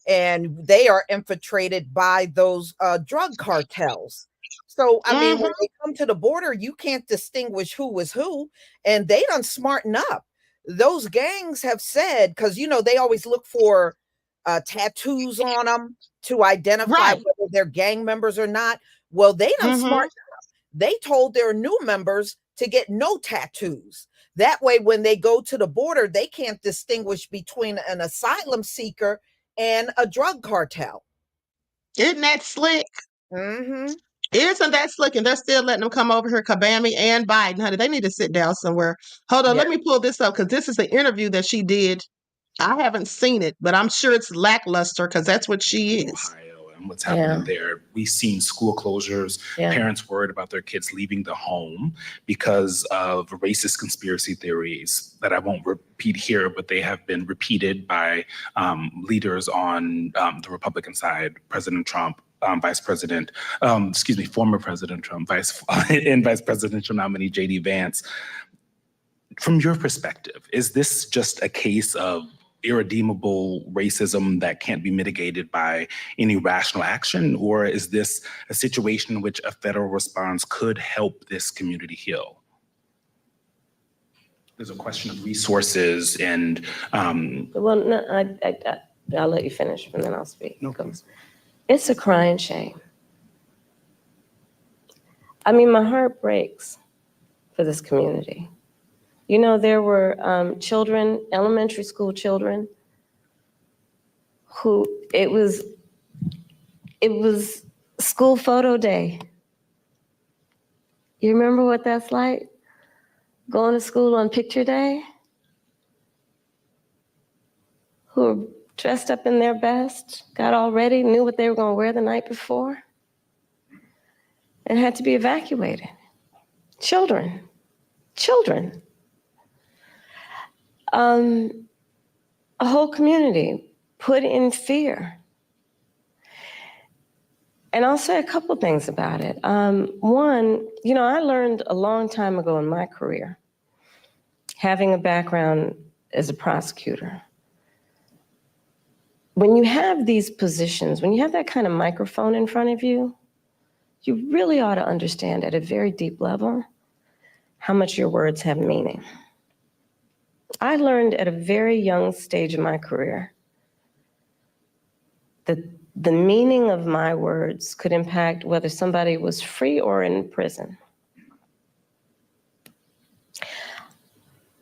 And they are infiltrated by those drug cartels. So, I mean, when they come to the border, you can't distinguish who is who, and they done smarten up. Those gangs have said, because, they always look for tattoos on them to identify whether they're gang members or not. Well, they done smarten up. They told their new members to get no tattoos. That way, when they go to the border, they can't distinguish between an asylum seeker and a drug cartel. Isn't that slick? Mm-hmm. Isn't that slick? And they're still letting them come over here, Kabami and Biden. Honey, they need to sit down somewhere. Hold on, let me pull this up because this is the interview that she did. I haven't seen it, but I'm sure it's lackluster because that's what she is. Ohio and what's happening there. We've seen school closures, parents worried about their kids leaving the home because of racist conspiracy theories that I won't repeat here, but they have been repeated by leaders on the Republican side, President Trump, former President Trump, Vice Presidential nominee J.D. Vance. From your perspective, is this just a case of irredeemable racism that can't be mitigated by any rational action? Or is this a situation in which a federal response could help this community heal? There's a question of resources and... Well, no, I'll let you finish and then I'll speak. No, please. It's a crying shame. I mean, my heart breaks for this community. There were children, elementary school children, who it was school photo day. You remember what that's like? Going to school on picture day? who were dressed up in their best, got all ready, knew what they were going to wear the night before, and had to be evacuated. Children. A whole community put in fear. And I'll say a couple things about it. One, I learned a long time ago in my career, having a background as a prosecutor, when you have these positions, when you have that kind of microphone in front of you, you really ought to understand at a very deep level how much your words have meaning. I learned at a very young stage of my career that the meaning of my words could impact whether somebody was free or in prison.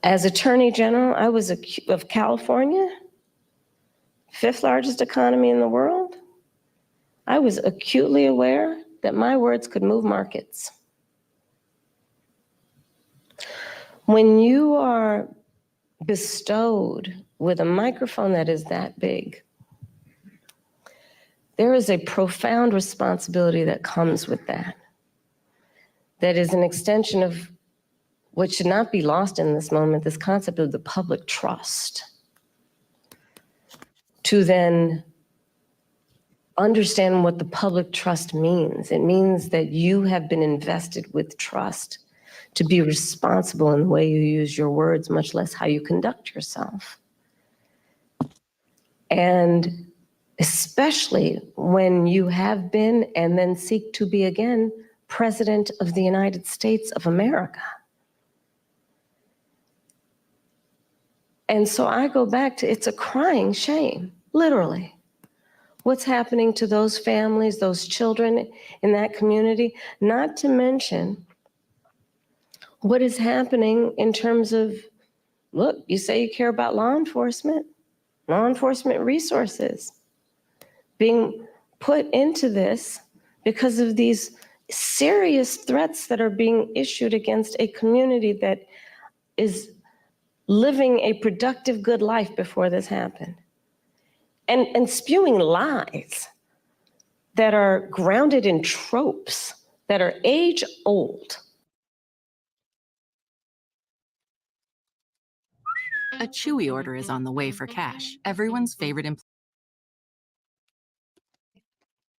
As Attorney General, I was of California, fifth largest economy in the world. I was acutely aware that my words could move markets. When you are bestowed with a microphone that is that big, there is a profound responsibility that comes with that. That is an extension of what should not be lost in this moment, this concept of the public trust. To then understand what the public trust means. It means that you have been invested with trust to be responsible in the way you use your words, much less how you conduct yourself. And especially when you have been and then seek to be again President of the United States of America. And so I go back to, it's a crying shame, literally. What's happening to those families, those children in that community, not to mention what is happening in terms of, look, you say you care about law enforcement resources being put into this because of these serious threats that are being issued against a community that is living a productive, good life before this happened. And spewing lies that are grounded in tropes that are age old. A Chewy order is on the way for Cash, everyone's favorite employee.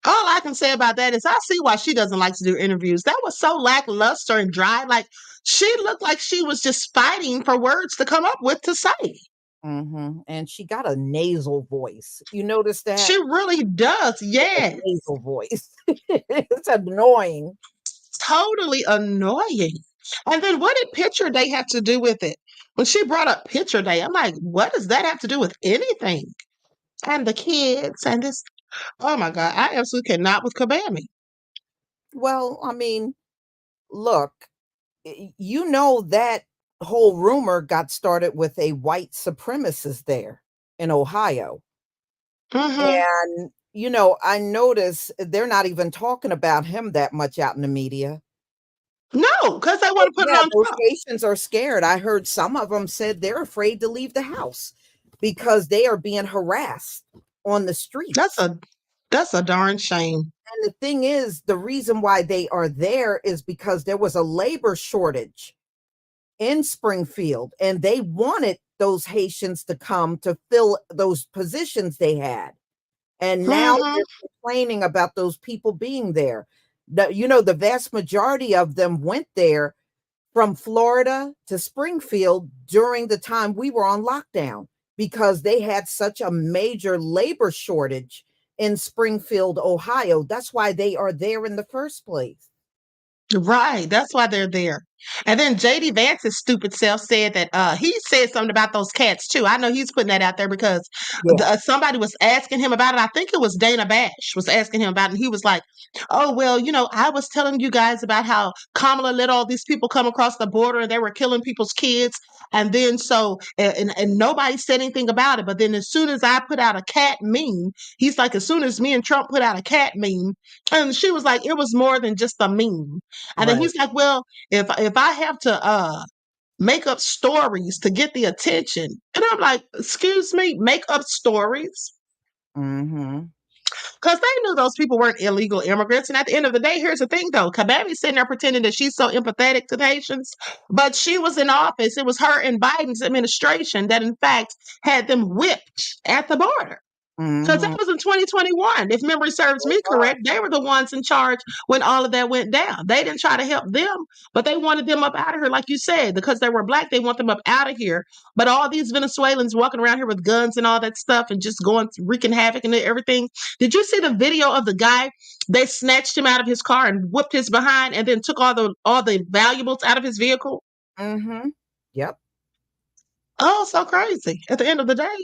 All I can say about that is I see why she doesn't like to do interviews. That was so lackluster and dry. Like, she looked like she was just fighting for words to come up with to say. Mm-hmm. And she got a nasal voice. You notice that? She really does, yes. Nasal voice. It's annoying. Totally annoying. And then what did Picture Day have to do with it? When she brought up Picture Day, I'm like, what does that have to do with anything? And the kids and this. Oh my God, I absolutely cannot with Kabami. Well, I mean, look, you know that whole rumor got started with a white supremacist there in Ohio. Mm-hmm. And, I notice they're not even talking about him that much out in the media. No, because they want to put it on those top. Haitians are scared. I heard some of them said they're afraid to leave the house because they are being harassed on the streets. That's a darn shame. And the thing is, the reason why they are there is because there was a labor shortage in Springfield, and they wanted those Haitians to come to fill those positions they had. And now they're complaining about those people being there. The vast majority of them went there from Florida to Springfield during the time we were on lockdown because they had such a major labor shortage in Springfield, Ohio. That's why they are there in the first place. Right. That's why they're there. And then JD Vance's stupid self said that he said something about those cats too. I know he's putting that out there because somebody was asking him about it. I think it was Dana Bash was asking him about it. And he was like, oh, well, I was telling you guys about how Kamala let all these people come across the border and they were killing people's kids. And then and nobody said anything about it. But then as soon as I put out a cat meme, he's like, as soon as me and Trump put out a cat meme, and she was like, it was more than just a meme. And then he's like, well, if I have to make up stories to get the attention. And I'm like, excuse me, make up stories? Mm-hmm. Because they knew those people weren't illegal immigrants. And at the end of the day, here's the thing, though. Kabami's sitting there pretending that she's so empathetic to the Haitians, but she was in office. It was her and Biden's administration that, in fact, had them whipped at the border. Because that Mm-hmm. was in 2021. If memory serves me correct, they were the ones in charge when all of that went down. They didn't try to help them, but they wanted them up out of here, like you said, because they were black. They want them up out of here. But all these Venezuelans walking around here with guns and all that stuff and just going wreaking havoc and everything. Did you see the video of the guy? They snatched him out of his car and whipped his behind, and then took all the valuables out of his vehicle. Mm-hmm. Yep. Oh, so crazy! At the end of the day.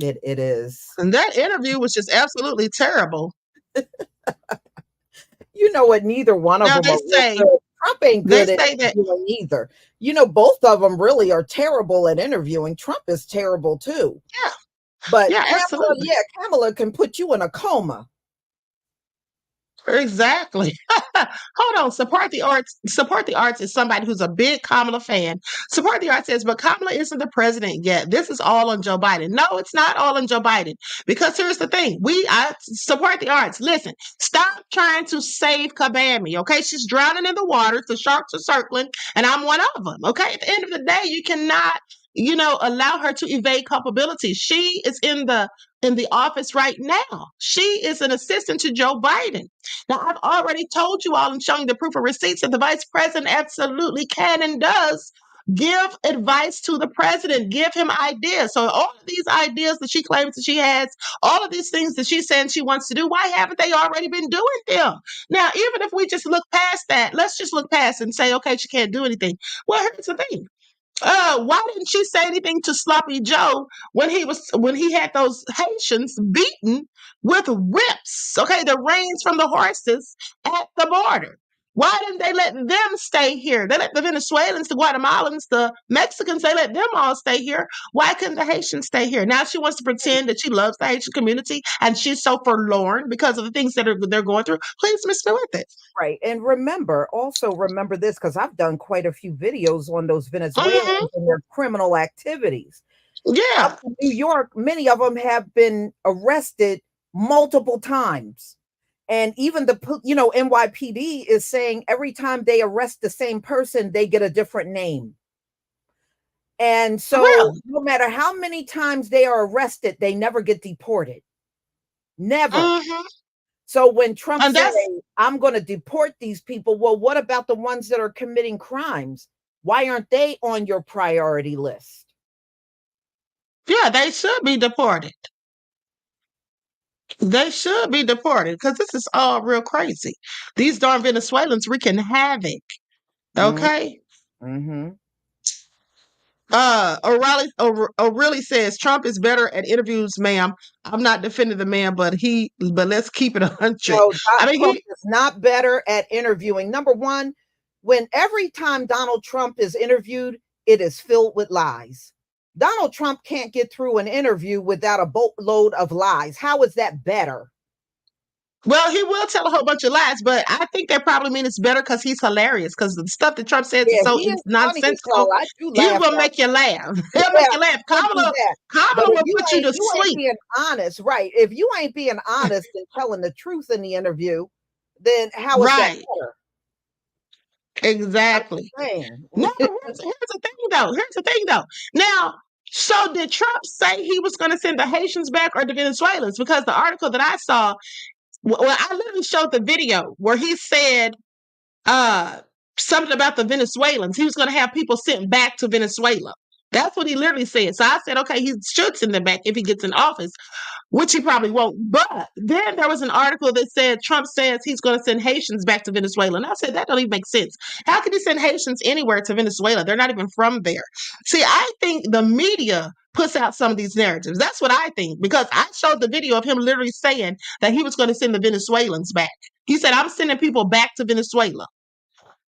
It is. And that interview was just absolutely terrible. You know what? Neither one of Now them they are say good. Trump ain't they good at say that interviewing either. You know, both of them really are terrible at interviewing. Trump is terrible too. Yeah. But Yeah, Kamala, absolutely. yeah, Kamala can put you in a coma. Exactly. Hold on. Support the arts. Support the arts is somebody who's a big Kamala fan. Support the arts says, but Kamala isn't the president yet. This is all on Joe Biden. No, it's not all on Joe Biden. Because here's the thing. I support the arts. Listen, stop trying to save Kabami. Okay. She's drowning in the water. The sharks are circling, and I'm one of them. Okay. At the end of the day, you cannot, allow her to evade culpability. She is in the office right now. She is an assistant to Joe Biden. Now, I've already told you all and shown you the proof of receipts that the vice president absolutely can and does give advice to the president, give him ideas. So all of these ideas that she claims that she has, all of these things that she's saying she wants to do, why haven't they already been doing them? Now, even if we just look past that, let's just look past and say, okay, she can't do anything. Well, here's the thing. Why didn't she say anything to Sloppy Joe when he had those Haitians beaten with whips? Okay, the reins from the horses at the border. Why didn't they let them stay here? They let the Venezuelans, the Guatemalans, the Mexicans, they let them all stay here. Why couldn't the Haitians stay here? Now she wants to pretend that she loves the Haitian community and she's so forlorn because of the things that they're going through. Please miss me with it. Right. And remember this, because I've done quite a few videos on those Venezuelans and their criminal activities. Yeah. Up in New York, many of them have been arrested multiple times. And even NYPD is saying every time they arrest the same person, they get a different name. And so no matter how many times they are arrested, they never get deported. Never. So when Trump says, I'm going to deport these people, well, what about the ones that are committing crimes? Why aren't they on your priority list? Yeah, they should be deported. They should be deported because this is all real crazy. These darn Venezuelans wreaking havoc. Okay. Mm-hmm. O'Reilly says Trump is better at interviews, ma'am. I'm not defending the man, but let's keep it 100. No, Trump is not better at interviewing. Number one, when every time Donald Trump is interviewed, it is filled with lies. Donald Trump can't get through an interview without a boatload of lies. How is that better? Well, he will tell a whole bunch of lies, but I think they probably mean it's better because he's hilarious. Because the stuff that Trump says is so nonsensical. He will make you laugh. He'll make you laugh. Kamala will put you to sleep. Being honest, right? If you ain't being honest and telling the truth in the interview, then how is that better? Exactly. No, here's the thing though. Now, so did Trump say he was going to send the Haitians back or the Venezuelans? Because the article that I saw, I literally showed the video where he said something about the Venezuelans. He was going to have people sent back to Venezuela. That's what he literally said. So I said, okay, he should send them back if he gets in office, which he probably won't. But then there was an article that said Trump says he's going to send Haitians back to Venezuela. And I said, that don't even make sense. How can he send Haitians anywhere to Venezuela? They're not even from there. See, I think the media puts out some of these narratives. That's what I think, because I showed the video of him literally saying that he was going to send the Venezuelans back. He said, I'm sending people back to Venezuela.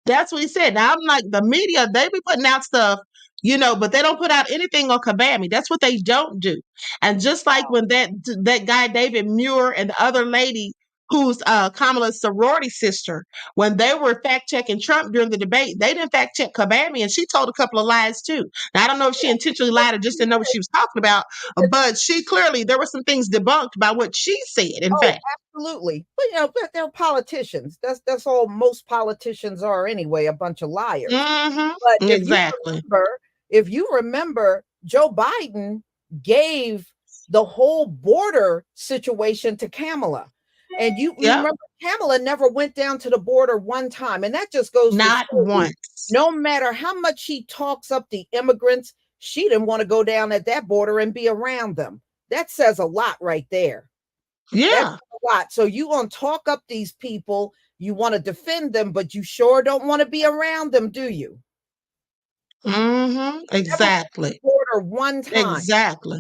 That's what he said. Now, I'm like, the media, they be putting out stuff, but they don't put out anything on Kabami. That's what they don't do. And just like when that guy, David Muir, and the other lady who's Kamala's sorority sister, when they were fact checking Trump during the debate, they didn't fact check Kabami, and she told a couple of lies too. Now I don't know if she intentionally lied or just didn't know what she was talking about, but she clearly there were some things debunked by what she said. In fact, absolutely. But but they're politicians. That's all most politicians are anyway, a bunch of liars. But exactly. If you remember, Joe Biden gave the whole border situation to Kamala. And you remember Kamala never went down to the border one time. And that just goes not to show once. You, no matter how much she talks up the immigrants, she didn't want to go down at that border and be around them. That says a lot right there. Yeah. That's a lot. So you want to talk up these people, you want to defend them, but you sure don't want to be around them, do you? Exactly. Border one time. Exactly.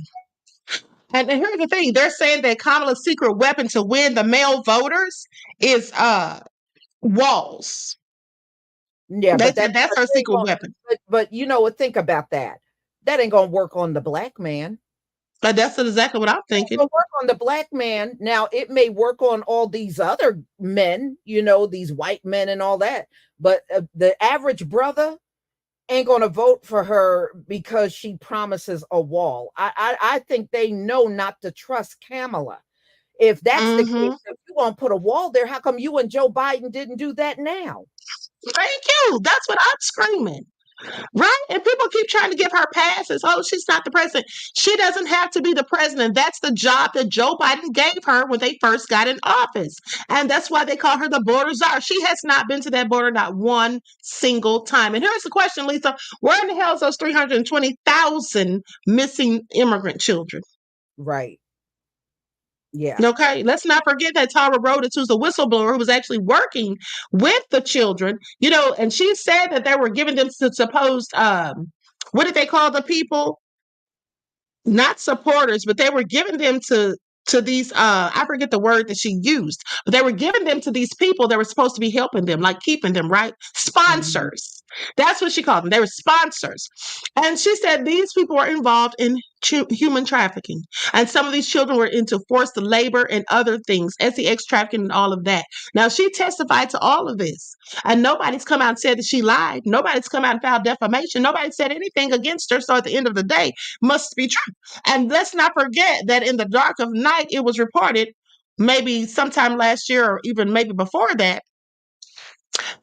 And here's the thing: they're saying that Kamala's secret weapon to win the male voters is walls. Yeah, but that's her secret weapon. But you know what? Think about that. That ain't gonna work on the black man. But that's exactly what I'm thinking. It'll work on the black man. Now it may work on all these other men, these white men and all that. But the average brother ain't gonna vote for her because she promises a wall. I think they know not to trust Kamala. If that's the case, if you want to put a wall there, how come you and Joe Biden didn't do that now? Thank you. That's what I'm screaming. Right? And people keep trying to give her passes. Oh, she's not the president. She doesn't have to be the president. That's the job that Joe Biden gave her when they first got in office. And that's why they call her the border czar. She has not been to that border not one single time. And here's the question, Lisa. Where in the hell is those 320,000 missing immigrant children? Right. Yeah. Okay. Let's not forget that Tara Rhodes, who's a whistleblower who was actually working with the children, and she said that they were giving them to supposed, what did they call the people? Not supporters, but they were giving them to these, I forget the word that she used, but they were giving them to these people that were supposed to be helping them, like keeping them, right? Sponsors. That's what she called them. They were sponsors. And she said these people were involved in human trafficking. And some of these children were into forced labor and other things, sex trafficking and all of that. Now, she testified to all of this. And nobody's come out and said that she lied. Nobody's come out and filed defamation. Nobody said anything against her. So at the end of the day, must be true. And let's not forget that in the dark of night, it was reported maybe sometime last year or even maybe before that,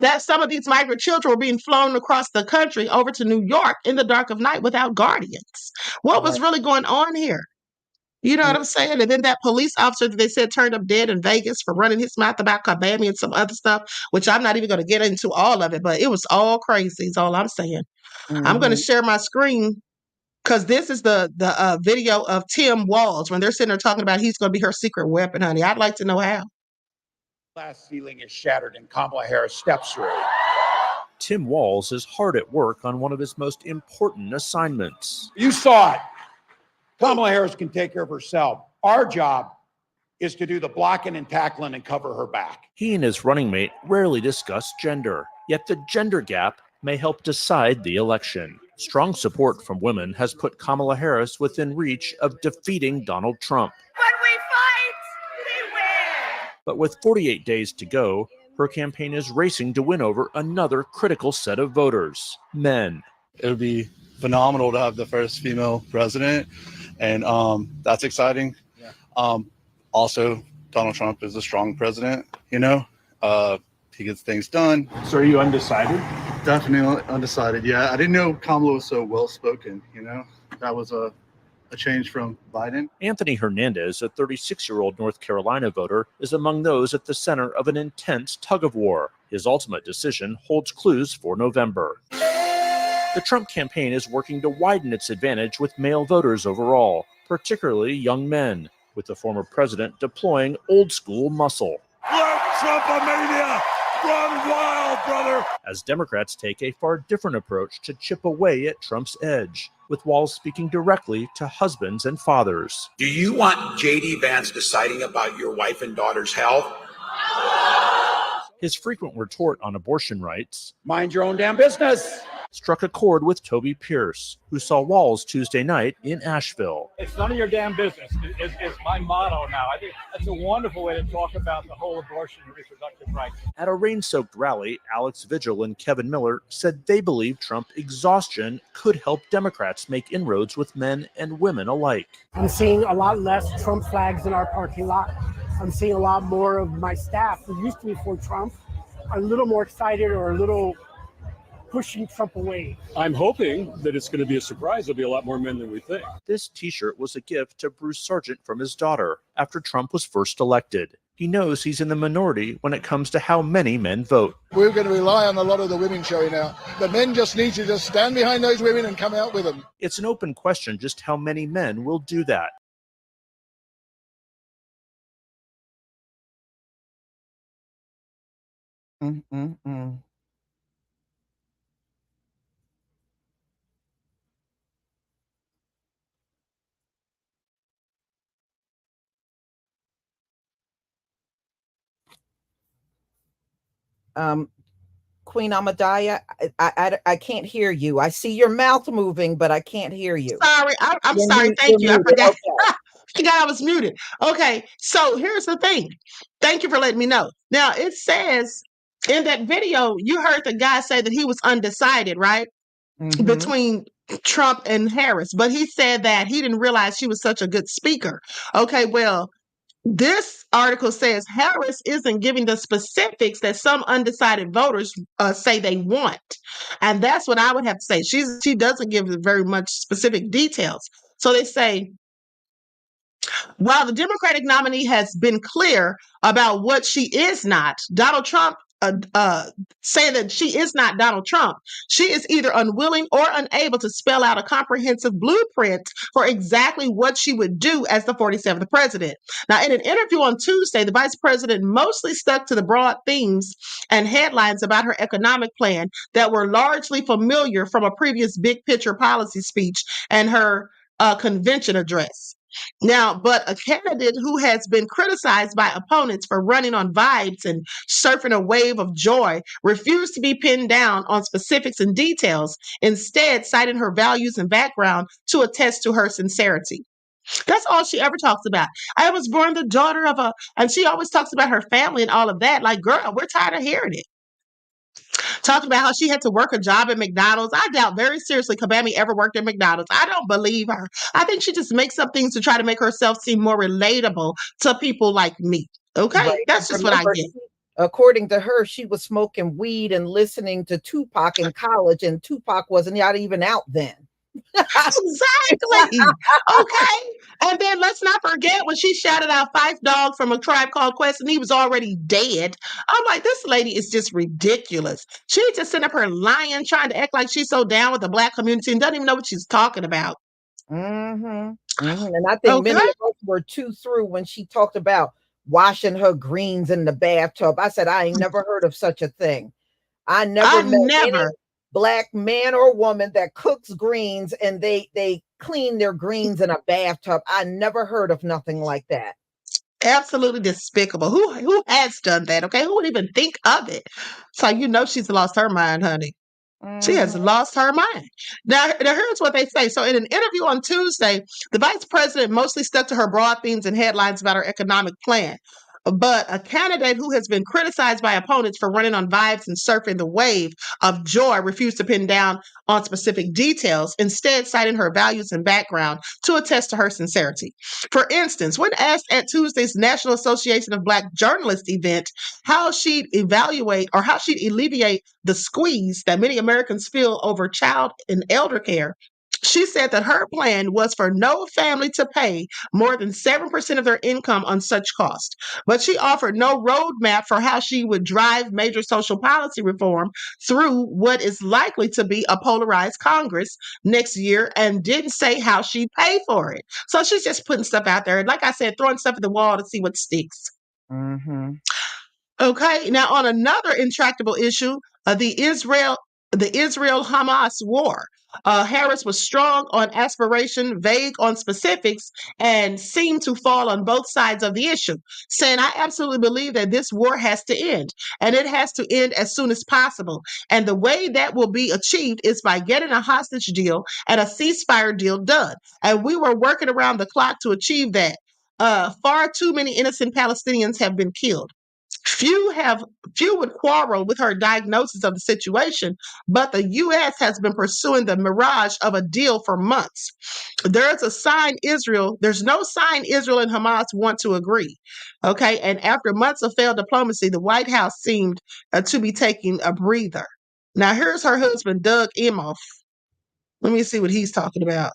that some of these migrant children were being flown across the country over to New York in the dark of night without guardians. What was really going on here? You know what I'm saying? And then that police officer that they said turned up dead in Vegas for running his mouth about Kabami and some other stuff, which I'm not even going to get into all of it, but it was all crazy is all I'm saying. I'm going to share my screen because this is the video of Tim Walz when they're sitting there talking about he's going to be her secret weapon, honey. I'd like to know how. Glass ceiling is shattered and Kamala Harris steps through. Tim Walz is hard at work on one of his most important assignments. You saw it. Kamala Harris can take care of herself. Our job is to do the blocking and tackling and cover her back. He and his running mate rarely discuss gender, yet the gender gap may help decide the election. Strong support from women has put Kamala Harris within reach of defeating Donald Trump. When we fight, we win. But with 48 days to go, her campaign is racing to win over another critical set of voters, men. It would be phenomenal to have the first female president, and that's exciting. Yeah. Also, Donald Trump is a strong president, he gets things done. So are you undecided? Definitely undecided, yeah. I didn't know Kamala was so well-spoken, That was a change from Biden. Anthony Hernandez, a 36-year-old North Carolina voter, is among those at the center of an intense tug-of-war. His ultimate decision holds clues for November. The Trump campaign is working to widen its advantage with male voters overall, particularly young men, with the former president deploying old-school muscle. Let Trump-Ahmadiyyah run wild, brother! As Democrats take a far different approach to chip away at Trump's edge, with Walz speaking directly to husbands and fathers. Do you want J.D. Vance deciding about your wife and daughter's health? His frequent retort on abortion rights, Mind your own damn business. struck a chord with Toby Pierce, who saw Walls Tuesday night in Asheville. It's none of your damn business is my motto now. I think that's a wonderful way to talk about the whole abortion and reproductive rights. At a rain-soaked rally, Alex Vigil and Kevin Miller said they believe Trump exhaustion could help Democrats make inroads with men and women alike. I'm seeing a lot less Trump flags in our parking lot. I'm seeing a lot more of my staff who used to be for Trump are a little more excited or a little pushing Trump away. I'm hoping that it's going to be a surprise. There'll be a lot more men than we think. This t-shirt was a gift to Bruce Sargent from his daughter after Trump was first elected. He knows he's in the minority when it comes to how many men vote. We're going to rely on a lot of the women showing out. The men just need to just stand behind those women and come out with them. It's an open question just how many men will do that. Queen Ahmadiyyah, I can't hear you. I see your mouth moving, but I can't hear you. Sorry, I'm sorry. Thank you. I forgot. I forgot I was muted. Okay, so here's the thing. Thank you for letting me know. Now, it says in that video, you heard the guy say that he was undecided, right? Between Trump and Harris, but he said that he didn't realize she was such a good speaker. Okay, well, this article says Harris isn't giving the specifics that some undecided voters say they want. And that's what I would have to say. She doesn't give very much specific details. So they say, while the Democratic nominee has been clear about what she is not, Donald Trump saying that she is not Donald Trump. She is either unwilling or unable to spell out a comprehensive blueprint for exactly what she would do as the 47th president. Now, in an interview on Tuesday, the vice president mostly stuck to the broad themes and headlines about her economic plan that were largely familiar from a previous big picture policy speech and her convention address. Now, but a candidate who has been criticized by opponents for running on vibes and surfing a wave of joy refused to be pinned down on specifics and details, instead citing her values and background to attest to her sincerity. That's all she ever talks about. I was born the daughter of a, and she always talks about her family and all of that. Like, girl, we're tired of hearing it. Talking about how she had to work a job at McDonald's. I doubt very seriously Kabami ever worked at McDonald's. I don't believe her. I think she just makes up things to try to make herself seem more relatable to people like me. Okay? Right. That's just what I get. According to her, she was smoking weed and listening to Tupac in college, and Tupac wasn't even out then. Exactly. Okay. And then let's not forget when she shouted out Fife Dog from A Tribe Called Quest and he was already dead. I'm like, this lady is just ridiculous. She just sitting up her lying, trying to act like she's so down with the Black community and doesn't even know what she's talking about. And I think many of us were too through when she talked about washing her greens in the bathtub. I said, I ain't never heard of such a thing. I never met any Black man or woman that cooks greens and they clean their greens in a bathtub. I never heard of nothing like that. Absolutely despicable. Who has done that? Okay, who would even think of it? So you know she's lost her mind, honey. She has lost her mind. Now, here's what they say. So in an interview on Tuesday, the vice president mostly stuck to her broad themes and headlines about her economic plan. But a candidate who has been criticized by opponents for running on vibes and surfing the wave of joy refused to pin down on specific details, instead citing her values and background to attest to her sincerity. For instance, when asked at Tuesday's National Association of Black Journalists event how she'd evaluate or how she'd alleviate the squeeze that many Americans feel over child and elder care, she said that her plan was for no family to pay more than 7% of their income on such cost. But she offered no roadmap for how she would drive major social policy reform through what is likely to be a polarized Congress next year and didn't say how she'd pay for it. So she's just putting stuff out there. And like I said, throwing stuff at the wall to see what sticks. Okay, now on another intractable issue, the Israel-Hamas war. Harris was strong on aspiration, vague on specifics, and seemed to fall on both sides of the issue, saying, I absolutely believe that this war has to end, and it has to end as soon as possible. And the way that will be achieved is by getting a hostage deal and a ceasefire deal done. And we were working around the clock to achieve that. Far too many innocent Palestinians have been killed. Few would quarrel with her diagnosis of the situation, but the U.S. has been pursuing the mirage of a deal for months. There's no sign Israel and Hamas want to agree. Okay, and after months of failed diplomacy, the White House seemed to be taking a breather. Now here's her husband, Doug Emhoff. Let me see what he's talking about.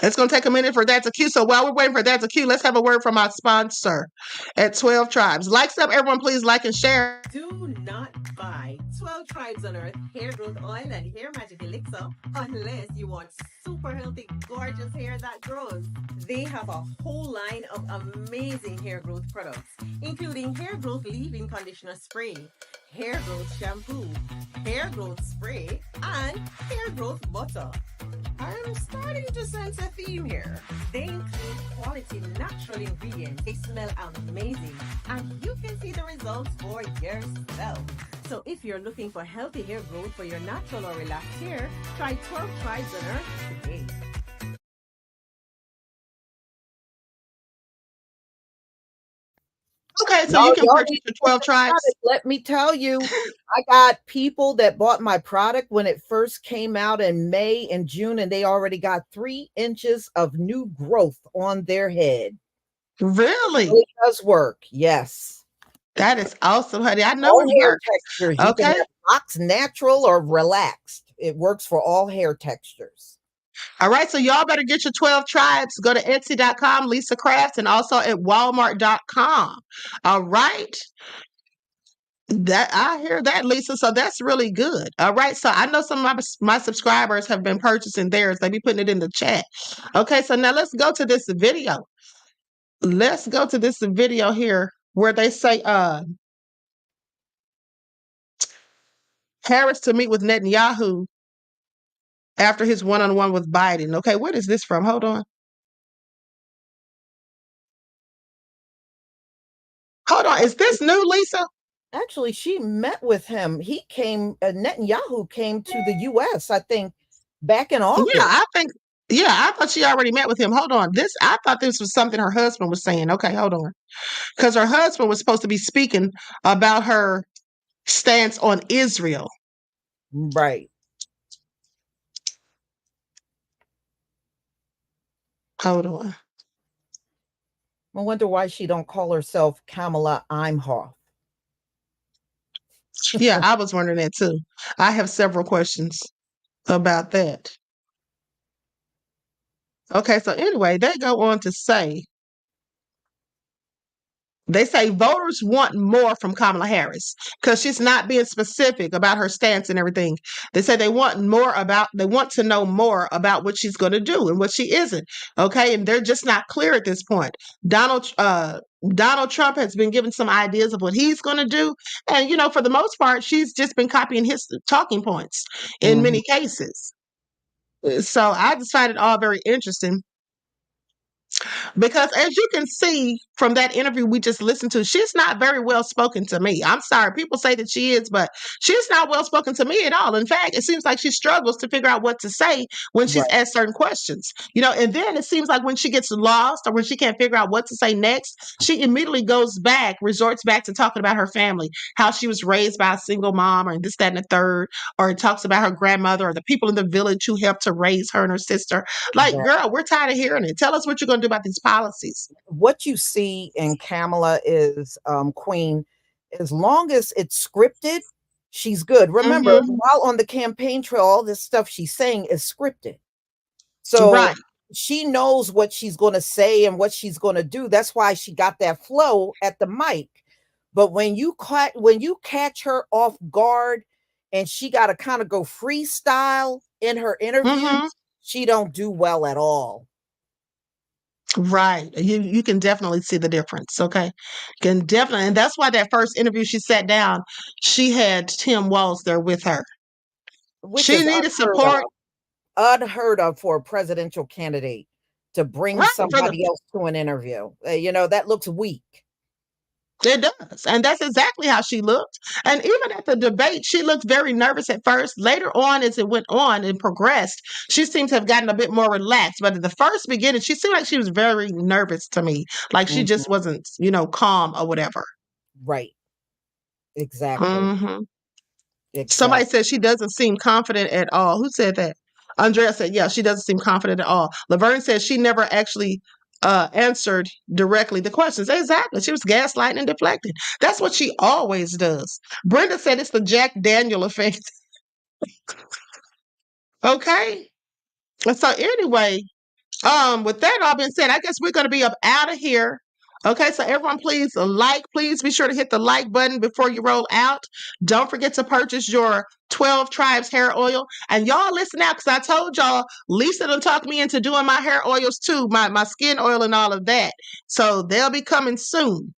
It's going to take a minute for that to queue. So while we're waiting for that to queue, let's have a word from our sponsor at 12 Tribes. Likes up, everyone, please like and share. Do not buy 12 Tribes on Earth hair growth oil and hair magic elixir unless you want super healthy, gorgeous hair that grows. They have a whole line of amazing hair growth products, including hair growth leave-in conditioner spray, hair growth shampoo, hair growth spray, and hair growth butter. I'm starting to sense a theme here. They include quality natural ingredients. They smell amazing, and you can see the results for yourself. So if you're looking for healthy hair growth for your natural or relaxed hair, try 12 Tribes on Earth today. Okay, so you can purchase the 12 Tribes. Let me tell you, I got people that bought my product when it first came out in May and June, and they already got 3 inches of new growth on their head. Really? It does work. Yes. That is awesome, honey. I know all it hair works. textures. You can have box, natural, or relaxed. It works for all hair textures. All right, so y'all better get your 12 Tribes. Go to Etsy.com, Lisa Crafts, and also at Walmart.com. All right. That I hear that, Lisa. So that's really good. All right. So I know some of my subscribers have been purchasing theirs. They be putting it in the chat. Okay. So now let's go to this video. Let's go to this video here where they say Harris to meet with Netanyahu after his one-on-one with Biden. Okay, what is this from? Hold on. Hold on. Is this new, Lisa? Actually, she met with him. He came, Netanyahu came to the U.S., I think, back in August. Yeah, I thought she already met with him. Hold on. I thought this was something her husband was saying. Okay, hold on. Because her husband was supposed to be speaking about her stance on Israel. Right. Hold on. I wonder why she don't call herself Kamala Imhoff. Yeah, I was wondering that too. I have several questions about that. Okay, so anyway, they go on to say, they say voters want more from Kamala Harris because she's not being specific about her stance and everything. They say they want to know more about what she's going to do and what she isn't. Okay, and they're just not clear at this point. Donald Trump has been given some ideas of what he's going to do, and for the most part, she's just been copying his talking points in many cases. So I just find it all very interesting. Because as you can see from that interview we just listened to, she's not very well spoken to me. I'm sorry. People say that she is, but she's not well spoken to me at all. In fact, it seems like she struggles to figure out what to say when she's asked certain questions. And then it seems like when she gets lost or when she can't figure out what to say next, she immediately resorts back to talking about her family, how she was raised by a single mom or this, that, and the third, or it talks about her grandmother or the people in the village who helped to raise her and her sister. Like, girl, we're tired of hearing it. Tell us what you're going to do about these policies. What you see in Kamala is, Queen, as long as it's scripted, she's good. Remember, while on the campaign trail, all this stuff she's saying is scripted. So she knows what she's going to say and what she's going to do. That's why she got that flow at the mic. But when you catch her off guard and she got to kind of go freestyle in her interview, she don't do well at all. Right. You can definitely see the difference. Okay. Can definitely, and that's why that first interview she sat down, she had Tim Walz there with her. Which She is needed unheard support. unheard of for a presidential candidate to bring Right, for the somebody else to an interview. You know, that looks weak. It does. And that's exactly how she looked. And even at the debate, she looked very nervous at first. Later on, as it went on and progressed, she seemed to have gotten a bit more relaxed. But at the first beginning, she seemed like she was very nervous to me. Like she just wasn't, calm or whatever. Right. Exactly. hmm Exactly. Somebody said she doesn't seem confident at all. Who said that? Andrea said, yeah, she doesn't seem confident at all. Laverne said she never actually answered directly the questions. Exactly. She was gaslighting and deflecting. That's what she always does. Brenda said it's the Jack Daniel effect. Okay. So anyway, with that all being said, I guess we're going to be up out of here. Okay, so everyone, please please be sure to hit the like button before you roll out. Don't forget to purchase your 12 Tribes hair oil. And y'all listen out, because I told y'all, Lisa done talked me into doing my hair oils too, my skin oil and all of that. So they'll be coming soon.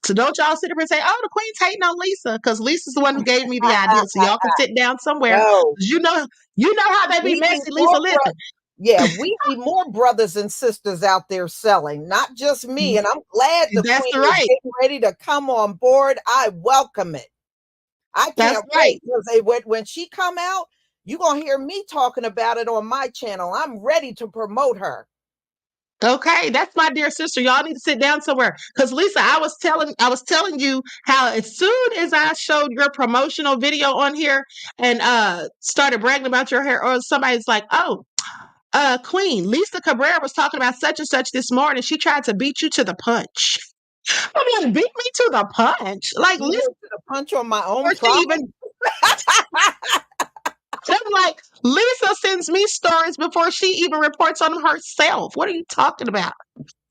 So don't y'all sit up and say, oh, the queen's hating on Lisa, because Lisa's the one who gave me the idea. So y'all can sit down somewhere. No. You know how they be We messy, need Lisa. more Listen. Yeah, we need more brothers and sisters out there selling, not just me. And I'm glad the That's queen right. is getting ready to come on board. I welcome it. I That's can't right. wait, because when she come out, you're going to hear me talking about it on my channel. I'm ready to promote her. Okay, that's my dear sister. Y'all need to sit down somewhere. Because Lisa, I was telling you how as soon as I showed your promotional video on here and started bragging about your hair, or somebody's like, oh, Queen, Lisa Cabrera was talking about such and such this morning. She tried to beat you to the punch. I mean, beat me to the punch. Like, Beat Lisa, her to the punch on my own or she problem. even I'm like, Lisa sends me stories before she even reports on them herself. What are you talking about?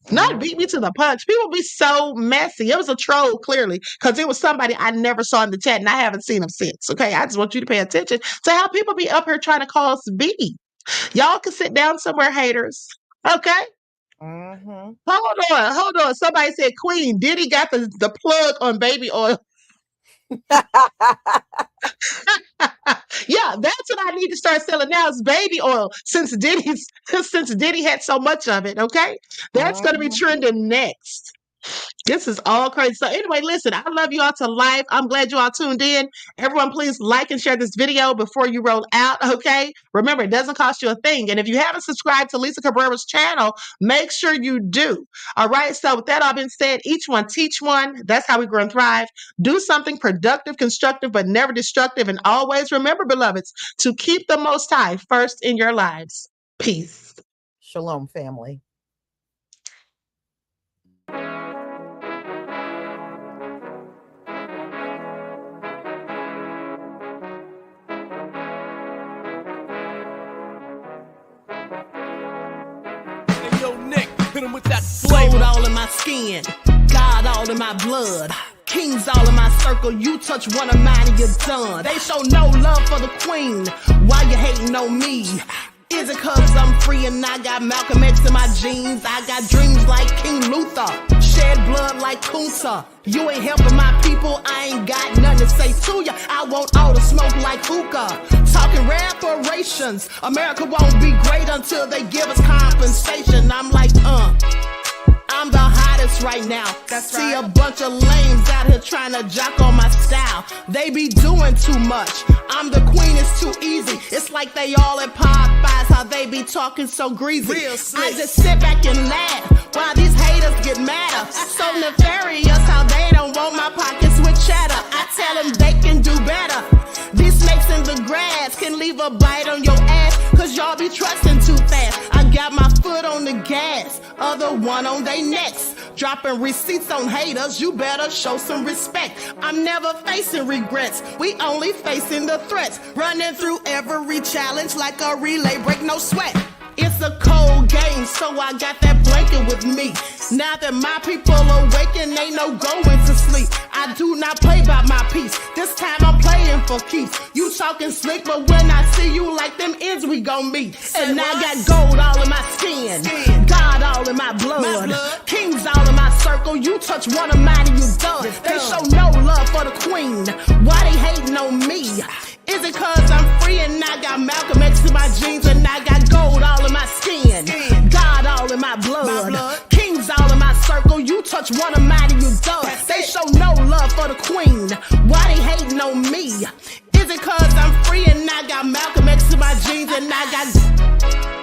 Not beat me to the punch. People be so messy. It was a troll, clearly, because it was somebody I never saw in the chat, and I haven't seen them since. Okay, I just want you to pay attention to how people be up here trying to call us B. Y'all can sit down somewhere, haters. Okay? Hold on. Somebody said, Queen, Diddy got the plug on baby oil. Yeah, that's what I need to start selling now is baby oil, since Diddy had so much of it. Okay, that's going to be trending next. This is all crazy. So anyway, listen, I love you all to life. I'm glad you all tuned in. Everyone, please like and share this video before you roll out, okay? Remember, it doesn't cost you a thing. And if you haven't subscribed to Lisa Cabrera's channel, make sure you do. All right, so with that all being said, each one teach one. That's how we grow and thrive. Do something productive, constructive, but never destructive. And always remember, beloveds, to keep the Most High first in your lives. Peace. Shalom, family. Gold all in my skin, God all in my blood, kings all in my circle. You touch one of mine and you're done. They show no love for the queen. Why you hating on me? Is it cause I'm free and I got Malcolm X in my jeans? I got dreams like King Luther, shed blood like Kunta. You ain't helping my people, I ain't got nothing to say to ya. I want all the smoke like hookah. Talking reparations, America won't be great until they give us compensation. I'm like, I'm the hottest right now. See a bunch of lames out here trying to jock on my style. They be doing too much. I'm the queen, it's too easy. It's like they all at Popeyes, how they be talking so greasy. I just sit back and laugh while these haters get madder. So nefarious how they don't want my pockets with cheddar. I tell them they can do better. These snakes in the grass can leave a bite on your ass, cause y'all be trusting too fast. I got my foot on the gas, other one on they necks. Dropping receipts on haters, you better show some respect. I'm never facing regrets, we only facing the threats. Running through every challenge like a relay, break no sweat. It's a cold game, so I got that blanket with me. Now that my people awaken, ain't no going to sleep. I do not play by my piece. This time I'm playing for keeps. You talking slick, but when I see you like them ends, we gon' meet. And I got gold all in my skin. God blood. Kings all in my circle, you touch one of mine and you done. They show no love for the queen. Why they hating on me? Is it cause I'm free and I got Malcolm X in my jeans and I got gold all in my skin? God all in my blood. Kings all in my circle, you touch one of mine and you done. They show no love for the queen. Why they hating on me? Is it cause I'm free and I got Malcolm X in my jeans and I got